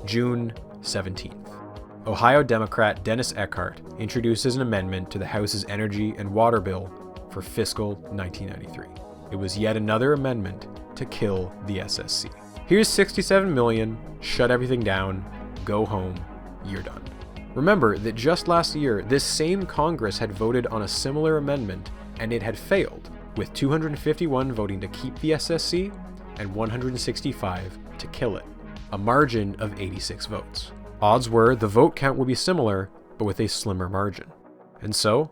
June 17th. Ohio Democrat Dennis Eckhart introduces an amendment to the House's energy and water bill for fiscal 1993. It was yet another amendment to kill the SSC. Here's $67 million, shut everything down, go home, you're done. Remember that just last year, this same Congress had voted on a similar amendment and it had failed, with 251 voting to keep the SSC and 165 to kill it, a margin of 86 votes. Odds were the vote count would be similar, but with a slimmer margin. And so,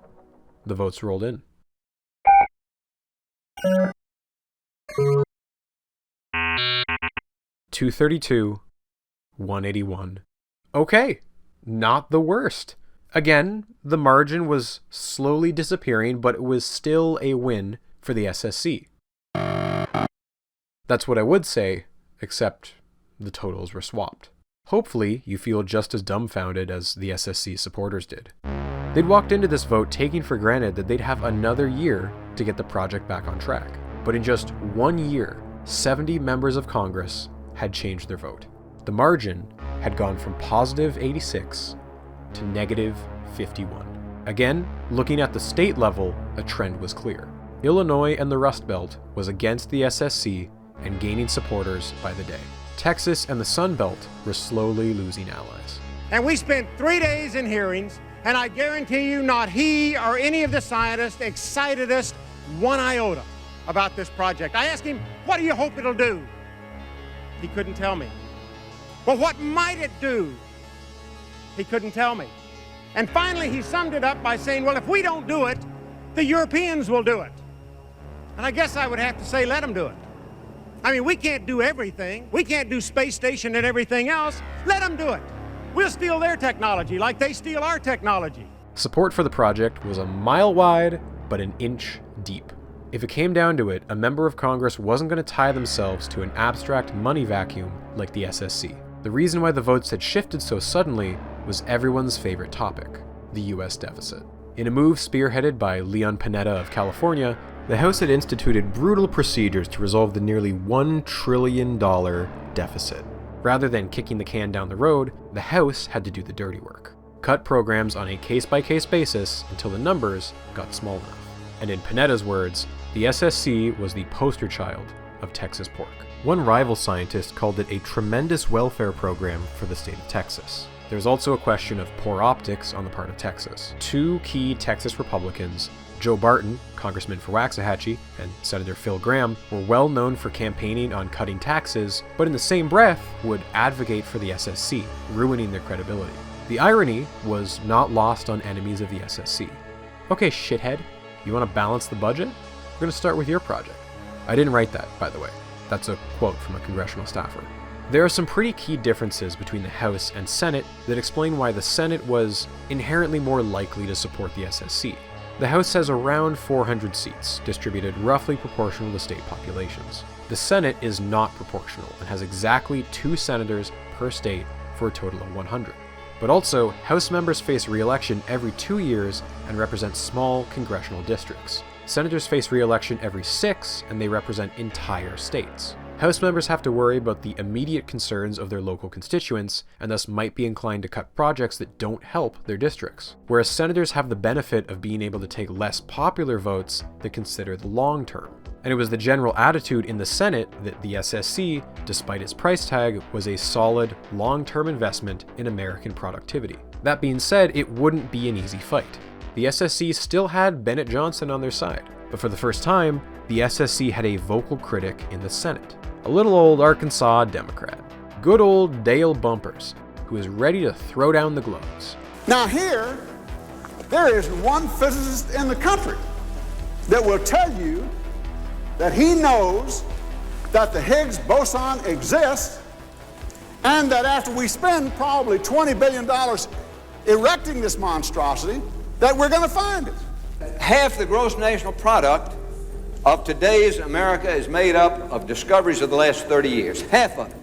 the votes rolled in. $232, $181. Okay, not the worst. Again, the margin was slowly disappearing, but it was still a win for the SSC. That's what I would say, except the totals were swapped. Hopefully, you feel just as dumbfounded as the SSC supporters did. They'd walked into this vote taking for granted that they'd have another year to get the project back on track. But in just 1 year, 70 members of Congress had changed their vote. The margin had gone from positive 86 to negative 51. Again, looking at the state level, a trend was clear. Illinois and the Rust Belt was against the SSC and gaining supporters by the day. Texas and the Sun Belt were slowly losing allies. And we spent 3 days in hearings, and I guarantee you not he or any of the scientists excited us one iota about this project. I asked him, what do you hope it'll do? He couldn't tell me. Well, what might it do? He couldn't tell me. And finally, he summed it up by saying, well, if we don't do it, the Europeans will do it. And I guess I would have to say, let them do it. I mean, we can't do everything. We can't do space station and everything else. Let them do it. We'll steal their technology like they steal our technology. Support for the project was a mile wide, but an inch deep. If it came down to it, a member of Congress wasn't going to tie themselves to an abstract money vacuum like the SSC. The reason why the votes had shifted so suddenly was everyone's favorite topic, the US deficit. In a move spearheaded by Leon Panetta of California, the House had instituted brutal procedures to resolve the nearly $1 trillion deficit. Rather than kicking the can down the road, the House had to do the dirty work. Cut programs on a case-by-case basis until the numbers got small enough. And in Panetta's words, the SSC was the poster child of Texas pork. One rival scientist called it a tremendous welfare program for the state of Texas. There's also a question of poor optics on the part of Texas. Two key Texas Republicans, Joe Barton, Congressman for Waxahachie, and Senator Phil Gramm, were well known for campaigning on cutting taxes, but in the same breath would advocate for the SSC, ruining their credibility. The irony was not lost on enemies of the SSC. Okay, shithead, you want to balance the budget? We're going to start with your project. I didn't write that, by the way. That's a quote from a congressional staffer. There are some pretty key differences between the House and Senate that explain why the Senate was inherently more likely to support the SSC. The House has around 400 seats, distributed roughly proportional to state populations. The Senate is not proportional and has exactly 2 senators per state for a total of 100. But also, House members face re-election every 2 years and represent small congressional districts. Senators face re-election every 6 and they represent entire states. House members have to worry about the immediate concerns of their local constituents and thus might be inclined to cut projects that don't help their districts. Whereas senators have the benefit of being able to take less popular votes that consider the long term. And it was the general attitude in the Senate that the SSC, despite its price tag, was a solid, long-term investment in American productivity. That being said, it wouldn't be an easy fight. The SSC still had Bennett Johnson on their side, but for the first time, the SSC had a vocal critic in the Senate. A little old Arkansas Democrat. Good old Dale Bumpers, who is ready to throw down the gloves. Now here, there is one physicist in the country that will tell you that he knows that the Higgs boson exists and that after we spend probably $20 billion erecting this monstrosity, that we're going to find it. Half the gross national product of today's America is made up of discoveries of the last 30 years, half of it.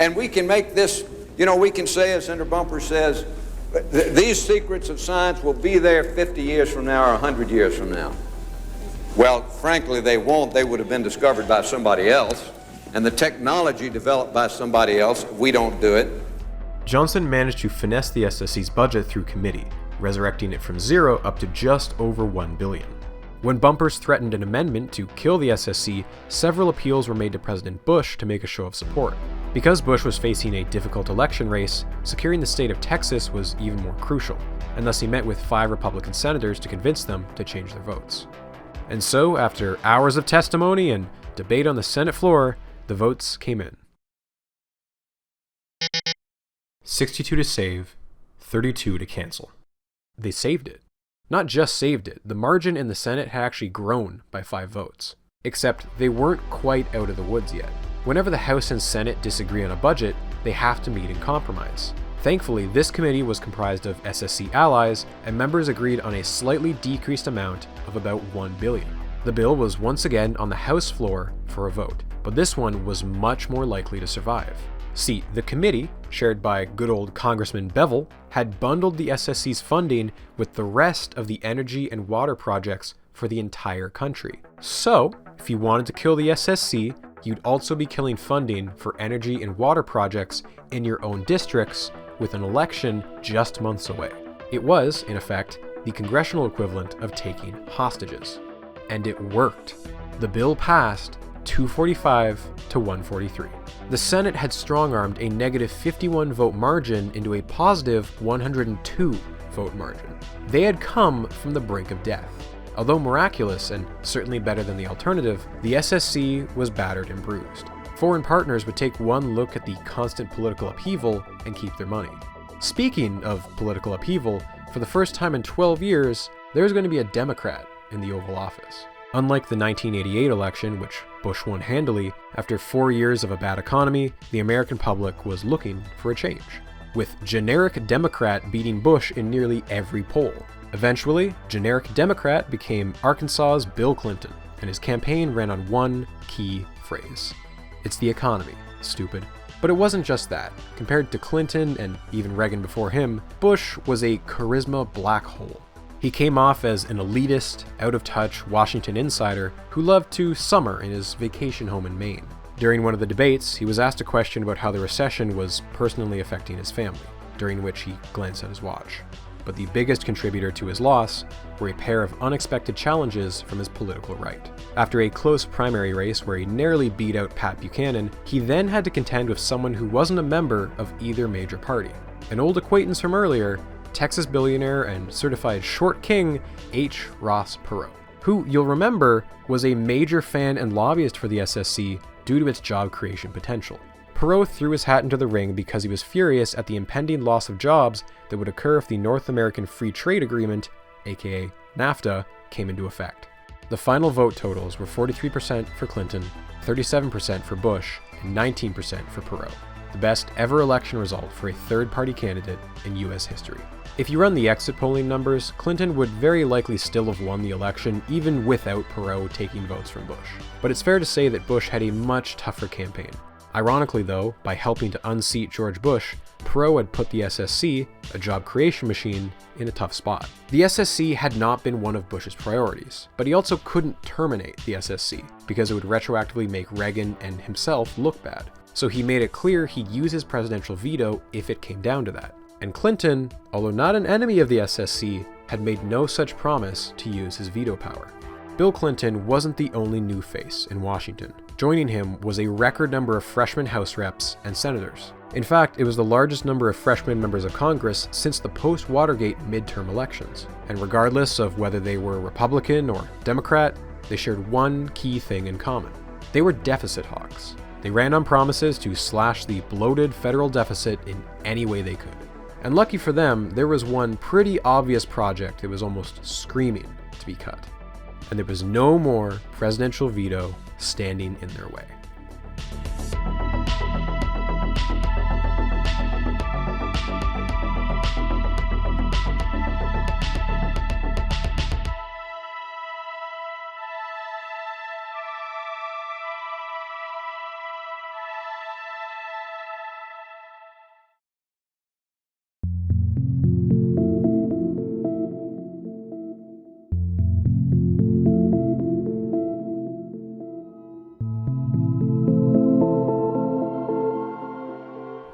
And we can make this, we can say, as Senator Bumper says, these secrets of science will be there 50 years from now or 100 years from now. Well, frankly, they won't. They would have been discovered by somebody else, and the technology developed by somebody else if we don't do it. Johnson managed to finesse the SSC's budget through committee, resurrecting it from 0 up to just over $1 billion. When bumpers threatened an amendment to kill the SSC, several appeals were made to President Bush to make a show of support. Because Bush was facing a difficult election race, securing the state of Texas was even more crucial, and thus he met with 5 Republican senators to convince them to change their votes. And so, after hours of testimony and debate on the Senate floor, the votes came in. 62 to save, 32 to cancel. They saved it. Not just saved it, the margin in the Senate had actually grown by 5 votes. Except they weren't quite out of the woods yet. Whenever the House and Senate disagree on a budget, they have to meet in compromise. Thankfully, this committee was comprised of SSC allies, and members agreed on a slightly decreased amount of about $1 billion. The bill was once again on the House floor for a vote, but this one was much more likely to survive. See, the committee, chaired by good old Congressman Bevel, had bundled the SSC's funding with the rest of the energy and water projects for the entire country. So, if you wanted to kill the SSC, you'd also be killing funding for energy and water projects in your own districts with an election just months away. It was, in effect, the congressional equivalent of taking hostages. And it worked. The bill passed 245 to 143. The Senate had strong-armed a negative 51 vote margin into a positive 102 vote margin. They had come from the brink of death. Although miraculous and certainly better than the alternative, the SSC was battered and bruised. Foreign partners would take one look at the constant political upheaval and keep their money. Speaking of political upheaval, for the first time in 12 years, there's going to be a Democrat in the Oval Office. Unlike the 1988 election, which Bush won handily, after 4 years of a bad economy, the American public was looking for a change, with generic Democrat beating Bush in nearly every poll. Eventually, generic Democrat became Arkansas's Bill Clinton, and his campaign ran on one key phrase. It's the economy, stupid. But it wasn't just that. Compared to Clinton and even Reagan before him, Bush was a charisma black hole. He came off as an elitist, out-of-touch Washington insider who loved to summer in his vacation home in Maine. During one of the debates, he was asked a question about how the recession was personally affecting his family, during which he glanced at his watch. But the biggest contributor to his loss were a pair of unexpected challenges from his political right. After a close primary race where he narrowly beat out Pat Buchanan, he then had to contend with someone who wasn't a member of either major party. An old acquaintance from earlier, Texas billionaire and certified short king H. Ross Perot, who you'll remember was a major fan and lobbyist for the SSC due to its job creation potential. Perot threw his hat into the ring because he was furious at the impending loss of jobs that would occur if the North American Free Trade Agreement, aka NAFTA, came into effect. The final vote totals were 43% for Clinton, 37% for Bush, and 19% for Perot. The best ever election result for a third-party candidate in US history. If you run the exit polling numbers, Clinton would very likely still have won the election even without Perot taking votes from Bush. But it's fair to say that Bush had a much tougher campaign. Ironically though, by helping to unseat George Bush, Perot had put the SSC, a job creation machine, in a tough spot. The SSC had not been one of Bush's priorities, but he also couldn't terminate the SSC because it would retroactively make Reagan and himself look bad. So he made it clear he'd use his presidential veto if it came down to that. And Clinton, although not an enemy of the SSC, had made no such promise to use his veto power. Bill Clinton wasn't the only new face in Washington. Joining him was a record number of freshman House reps and senators. In fact, it was the largest number of freshman members of Congress since the post-Watergate midterm elections. And regardless of whether they were Republican or Democrat, they shared one key thing in common. They were deficit hawks. They ran on promises to slash the bloated federal deficit in any way they could. And lucky for them, there was one pretty obvious project that was almost screaming to be cut. And there was no more presidential veto standing in their way.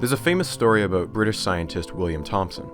There's a famous story about British scientist William Thomson.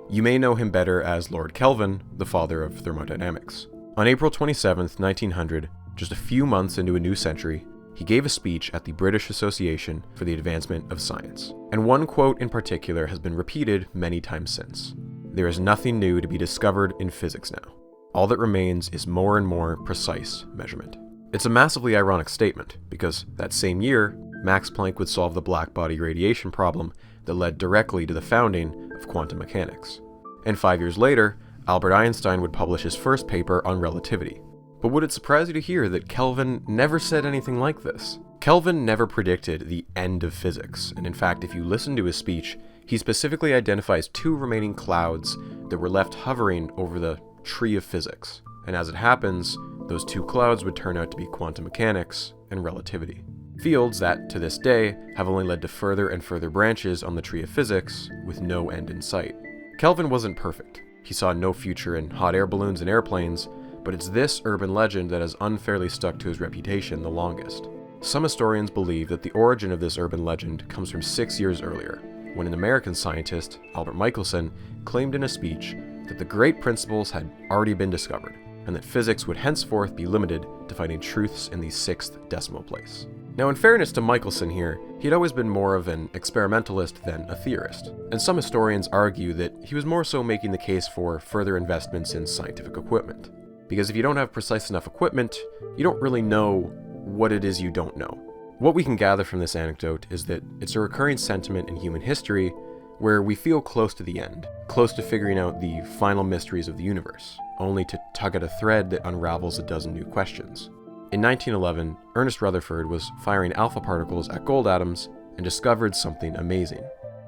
You may know him better as Lord Kelvin, the father of thermodynamics. On April 27, 1900, just a few months into a new century, he gave a speech at the British Association for the Advancement of Science. And one quote in particular has been repeated many times since. "There is nothing new to be discovered in physics now. All that remains is more and more precise measurement." It's a massively ironic statement, because that same year, Max Planck would solve the black body radiation problem that led directly to the founding of quantum mechanics. And 5 years later, Albert Einstein would publish his first paper on relativity. But would it surprise you to hear that Kelvin never said anything like this? Kelvin never predicted the end of physics, and in fact, if you listen to his speech, he specifically identifies 2 remaining clouds that were left hovering over the tree of physics. And as it happens, those 2 clouds would turn out to be quantum mechanics and relativity. Fields that, to this day, have only led to further and further branches on the tree of physics, with no end in sight. Kelvin wasn't perfect. He saw no future in hot air balloons and airplanes, but it's this urban legend that has unfairly stuck to his reputation the longest. Some historians believe that the origin of this urban legend comes from 6 years earlier, when an American scientist, Albert Michelson, claimed in a speech that the great principles had already been discovered, and that physics would henceforth be limited to finding truths in the 6th decimal place. Now, in fairness to Michelson here, he'd always been more of an experimentalist than a theorist, and some historians argue that he was more so making the case for further investments in scientific equipment. Because if you don't have precise enough equipment, you don't really know what it is you don't know. What we can gather from this anecdote is that it's a recurring sentiment in human history where we feel close to the end, close to figuring out the final mysteries of the universe, only to tug at a thread that unravels a dozen new questions. In 1911, Ernest Rutherford was firing alpha particles at gold atoms and discovered something amazing.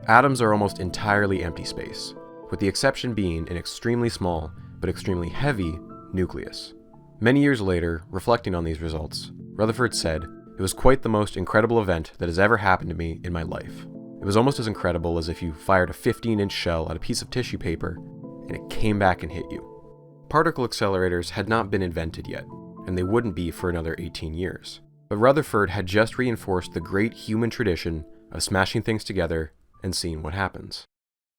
Atoms are almost entirely empty space, with the exception being an extremely small but extremely heavy nucleus. Many years later, reflecting on these results, Rutherford said, "It was quite the most incredible event that has ever happened to me in my life. It was almost as incredible as if you fired a 15-inch shell at a piece of tissue paper and it came back and hit you." Particle accelerators had not been invented yet, and they wouldn't be for another 18 years. But Rutherford had just reinforced the great human tradition of smashing things together and seeing what happens.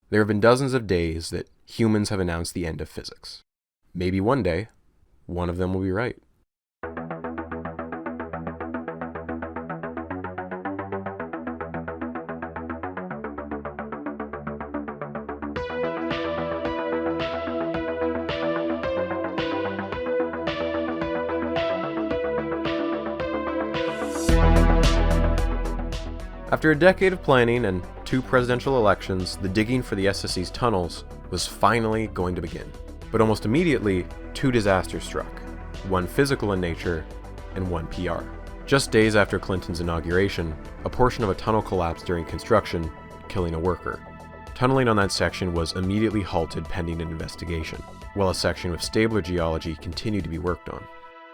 There have been dozens of days that humans have announced the end of physics. Maybe one day, one of them will be right. After a decade of planning and 2 presidential elections, the digging for the SSC's tunnels was finally going to begin. But almost immediately, 2 disasters struck, one physical in nature and one PR. Just days after Clinton's inauguration, a portion of a tunnel collapsed during construction, killing a worker. Tunneling on that section was immediately halted pending an investigation, while a section with stabler geology continued to be worked on.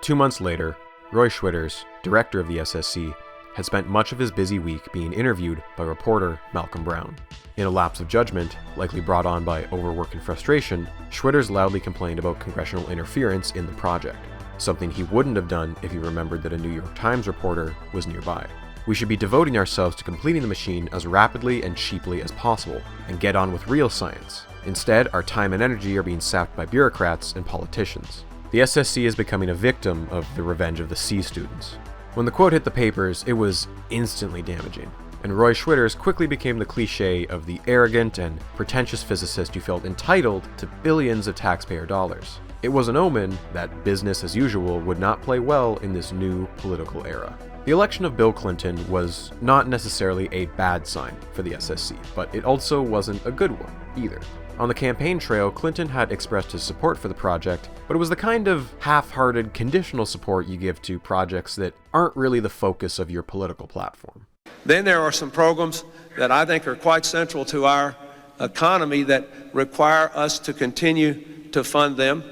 2 months later, Roy Schwitters, director of the SSC, had spent much of his busy week being interviewed by reporter Malcolm Brown. In a lapse of judgment, likely brought on by overwork and frustration, Schwitters loudly complained about congressional interference in the project, something he wouldn't have done if he remembered that a New York Times reporter was nearby. "We should be devoting ourselves to completing the machine as rapidly and cheaply as possible, and get on with real science. Instead, our time and energy are being sapped by bureaucrats and politicians." The SSC is becoming a victim of the revenge of the C students. When the quote hit the papers, it was instantly damaging, and Roy Schwitters quickly became the cliché of the arrogant and pretentious physicist who felt entitled to billions of taxpayer dollars. It was an omen that business as usual would not play well in this new political era. The election of Bill Clinton was not necessarily a bad sign for the SSC, but it also wasn't a good one either. On the campaign trail, Clinton had expressed his support for the project, but it was the kind of half-hearted, conditional support you give to projects that aren't really the focus of your political platform. Then there are some programs that I think are quite central to our economy that require us to continue to fund them.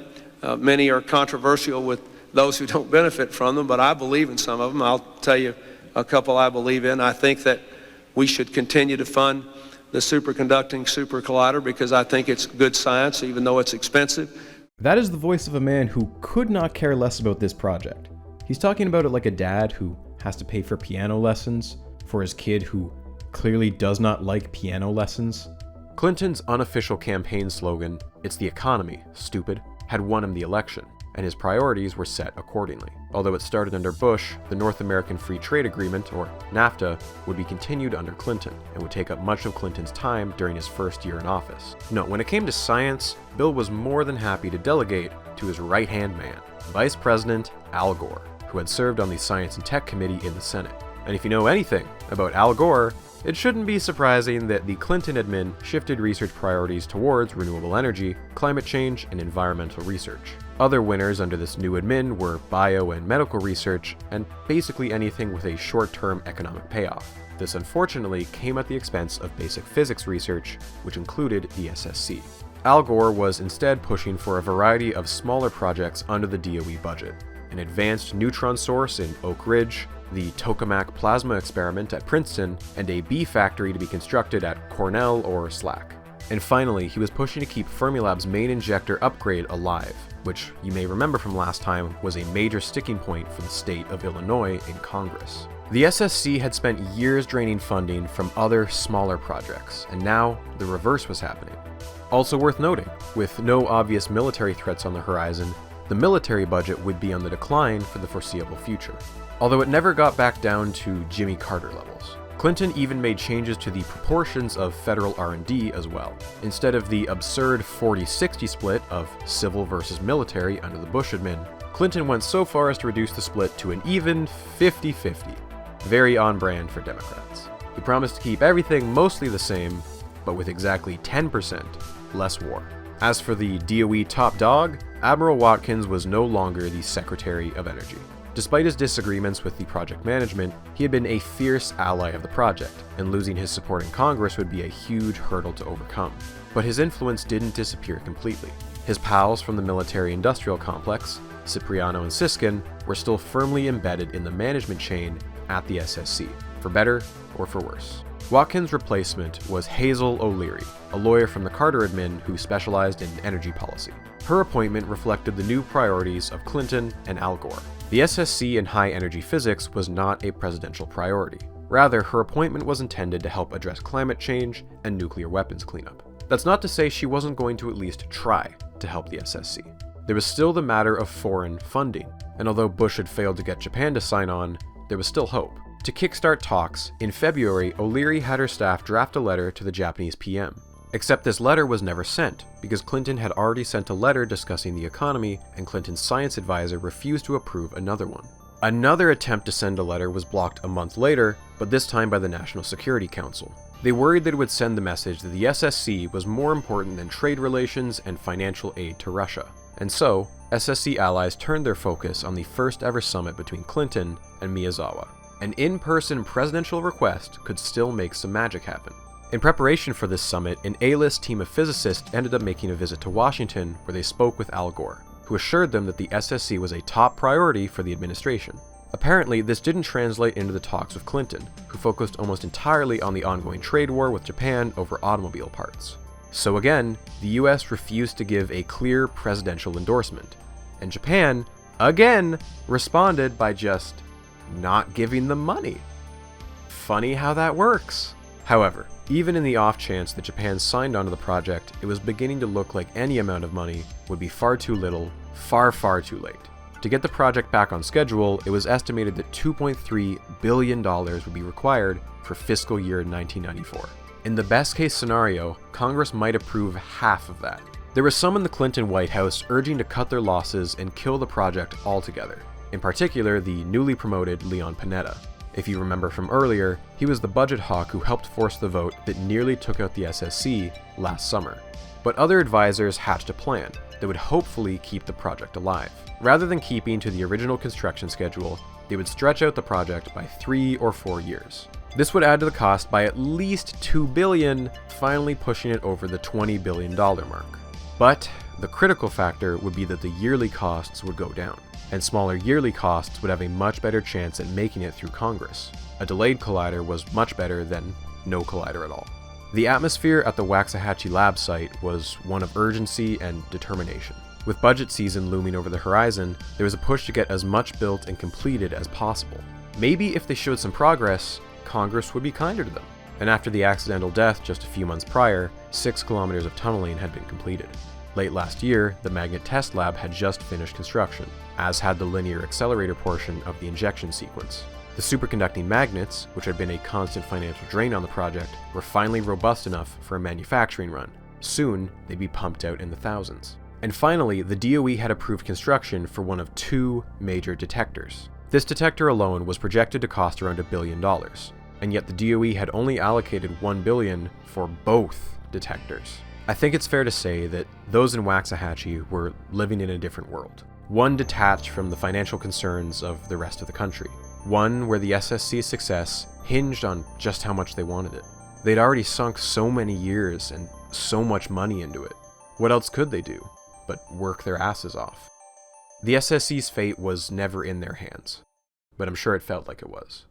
Many are controversial with those who don't benefit from them, but I believe in some of them. I'll tell you a couple I believe in. I think that we should continue to fund the Superconducting Super Collider because I think it's good science, even though it's expensive. That is the voice of a man who could not care less about this project. He's talking about it like a dad who has to pay for piano lessons for his kid who clearly does not like piano lessons. Clinton's unofficial campaign slogan, "It's the economy, stupid," had won him the election. and his priorities were set accordingly. Although it started under Bush, the North American Free Trade Agreement, or NAFTA, would be continued under Clinton and would take up much of Clinton's time during his first year in office. No, when it came to science, Bill was more than happy to delegate to his right-hand man, Vice President Al Gore, who had served on the Science and Tech Committee in the Senate. And if you know anything about Al Gore, it shouldn't be surprising that the Clinton admin shifted research priorities towards renewable energy, climate change, and environmental research. Other winners under this new admin were bio and medical research, and basically anything with a short-term economic payoff. This unfortunately came at the expense of basic physics research, which included the SSC. Al Gore was instead pushing for a variety of smaller projects under the DOE budget: an advanced neutron source in Oak Ridge, the tokamak plasma experiment at Princeton, and a bee factory to be constructed at Cornell or SLAC. And finally, he was pushing to keep Fermilab's main injector upgrade alive, which you may remember from last time was a major sticking point for the state of Illinois in Congress. The SSC had spent years draining funding from other smaller projects, and now the reverse was happening. Also worth noting, with no obvious military threats on the horizon, the military budget would be on the decline for the foreseeable future, although it never got back down to Jimmy Carter levels. Clinton even made changes to the proportions of federal R&D as well. Instead of the absurd 40-60 split of civil versus military under the Bush admin, Clinton went so far as to reduce the split to an even 50-50, very on brand for Democrats. He promised to keep everything mostly the same, but with exactly 10% less war. As for the DOE top dog, Admiral Watkins was no longer the Secretary of Energy. Despite his disagreements with the project management, he had been a fierce ally of the project, and losing his support in Congress would be a huge hurdle to overcome. But his influence didn't disappear completely. His pals from the military-industrial complex, Cipriano and Siskin, were still firmly embedded in the management chain at the SSC, for better or for worse. Watkins' replacement was Hazel O'Leary, a lawyer from the Carter admin who specialized in energy policy. Her appointment reflected the new priorities of Clinton and Al Gore. The SSC in high-energy physics was not a presidential priority. Rather, her appointment was intended to help address climate change and nuclear weapons cleanup. That's not to say she wasn't going to at least try to help the SSC. There was still the matter of foreign funding, and although Bush had failed to get Japan to sign on, there was still hope. To kickstart talks, in February, O'Leary had her staff draft a letter to the Japanese PM. Except this letter was never sent, because Clinton had already sent a letter discussing the economy, and Clinton's science advisor refused to approve another one. Another attempt to send a letter was blocked a month later, but this time by the National Security Council. They worried that it would send the message that the SSC was more important than trade relations and financial aid to Russia. And so, SSC allies turned their focus on the first ever summit between Clinton and Miyazawa. An in-person presidential request could still make some magic happen. In preparation for this summit, an A-list team of physicists ended up making a visit to Washington where they spoke with Al Gore, who assured them that the SSC was a top priority for the administration. Apparently, this didn't translate into the talks with Clinton, who focused almost entirely on the ongoing trade war with Japan over automobile parts. So again, the US refused to give a clear presidential endorsement, and Japan, again, responded by just not giving them money. Funny how that works. However, even in the off chance that Japan signed onto the project, it was beginning to look like any amount of money would be far too little, far too late. To get the project back on schedule, it was estimated that $2.3 billion would be required for fiscal year 1994. In the best case scenario, Congress might approve half of that. There were some in the Clinton White House urging to cut their losses and kill the project altogether. In particular, the newly promoted Leon Panetta. If you remember from earlier, he was the budget hawk who helped force the vote that nearly took out the SSC last summer. But other advisors hatched a plan that would hopefully keep the project alive. Rather than keeping to the original construction schedule, they would stretch out the project by 3 or 4 years. This would add to the cost by at least $2 billion, finally pushing it over the $20 billion mark. But the critical factor would be that the yearly costs would go down, and smaller yearly costs would have a much better chance at making it through Congress. A delayed collider was much better than no collider at all. The atmosphere at the Waxahachie lab site was one of urgency and determination. With budget season looming over the horizon, there was a push to get as much built and completed as possible. Maybe if they showed some progress, Congress would be kinder to them. And after the accidental death just a few months prior, 6 kilometers of tunneling had been completed. Late last year, the magnet test lab had just finished construction, as had the linear accelerator portion of the injection sequence. The superconducting magnets, which had been a constant financial drain on the project, were finally robust enough for a manufacturing run. Soon, they'd be pumped out in the thousands. And finally, the DOE had approved construction for one of two major detectors. This detector alone was projected to cost around $1 billion, and yet the DOE had only allocated $1 billion for both detectors. I think it's fair to say that those in Waxahachie were living in a different world. One detached from the financial concerns of the rest of the country. One where the SSC's success hinged on just how much they wanted it. They'd already sunk so many years and so much money into it. What else could they do but work their asses off? The SSC's fate was never in their hands, but I'm sure it felt like it was.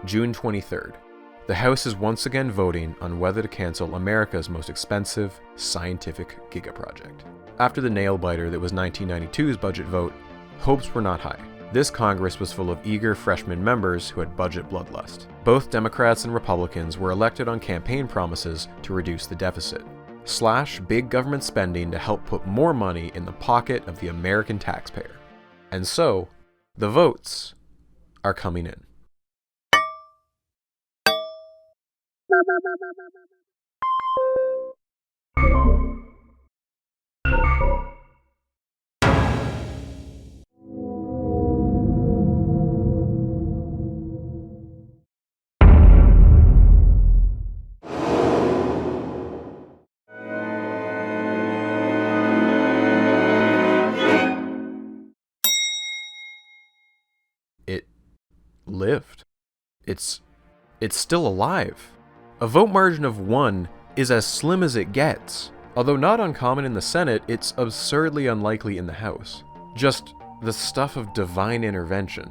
June 23rd. The House is once again voting on whether to cancel America's most expensive scientific gigaproject. After the nail-biter that was 1992's budget vote, hopes were not high. This Congress was full of eager freshman members who had budget bloodlust. Both Democrats and Republicans were elected on campaign promises to reduce the deficit, slash big government spending to help put more money in the pocket of the American taxpayer. And so, the votes are coming in. It lived. It's still alive. A vote margin of 1 is as slim as it gets. Although not uncommon in the Senate, it's absurdly unlikely in the House. Just the stuff of divine intervention.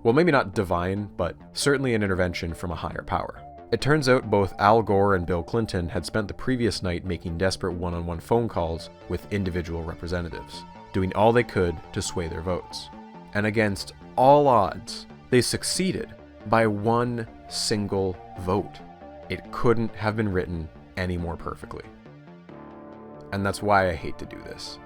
Well, maybe not divine, but certainly an intervention from a higher power. It turns out both Al Gore and Bill Clinton had spent the previous night making desperate one-on-one phone calls with individual representatives, doing all they could to sway their votes. And against all odds, they succeeded by one single vote. It couldn't have been written any more perfectly. And that's why I hate to do this.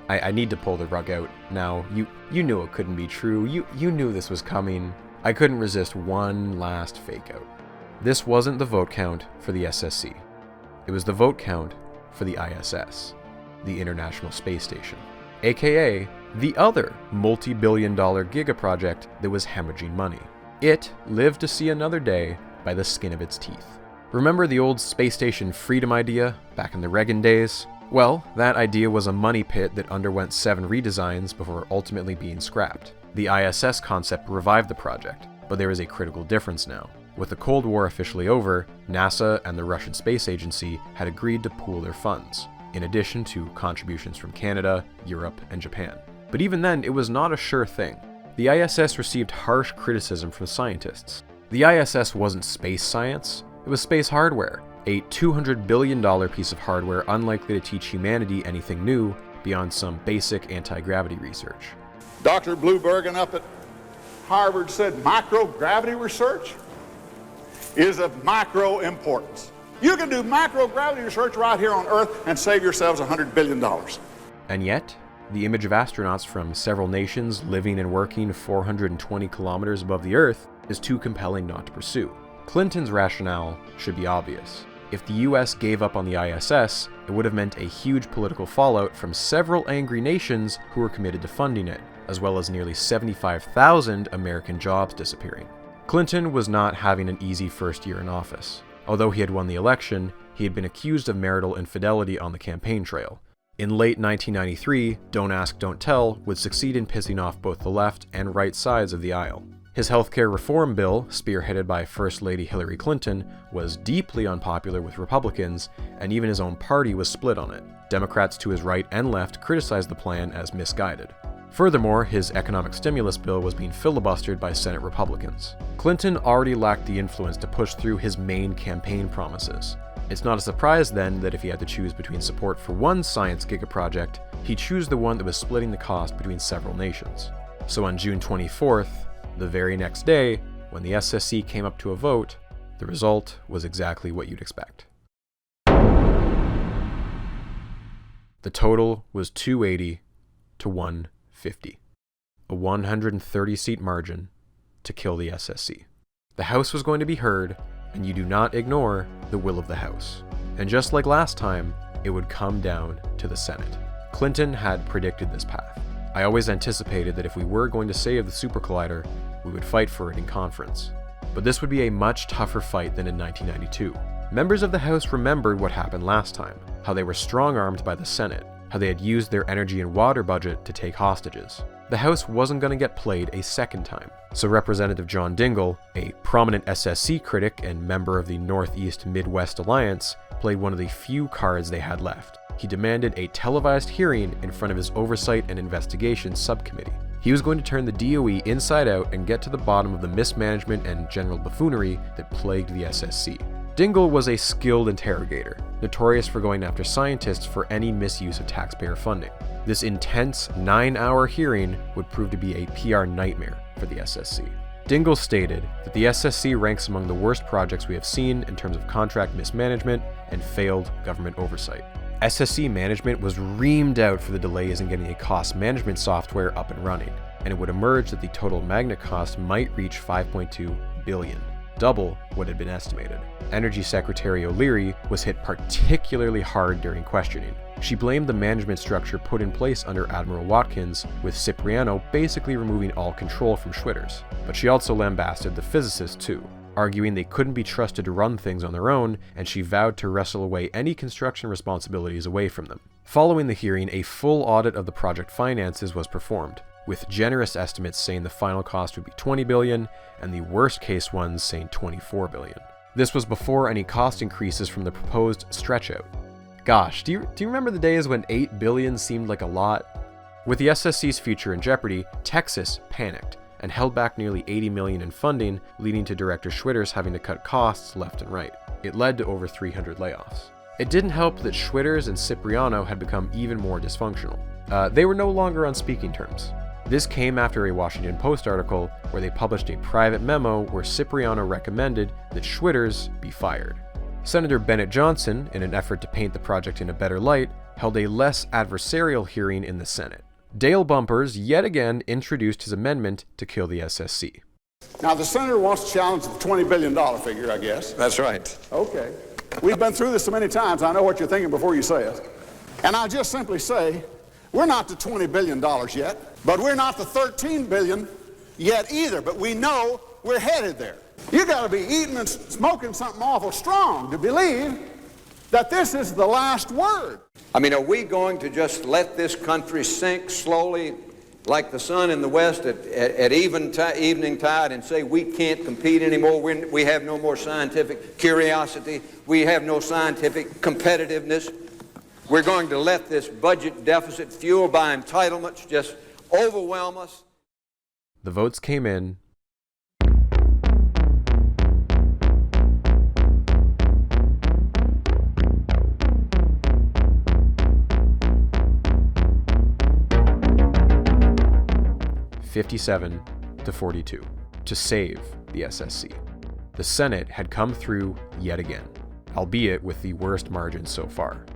I need to pull the rug out now. You knew it couldn't be true. You knew this was coming. I couldn't resist one last fake out. This wasn't the vote count for the SSC. It was the vote count for the ISS, the International Space Station, aka the other multi-billion-dollar gigaproject that was hemorrhaging money. It lived to see another day by the skin of its teeth. Remember the old space station freedom idea back in the Reagan days? Well, that idea was a money pit that underwent 7 redesigns before ultimately being scrapped. The ISS concept revived the project, but there is a critical difference now. With the Cold War officially over, NASA and the Russian Space Agency had agreed to pool their funds, in addition to contributions from Canada, Europe, and Japan. But even then, it was not a sure thing. The ISS received harsh criticism from scientists. The ISS wasn't space science, it was space hardware, a $200 billion piece of hardware unlikely to teach humanity anything new beyond some basic anti-gravity research. Dr. Bluebergen up at Harvard said microgravity research is of micro importance. You can do microgravity research right here on Earth and save yourselves $100 billion. And yet, the image of astronauts from several nations living and working 420 kilometers above the Earth is too compelling not to pursue. Clinton's rationale should be obvious. If the US gave up on the ISS, it would have meant a huge political fallout from several angry nations who were committed to funding it, as well as nearly 75,000 American jobs disappearing. Clinton was not having an easy first year in office. Although he had won the election, he had been accused of marital infidelity on the campaign trail. In late 1993, Don't Ask, Don't Tell would succeed in pissing off both the left and right sides of the aisle. His healthcare reform bill, spearheaded by First Lady Hillary Clinton, was deeply unpopular with Republicans, and even his own party was split on it. Democrats to his right and left criticized the plan as misguided. Furthermore, his economic stimulus bill was being filibustered by Senate Republicans. Clinton already lacked the influence to push through his main campaign promises. It's not a surprise then that if he had to choose between support for one science gigaproject, he'd choose the one that was splitting the cost between several nations. So on June 24th, the very next day, when the SSC came up to a vote, The result was exactly what you'd expect. The total was 280 to 150, a 130-seat margin to kill the SSC. The House was going to be heard, and you do not ignore the will of the House. And just like last time, it would come down to the Senate. Clinton had predicted this path. I always anticipated that if we were going to save the Super Collider, we would fight for it in conference. But this would be a much tougher fight than in 1992. Members of the House remembered what happened last time, how they were strong-armed by the Senate, how they had used their energy and water budget to take hostages. The House wasn't going to get played a second time. So Representative John Dingell, a prominent SSC critic and member of the Northeast Midwest Alliance, played one of the few cards they had left. He demanded a televised hearing in front of his Oversight and Investigations Subcommittee. He was going to turn the DOE inside out and get to the bottom of the mismanagement and general buffoonery that plagued the SSC. Dingell was a skilled interrogator, notorious for going after scientists for any misuse of taxpayer funding. This intense 9-hour hearing would prove to be a PR nightmare for the SSC. Dingell stated that the SSC ranks among the worst projects we have seen in terms of contract mismanagement and failed government oversight. SSC management was reamed out for the delays in getting a cost management software up and running, and it would emerge that the total magnet cost might reach $5.2 billion, double what had been estimated. Energy Secretary O'Leary was hit particularly hard during questioning. She blamed the management structure put in place under Admiral Watkins, with Cipriano basically removing all control from Schwitters. But she also lambasted the physicists too, arguing they couldn't be trusted to run things on their own, and she vowed to wrestle away any construction responsibilities away from them. Following the hearing, a full audit of the project finances was performed, with generous estimates saying the final cost would be $20 billion, and the worst case ones saying $24 billion. This was before any cost increases from the proposed stretch-out. Gosh, do you remember the days when $8 billion seemed like a lot? With the SSC's future in jeopardy, Texas panicked and held back nearly $80 million in funding, leading to Director Schwitters having to cut costs left and right. It led to over 300 layoffs. It didn't help that Schwitters and Cipriano had become even more dysfunctional. They were no longer on speaking terms. This came after a Washington Post article where they published a private memo where Cipriano recommended that Schwitters be fired. Senator Bennett Johnson, in an effort to paint the project in a better light, held a less adversarial hearing in the Senate. Dale Bumpers yet again introduced his amendment to kill the SSC. Now, the senator wants to challenge the $20 billion figure, I guess. That's right. Okay. We've been through this so many times, I know what you're thinking before you say it. And I'll just simply say, we're not to $20 billion yet, but we're not to $13 billion yet either, but we know we're headed there. You got to be eating and smoking something awful strong to believe that this is the last word. I mean, are we going to just let this country sink slowly like the sun in the west at evening tide and say we can't compete anymore, we have no more scientific curiosity, we have no scientific competitiveness? We're going to let this budget deficit fueled by entitlements just overwhelm us? The votes came in. $57-42 to save the SSC. The Senate had come through yet again, albeit with the worst margins so far.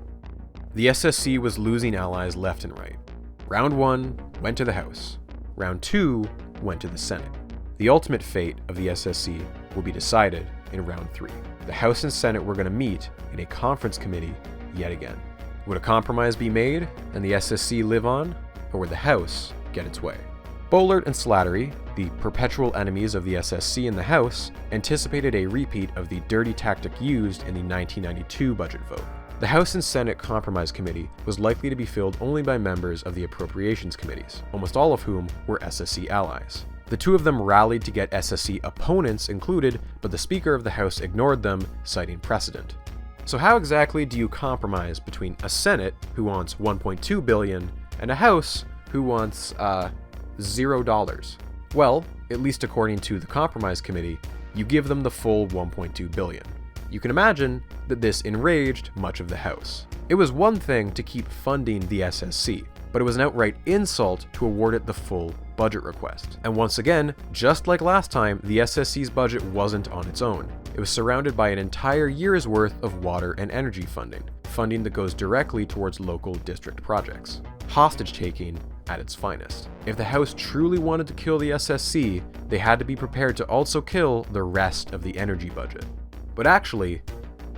The SSC was losing allies left and right. Round 1 went to the House. Round 2 went to the Senate. The ultimate fate of the SSC will be decided in round 3. The House and Senate were going to meet in a conference committee yet again. Would a compromise be made and the SSC live on, or would the House get its way? Boehlert and Slattery, the perpetual enemies of the SSC in the House, anticipated a repeat of the dirty tactic used in the 1992 budget vote. The House and Senate Compromise Committee was likely to be filled only by members of the Appropriations Committees, almost all of whom were SSC allies. The two of them rallied to get SSC opponents included, but the Speaker of the House ignored them, citing precedent. So how exactly do you compromise between a Senate who wants $1.2 billion and a House who wants, $0? Well, at least according to the Compromise Committee, you give them the full $1.2 billion. You can imagine that this enraged much of the House. It was one thing to keep funding the SSC, but it was an outright insult to award it the full budget request. And once again, just like last time, the SSC's budget wasn't on its own. It was surrounded by an entire year's worth of water and energy funding that goes directly towards local district projects. Hostage-taking at its finest. If the House truly wanted to kill the SSC, they had to be prepared to also kill the rest of the energy budget. But actually,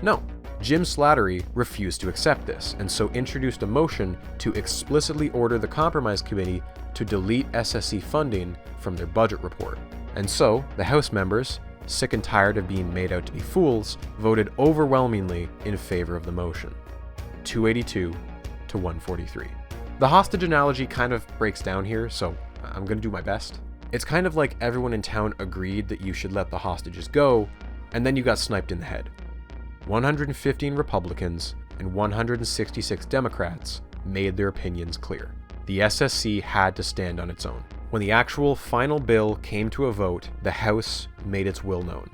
no. Jim Slattery refused to accept this, and so introduced a motion to explicitly order the Compromise Committee to delete SSC funding from their budget report. And so, the House members, sick and tired of being made out to be fools, voted overwhelmingly in favor of the motion. 282 to 143. The hostage analogy kind of breaks down here, so I'm gonna do my best. It's kind of like everyone in town agreed that you should let the hostages go, and then you got sniped in the head. 115 Republicans and 166 Democrats made their opinions clear. The SSC had to stand on its own. When the actual final bill came to a vote, the House made its will known.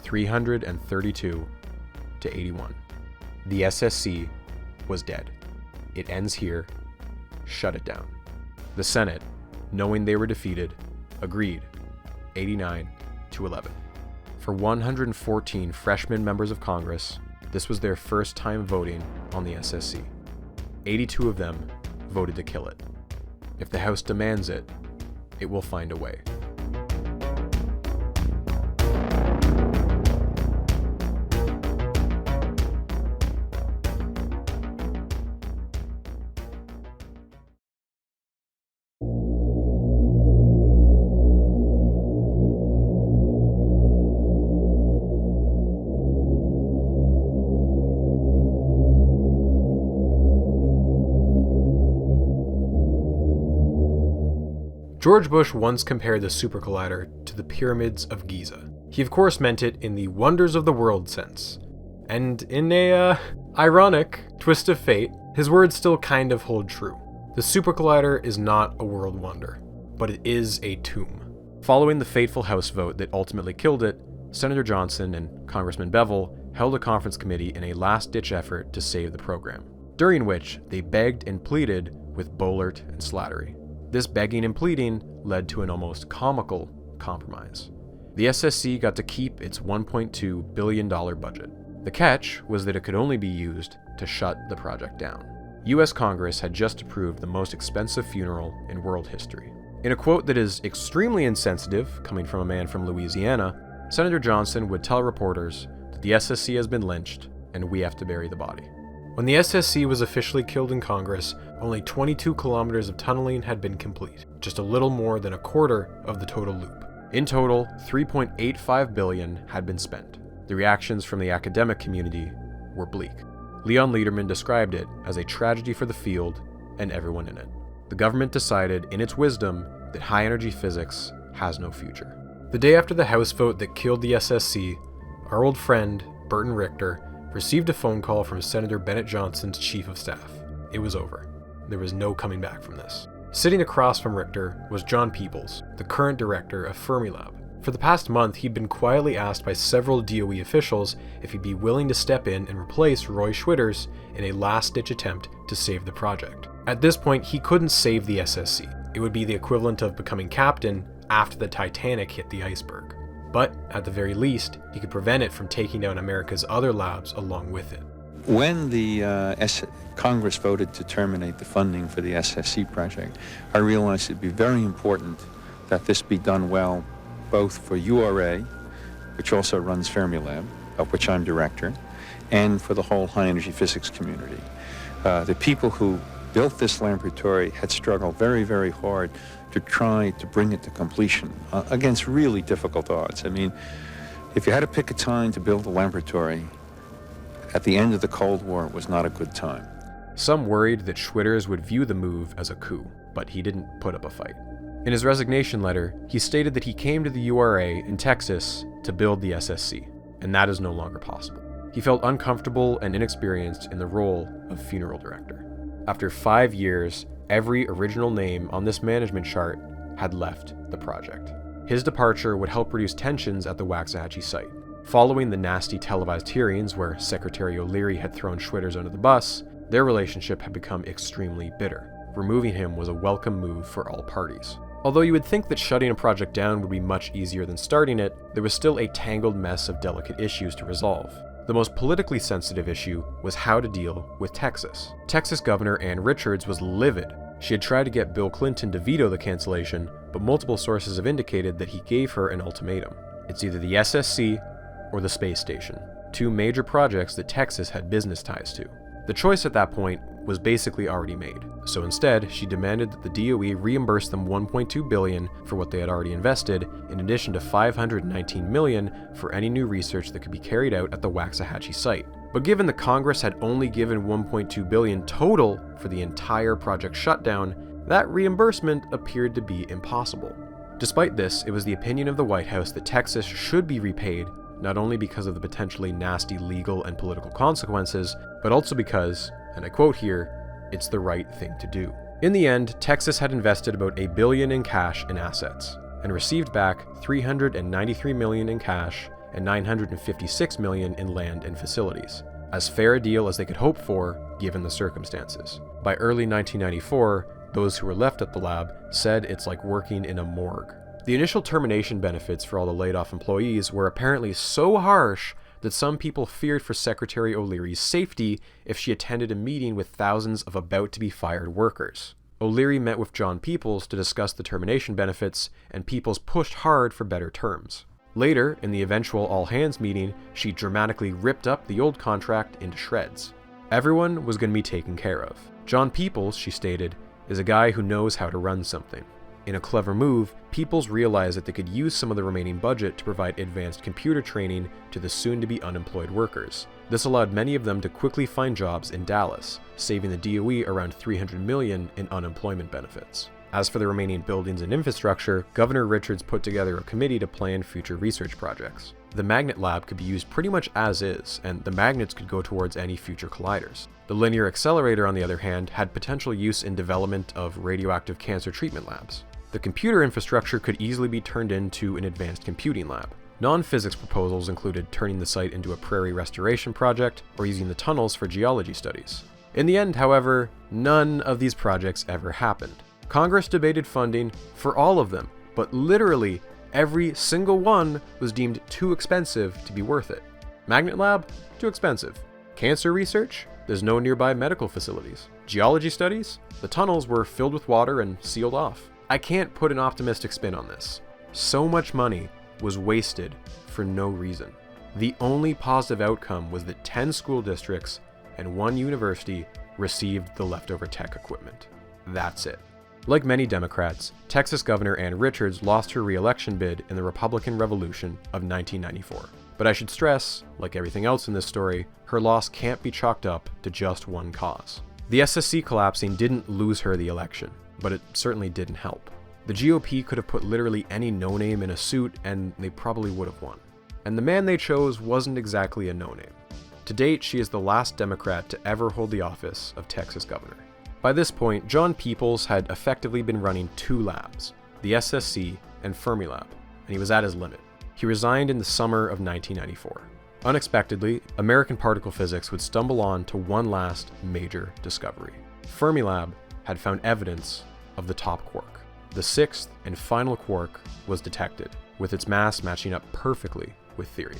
332 to 81. The SSC was dead. It ends here. Shut it down. The Senate, knowing they were defeated, agreed 89 to 11. For 114 freshman members of Congress, this was their first time voting on the SSC. 82 of them voted to kill it. If the House demands it, it will find a way. George Bush once compared the Super Collider to the pyramids of Giza. He of course meant it in the wonders of the world sense. And in a, ironic twist of fate, his words still kind of hold true. The Super Collider is not a world wonder, but it is a tomb. Following the fateful House vote that ultimately killed it, Senator Johnson and Congressman Bevel held a conference committee in a last-ditch effort to save the program, during which they begged and pleaded with Boehlert and Slattery. This begging and pleading led to an almost comical compromise. The SSC got to keep its $1.2 billion budget. The catch was that it could only be used to shut the project down. US Congress had just approved the most expensive funeral in world history. In a quote that is extremely insensitive, coming from a man from Louisiana, Senator Johnson would tell reporters that the SSC has been lynched and we have to bury the body. When the SSC was officially killed in Congress, only 22 kilometers of tunneling had been complete, just a little more than a quarter of the total loop. In total, $3.85 billion had been spent. The reactions from the academic community were bleak. Leon Lederman described it as a tragedy for the field and everyone in it. The government decided, in its wisdom, that high-energy physics has no future. The day after the House vote that killed the SSC, our old friend, Burton Richter, received a phone call from Senator Bennett Johnson's chief of staff. It was over. There was no coming back from this. Sitting across from Richter was John Peebles, the current director of Fermilab. For the past month, he'd been quietly asked by several DOE officials if he'd be willing to step in and replace Roy Schwitters in a last-ditch attempt to save the project. At this point, he couldn't save the SSC. It would be the equivalent of becoming captain after the Titanic hit the iceberg. But, at the very least, he could prevent it from taking down America's other labs along with it. When the Congress voted to terminate the funding for the SSC project, I realized it'd be very important that this be done well, both for URA, which also runs Fermilab, of which I'm director, and for the whole high-energy physics community. The people who built this laboratory had struggled very, very hard to try to bring it to completion against really difficult odds. I mean, if you had to pick a time to build a laboratory, at the end of the Cold War, it was not a good time. Some worried that Schwitters would view the move as a coup, but he didn't put up a fight. In his resignation letter, he stated that he came to the URA in Texas to build the SSC, and that is no longer possible. He felt uncomfortable and inexperienced in the role of funeral director. After 5 years, every original name on this management chart had left the project. His departure would help reduce tensions at the Waxahachie site. Following the nasty televised hearings where Secretary O'Leary had thrown Schwitters under the bus, their relationship had become extremely bitter. Removing him was a welcome move for all parties. Although you would think that shutting a project down would be much easier than starting it, there was still a tangled mess of delicate issues to resolve. The most politically sensitive issue was how to deal with Texas. Texas Governor Ann Richards was livid. She had tried to get Bill Clinton to veto the cancellation, but multiple sources have indicated that he gave her an ultimatum. It's either the SSC or the space station, two major projects that Texas had business ties to. The choice at that point was basically already made, so instead she demanded that the DOE reimburse them $1.2 billion for what they had already invested, in addition to $519 million for any new research that could be carried out at the Waxahachie site. But given the Congress had only given $1.2 billion total for the entire project shutdown, that reimbursement appeared to be impossible. Despite this, it was the opinion of the White House that Texas should be repaid, not only because of the potentially nasty legal and political consequences, but also because, and I quote here, it's the right thing to do. In the end, Texas had invested about $1 billion in cash and assets, and received back $393 million in cash and $956 million in land and facilities. As fair a deal as they could hope for, given the circumstances. By early 1994, those who were left at the lab said it's like working in a morgue. The initial termination benefits for all the laid-off employees were apparently so harsh that some people feared for Secretary O'Leary's safety if she attended a meeting with thousands of about-to-be-fired workers. O'Leary met with John Peoples to discuss the termination benefits, and Peoples pushed hard for better terms. Later, in the eventual all-hands meeting, she dramatically ripped up the old contract into shreds. Everyone was going to be taken care of. John Peoples, she stated, is a guy who knows how to run something. In a clever move, Peoples realized that they could use some of the remaining budget to provide advanced computer training to the soon-to-be unemployed workers. This allowed many of them to quickly find jobs in Dallas, saving the DOE around $300 million in unemployment benefits. As for the remaining buildings and infrastructure, Governor Richards put together a committee to plan future research projects. The magnet lab could be used pretty much as is, and the magnets could go towards any future colliders. The linear accelerator, on the other hand, had potential use in development of radioactive cancer treatment labs. The computer infrastructure could easily be turned into an advanced computing lab. Non-physics proposals included turning the site into a prairie restoration project or using the tunnels for geology studies. In the end, however, none of these projects ever happened. Congress debated funding for all of them, but literally every single one was deemed too expensive to be worth it. Magnet lab? Too expensive. Cancer research? There's no nearby medical facilities. Geology studies? The tunnels were filled with water and sealed off. I can't put an optimistic spin on this. So much money was wasted for no reason. The only positive outcome was that 10 school districts and 1 university received the leftover tech equipment. That's it. Like many Democrats, Texas Governor Ann Richards lost her re-election bid in the Republican Revolution of 1994. But I should stress, like everything else in this story, her loss can't be chalked up to just one cause. The SSC collapsing didn't lose her the election, but it certainly didn't help. The GOP could have put literally any no-name in a suit and they probably would have won. And the man they chose wasn't exactly a no-name. To date, she is the last Democrat to ever hold the office of Texas governor. By this point, John Peoples had effectively been running 2 labs, the SSC and Fermilab, and he was at his limit. He resigned in the summer of 1994. Unexpectedly, American particle physics would stumble on to one last major discovery. Fermilab had found evidence of the top quark. The 6th and final quark was detected, with its mass matching up perfectly with theory.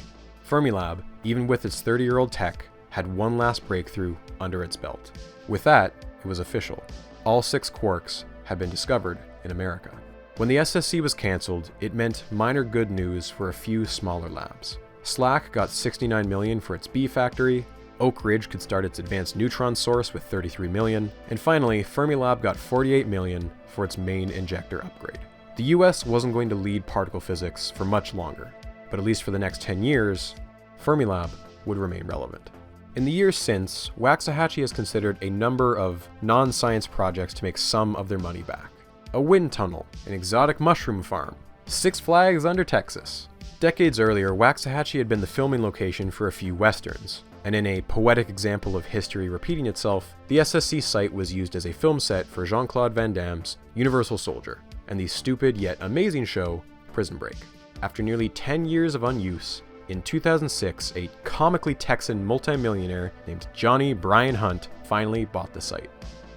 Fermilab, even with its 30-year-old tech, had one last breakthrough under its belt. With that, it was official. All 6 quarks had been discovered in America. When the SSC was cancelled, it meant minor good news for a few smaller labs. SLAC got $69 million for its B factory, Oak Ridge could start its advanced neutron source with $33 million, and finally, Fermilab got $48 million for its main injector upgrade. The US wasn't going to lead particle physics for much longer, but at least for the next 10 years, Fermilab would remain relevant. In the years since, Waxahachie has considered a number of non-science projects to make some of their money back. A wind tunnel, an exotic mushroom farm, 6 Flags under Texas. Decades earlier, Waxahachie had been the filming location for a few westerns, and in a poetic example of history repeating itself, the SSC site was used as a film set for Jean-Claude Van Damme's Universal Soldier, and the stupid yet amazing show, Prison Break. After nearly 10 years of unuse, in 2006, a comically Texan multimillionaire named Johnny Brian Hunt finally bought the site.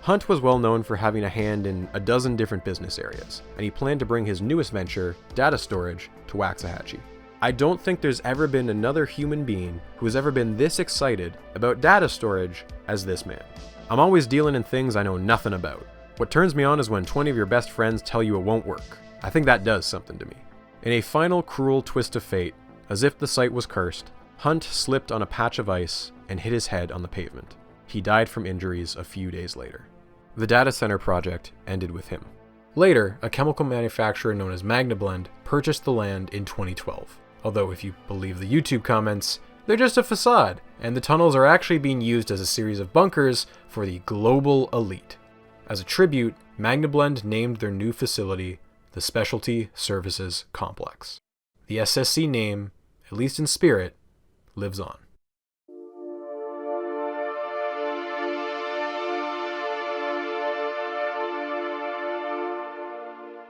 Hunt was well known for having a hand in a dozen different business areas, and he planned to bring his newest venture, data storage, to Waxahachie. I don't think there's ever been another human being who has ever been this excited about data storage as this man. I'm always dealing in things I know nothing about. What turns me on is when 20 of your best friends tell you it won't work. I think that does something to me. In a final cruel twist of fate, as if the site was cursed, Hunt slipped on a patch of ice and hit his head on the pavement. He died from injuries a few days later. The data center project ended with him. Later, a chemical manufacturer known as MagnaBlend purchased the land in 2012. Although if you believe the YouTube comments, they're just a facade, and the tunnels are actually being used as a series of bunkers for the global elite. As a tribute, MagnaBlend named their new facility the Specialty Services Complex. The SSC name, at least in spirit, lives on.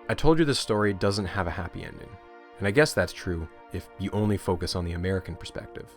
I told you this story doesn't have a happy ending, and I guess that's true if you only focus on the American perspective.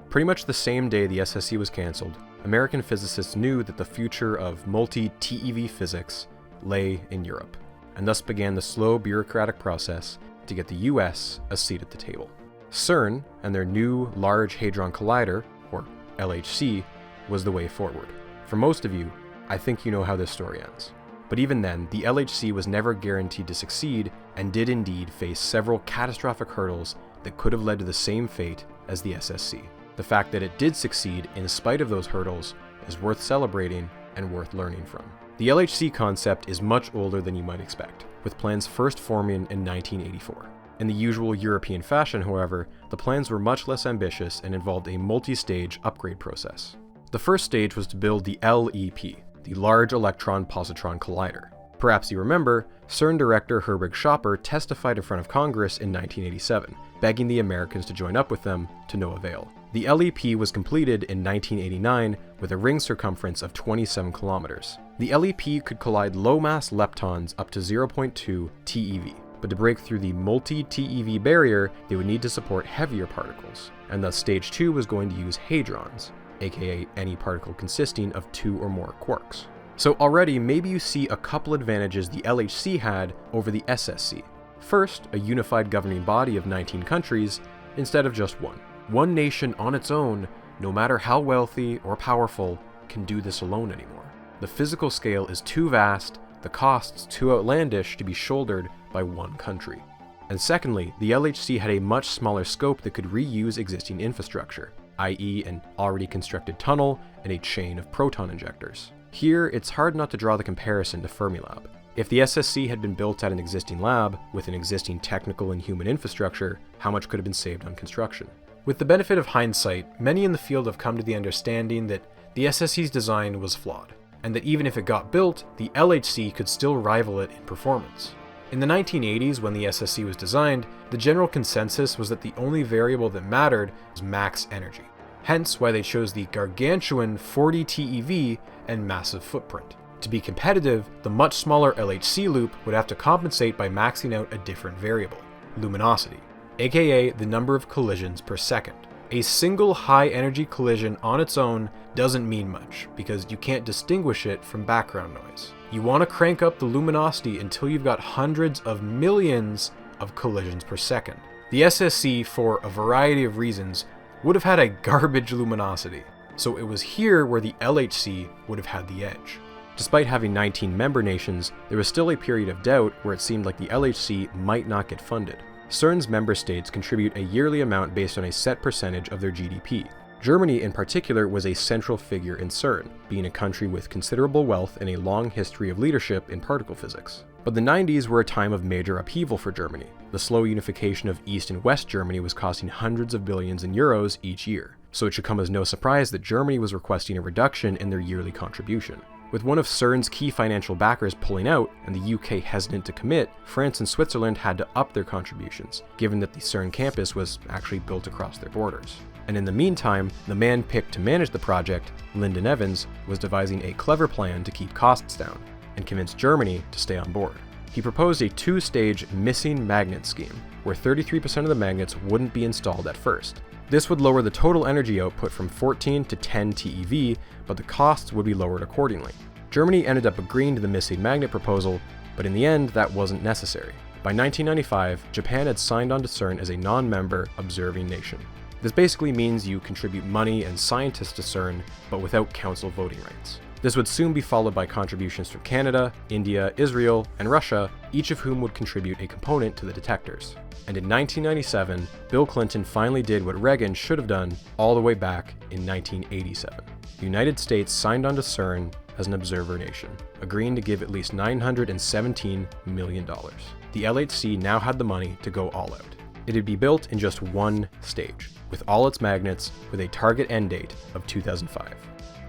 Pretty much the same day the SSC was cancelled, American physicists knew that the future of multi-TeV physics lay in Europe, and thus began the slow bureaucratic process to get the US a seat at the table. CERN and their new Large Hadron Collider, or LHC, was the way forward. For most of you, I think you know how this story ends. But even then, the LHC was never guaranteed to succeed and did indeed face several catastrophic hurdles that could have led to the same fate as the SSC. The fact that it did succeed in spite of those hurdles is worth celebrating and worth learning from. The LHC concept is much older than you might expect, with plans first forming in 1984. In the usual European fashion, however, the plans were much less ambitious and involved a multi-stage upgrade process. The first stage was to build the LEP, the Large Electron Positron Collider. Perhaps you remember, CERN director Herwig Schopper testified in front of Congress in 1987, begging the Americans to join up with them, to no avail. The LEP was completed in 1989 with a ring circumference of 27 kilometers. The LEP could collide low-mass leptons up to 0.2 TeV, but to break through the multi-TeV barrier, they would need to support heavier particles, and thus Stage 2 was going to use hadrons, aka any particle consisting of 2 or more quarks. So already, maybe you see a couple advantages the LHC had over the SSC. First, a unified governing body of 19 countries instead of just one. One nation on its own, no matter how wealthy or powerful, can do this alone anymore. The physical scale is too vast, the costs too outlandish to be shouldered by one country. And secondly, the LHC had a much smaller scope that could reuse existing infrastructure, i.e. an already constructed tunnel and a chain of proton injectors. Here, it's hard not to draw the comparison to Fermilab. If the SSC had been built at an existing lab, with an existing technical and human infrastructure, how much could have been saved on construction? With the benefit of hindsight, many in the field have come to the understanding that the SSC's design was flawed, and that even if it got built, the LHC could still rival it in performance. In the 1980s, when the SSC was designed, the general consensus was that the only variable that mattered was max energy. Hence why they chose the gargantuan 40 TeV and massive footprint. To be competitive, the much smaller LHC loop would have to compensate by maxing out a different variable, luminosity, aka the number of collisions per second. A single high-energy collision on its own doesn't mean much, because you can't distinguish it from background noise. You want to crank up the luminosity until you've got hundreds of millions of collisions per second. The SSC, for a variety of reasons, would have had a garbage luminosity, so it was here where the LHC would have had the edge. Despite having 19 member nations, there was still a period of doubt where it seemed like the LHC might not get funded. CERN's member states contribute a yearly amount based on a set percentage of their GDP. Germany in particular was a central figure in CERN, being a country with considerable wealth and a long history of leadership in particle physics. But the 90s were a time of major upheaval for Germany. The slow unification of East and West Germany was costing hundreds of billions in euros each year, so it should come as no surprise that Germany was requesting a reduction in their yearly contribution. With one of CERN's key financial backers pulling out and the UK hesitant to commit, France and Switzerland had to up their contributions, given that the CERN campus was actually built across their borders. And in the meantime, the man picked to manage the project, Lyndon Evans, was devising a clever plan to keep costs down and convince Germany to stay on board. He proposed a two-stage missing magnet scheme, where 33% of the magnets wouldn't be installed at first. This would lower the total energy output from 14 to 10 TeV, but the costs would be lowered accordingly. Germany ended up agreeing to the missing magnet proposal, but in the end that wasn't necessary. By 1995, Japan had signed on to CERN as a non-member observing nation. This basically means you contribute money and scientists to CERN, but without council voting rights. This would soon be followed by contributions from Canada, India, Israel, and Russia, each of whom would contribute a component to the detectors. And in 1997, Bill Clinton finally did what Reagan should have done all the way back in 1987. The United States signed on to CERN as an observer nation, agreeing to give at least $917 million. The LHC now had the money to go all out. It'd be built in just one stage, with all its magnets, with a target end date of 2005.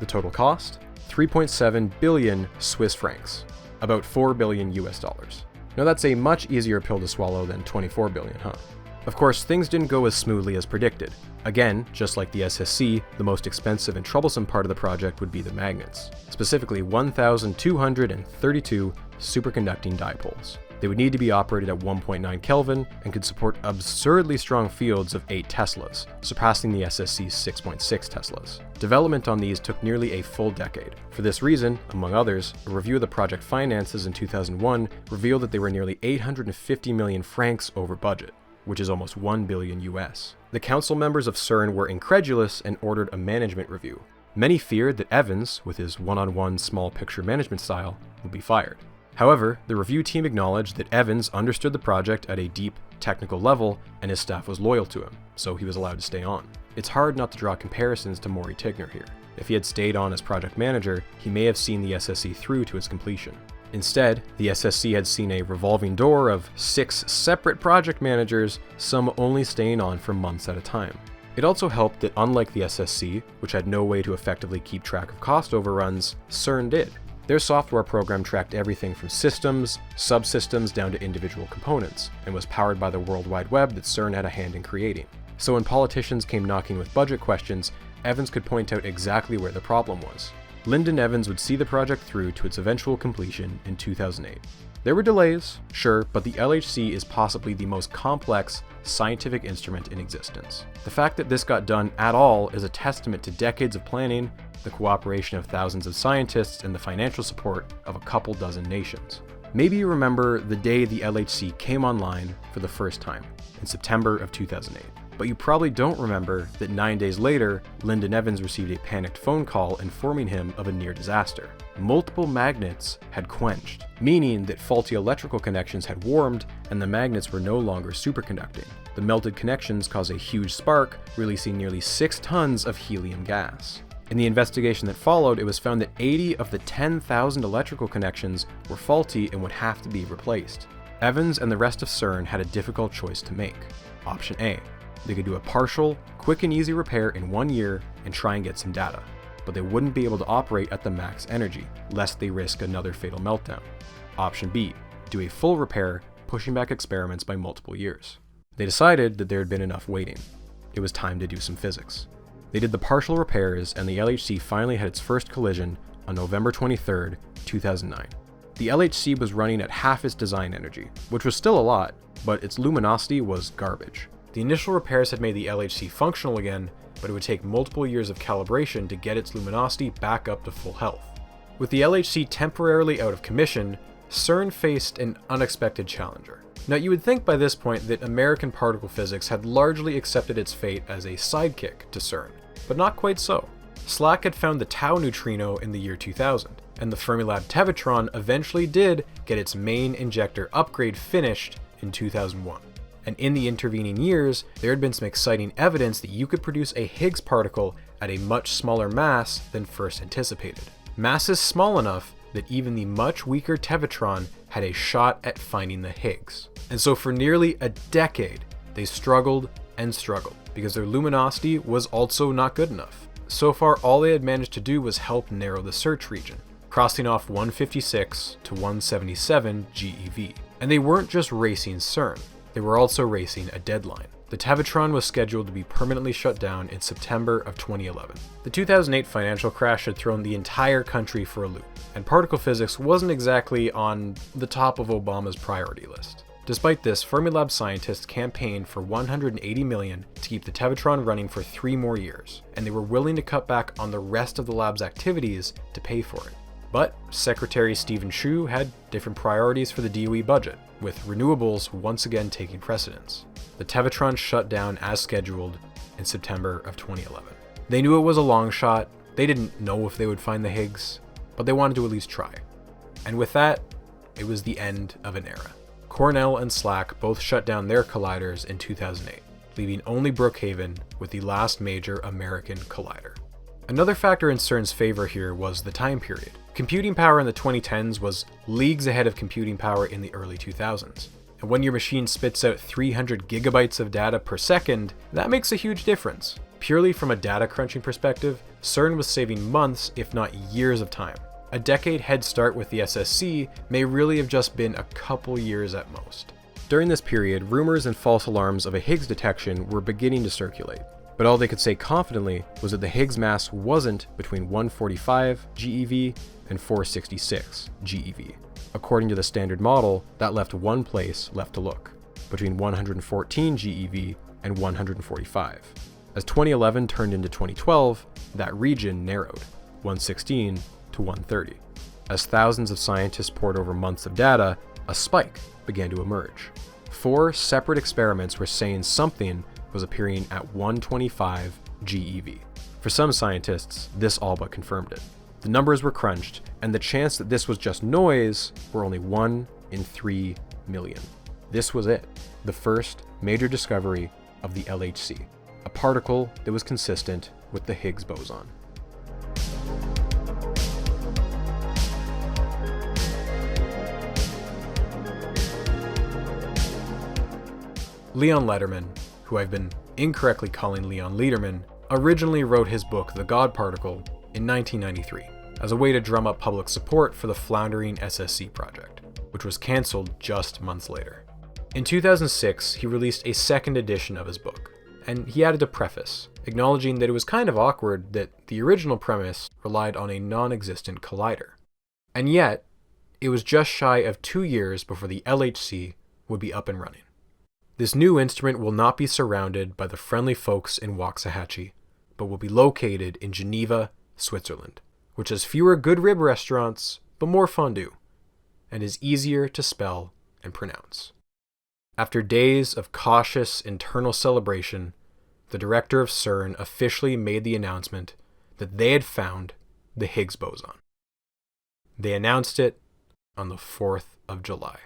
The total cost? 3.7 billion Swiss francs, about 4 billion US dollars. Now that's a much easier pill to swallow than 24 billion, huh? Of course, things didn't go as smoothly as predicted. Again, just like the SSC, the most expensive and troublesome part of the project would be the magnets, specifically 1,232 superconducting dipoles. They would need to be operated at 1.9 Kelvin and could support absurdly strong fields of 8 Teslas, surpassing the SSC's 6.6 Teslas. Development on these took nearly a full decade. For this reason, among others, a review of the project finances in 2001 revealed that they were nearly 850 million francs over budget, which is almost 1 billion US. The council members of CERN were incredulous and ordered a management review. Many feared that Evans, with his one-on-one small picture management style, would be fired. However, the review team acknowledged that Evans understood the project at a deep technical level and his staff was loyal to him, so he was allowed to stay on. It's hard not to draw comparisons to Maury Tigner here. If he had stayed on as project manager, he may have seen the SSC through to its completion. Instead, the SSC had seen a revolving door of 6 separate project managers, some only staying on for months at a time. It also helped that unlike the SSC, which had no way to effectively keep track of cost overruns, CERN did. Their software program tracked everything from systems, subsystems down to individual components, and was powered by the World Wide Web that CERN had a hand in creating. So when politicians came knocking with budget questions, Evans could point out exactly where the problem was. Lyndon Evans would see the project through to its eventual completion in 2008. There were delays, sure, but the LHC is possibly the most complex scientific instrument in existence. The fact that this got done at all is a testament to decades of planning, the cooperation of thousands of scientists, and the financial support of a couple dozen nations. Maybe you remember the day the LHC came online for the first time, in September of 2008. But you probably don't remember that 9 days later, Lyndon Evans received a panicked phone call informing him of a near disaster. Multiple magnets had quenched, meaning that faulty electrical connections had warmed and the magnets were no longer superconducting. The melted connections caused a huge spark, releasing nearly 6 tons of helium gas. In the investigation that followed, it was found that 80 of the 10,000 electrical connections were faulty and would have to be replaced. Evans and the rest of CERN had a difficult choice to make. Option A. They could do a partial, quick and easy repair in 1 year and try and get some data, but they wouldn't be able to operate at the max energy, lest they risk another fatal meltdown. Option B. Do a full repair, pushing back experiments by multiple years. They decided that there had been enough waiting. It was time to do some physics. They did the partial repairs, and the LHC finally had its first collision on November 23, 2009. The LHC was running at half its design energy, which was still a lot, but its luminosity was garbage. The initial repairs had made the LHC functional again, but it would take multiple years of calibration to get its luminosity back up to full health. With the LHC temporarily out of commission, CERN faced an unexpected challenger. Now, you would think by this point that American particle physics had largely accepted its fate as a sidekick to CERN, but not quite so. SLAC had found the tau neutrino in the year 2000, and the Fermilab Tevatron eventually did get its main injector upgrade finished in 2001. And in the intervening years, there had been some exciting evidence that you could produce a Higgs particle at a much smaller mass than first anticipated. Masses small enough that even the much weaker Tevatron had a shot at finding the Higgs. And so for nearly a decade, they struggled and struggled, because their luminosity was also not good enough. So far, all they had managed to do was help narrow the search region, crossing off 156 to 177 GeV. And they weren't just racing CERN, they were also racing a deadline. The Tevatron was scheduled to be permanently shut down in September of 2011. The 2008 financial crash had thrown the entire country for a loop, and particle physics wasn't exactly on the top of Obama's priority list. Despite this, Fermilab scientists campaigned for $180 million to keep the Tevatron running for 3 more years, and they were willing to cut back on the rest of the lab's activities to pay for it. But Secretary Stephen Chu had different priorities for the DOE budget, with renewables once again taking precedence. The Tevatron shut down as scheduled in September of 2011. They knew it was a long shot, they didn't know if they would find the Higgs, but they wanted to at least try. And with that, it was the end of an era. Cornell and SLAC both shut down their colliders in 2008, leaving only Brookhaven with the last major American collider. Another factor in CERN's favor here was the time period. Computing power in the 2010s was leagues ahead of computing power in the early 2000s. And when your machine spits out 300 gigabytes of data per second, that makes a huge difference. Purely from a data crunching perspective, CERN was saving months, if not years of time. A decade head start with the SSC may really have just been a couple years at most. During this period, rumors and false alarms of a Higgs detection were beginning to circulate, but all they could say confidently was that the Higgs mass wasn't between 145 GeV and 466 GeV. According to the standard model, that left one place left to look, between 114 GeV and 145. As 2011 turned into 2012, that region narrowed, 116 to 130. As thousands of scientists poured over months of data, a spike began to emerge. 4 separate experiments were saying something was appearing at 125 GeV. For some scientists, this all but confirmed it. The numbers were crunched, and the chance that this was just noise were only 1 in 3 million. This was it, the first major discovery of the LHC, a particle that was consistent with the Higgs boson. Leon Lederman, who I've been incorrectly calling Leon Lederman, originally wrote his book The God Particle in 1993 as a way to drum up public support for the floundering SSC project, which was cancelled just months later. In 2006, he released a second edition of his book, and he added a preface, acknowledging that it was kind of awkward that the original premise relied on a non-existent collider. And yet, it was just shy of 2 years before the LHC would be up and running. This new instrument will not be surrounded by the friendly folks in Waxahachie, but will be located in Geneva, Switzerland, which has fewer good rib restaurants, but more fondue, and is easier to spell and pronounce. After days of cautious internal celebration, the director of CERN officially made the announcement that they had found the Higgs boson. They announced it on the 4th of July.